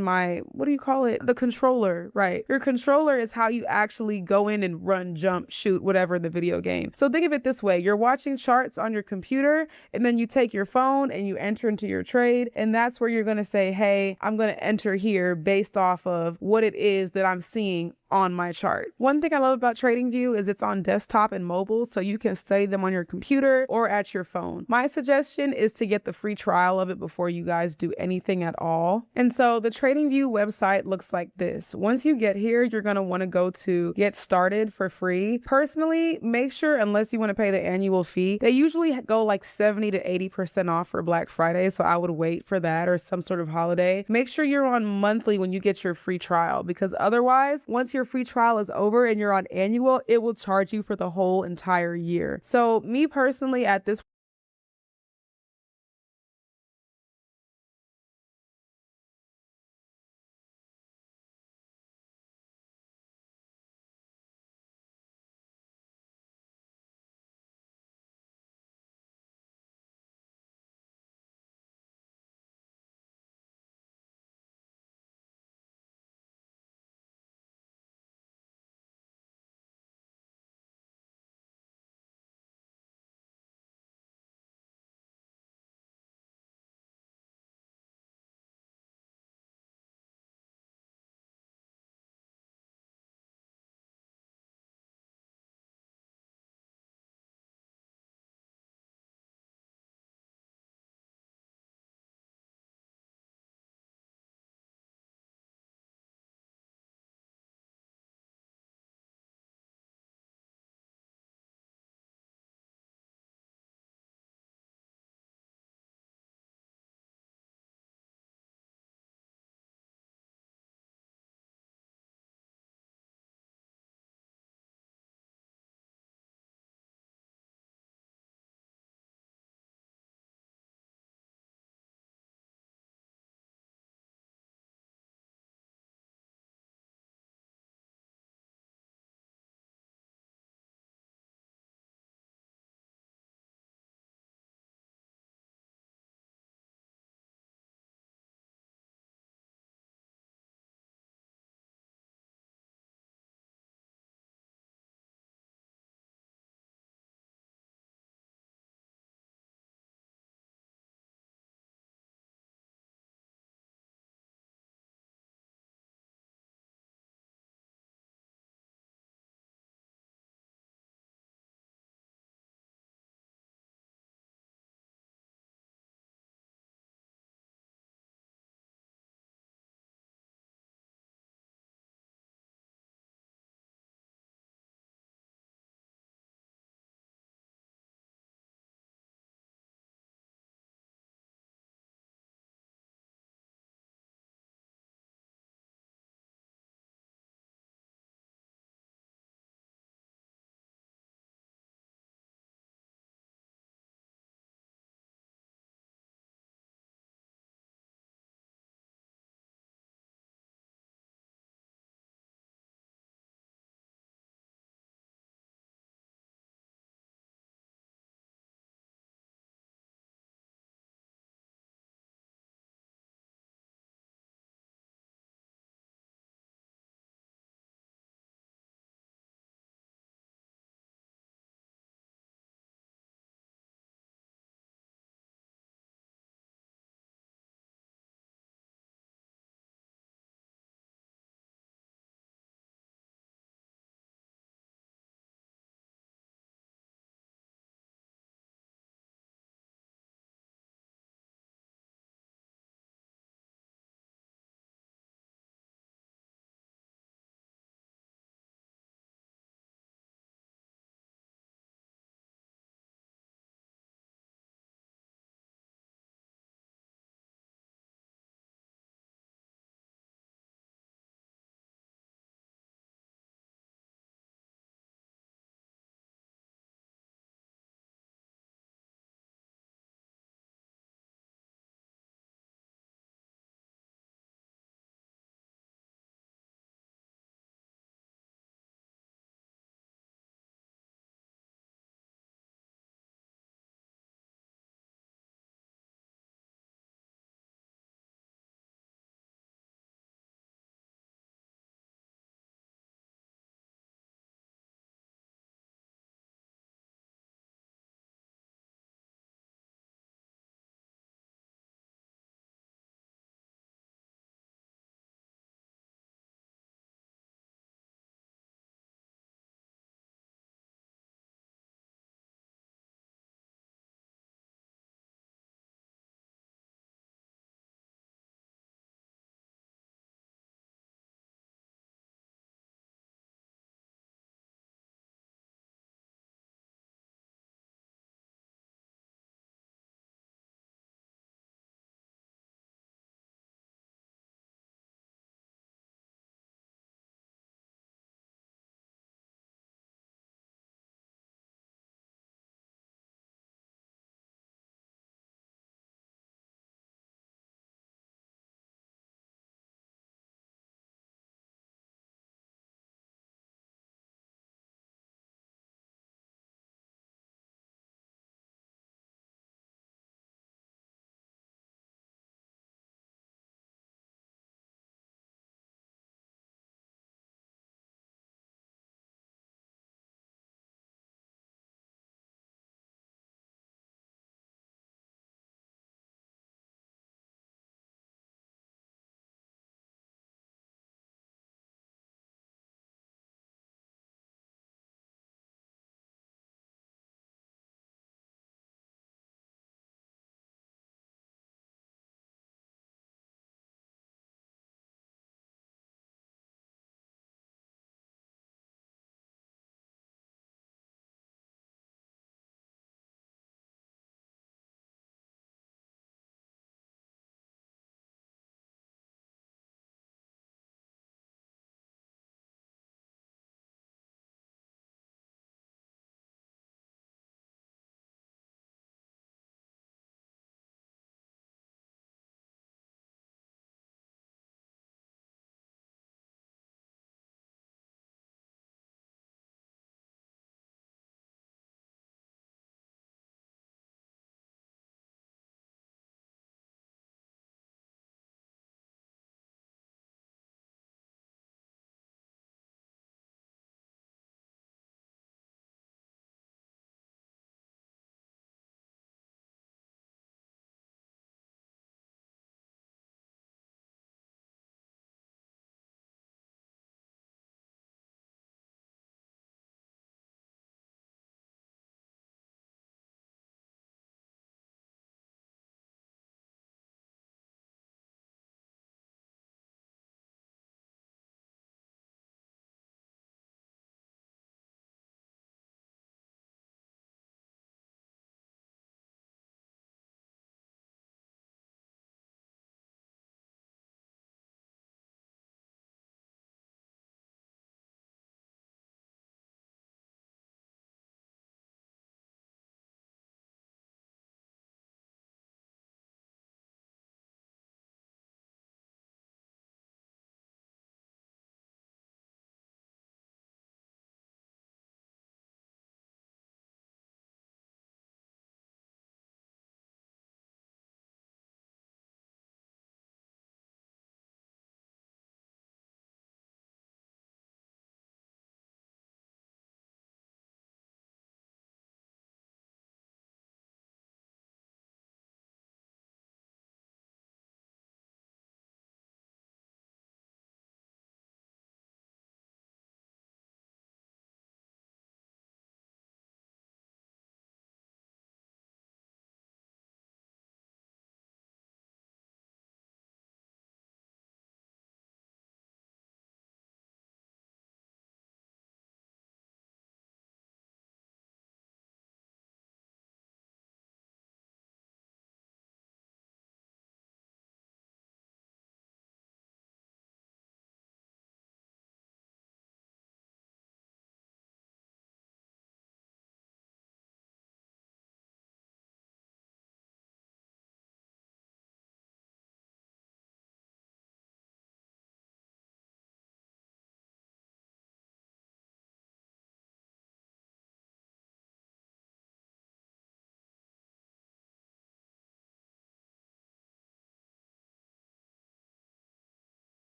what do you call it? The controller, right? Your controller is how you actually go in and run, jump, shoot, whatever in the video game. So think of it this way. You're watching charts on your computer, and then you take your phone and you enter into your trade, and that's where you're going to say, hey, I'm going to enter here based off of what it is that I'm seeing on my chart. One thing I love about TradingView is it's on desktop and mobile, so you can study them on your computer or at your phone. My suggestion is to get the free trial of it before you guys do anything at all. And so the TradingView website looks like this. Once you get here, you're going to want to go to get started for free. Personally, make sure, unless you want to pay the annual fee, they usually go like 70 to 80% off for Black Friday, so I would wait for that or some sort of holiday. Make sure you're on monthly when you get your free trial, because otherwise, once your free trial is over and you're on annual, it will charge you for the whole entire year. So me personally, at this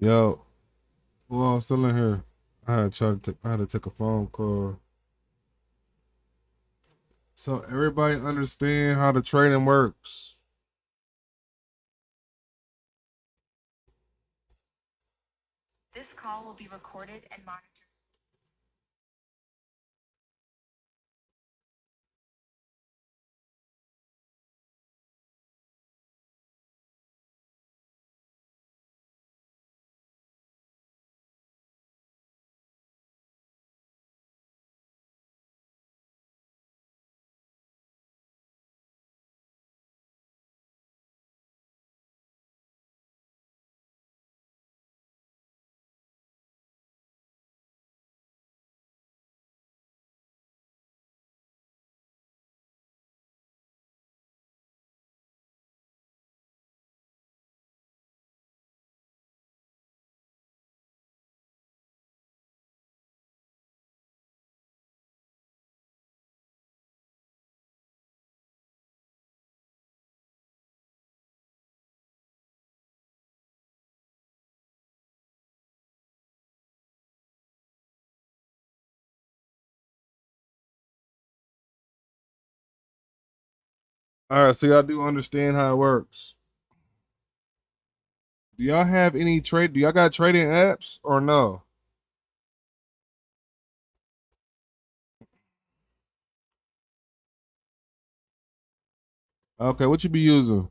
Yo, who all still in here? I had to take a phone call. So everybody understand how the trading works. This call will be recorded and monitored. All right, so y'all do understand how it works. Do y'all have any trade? Do y'all got trading apps or no? Okay, what you be using?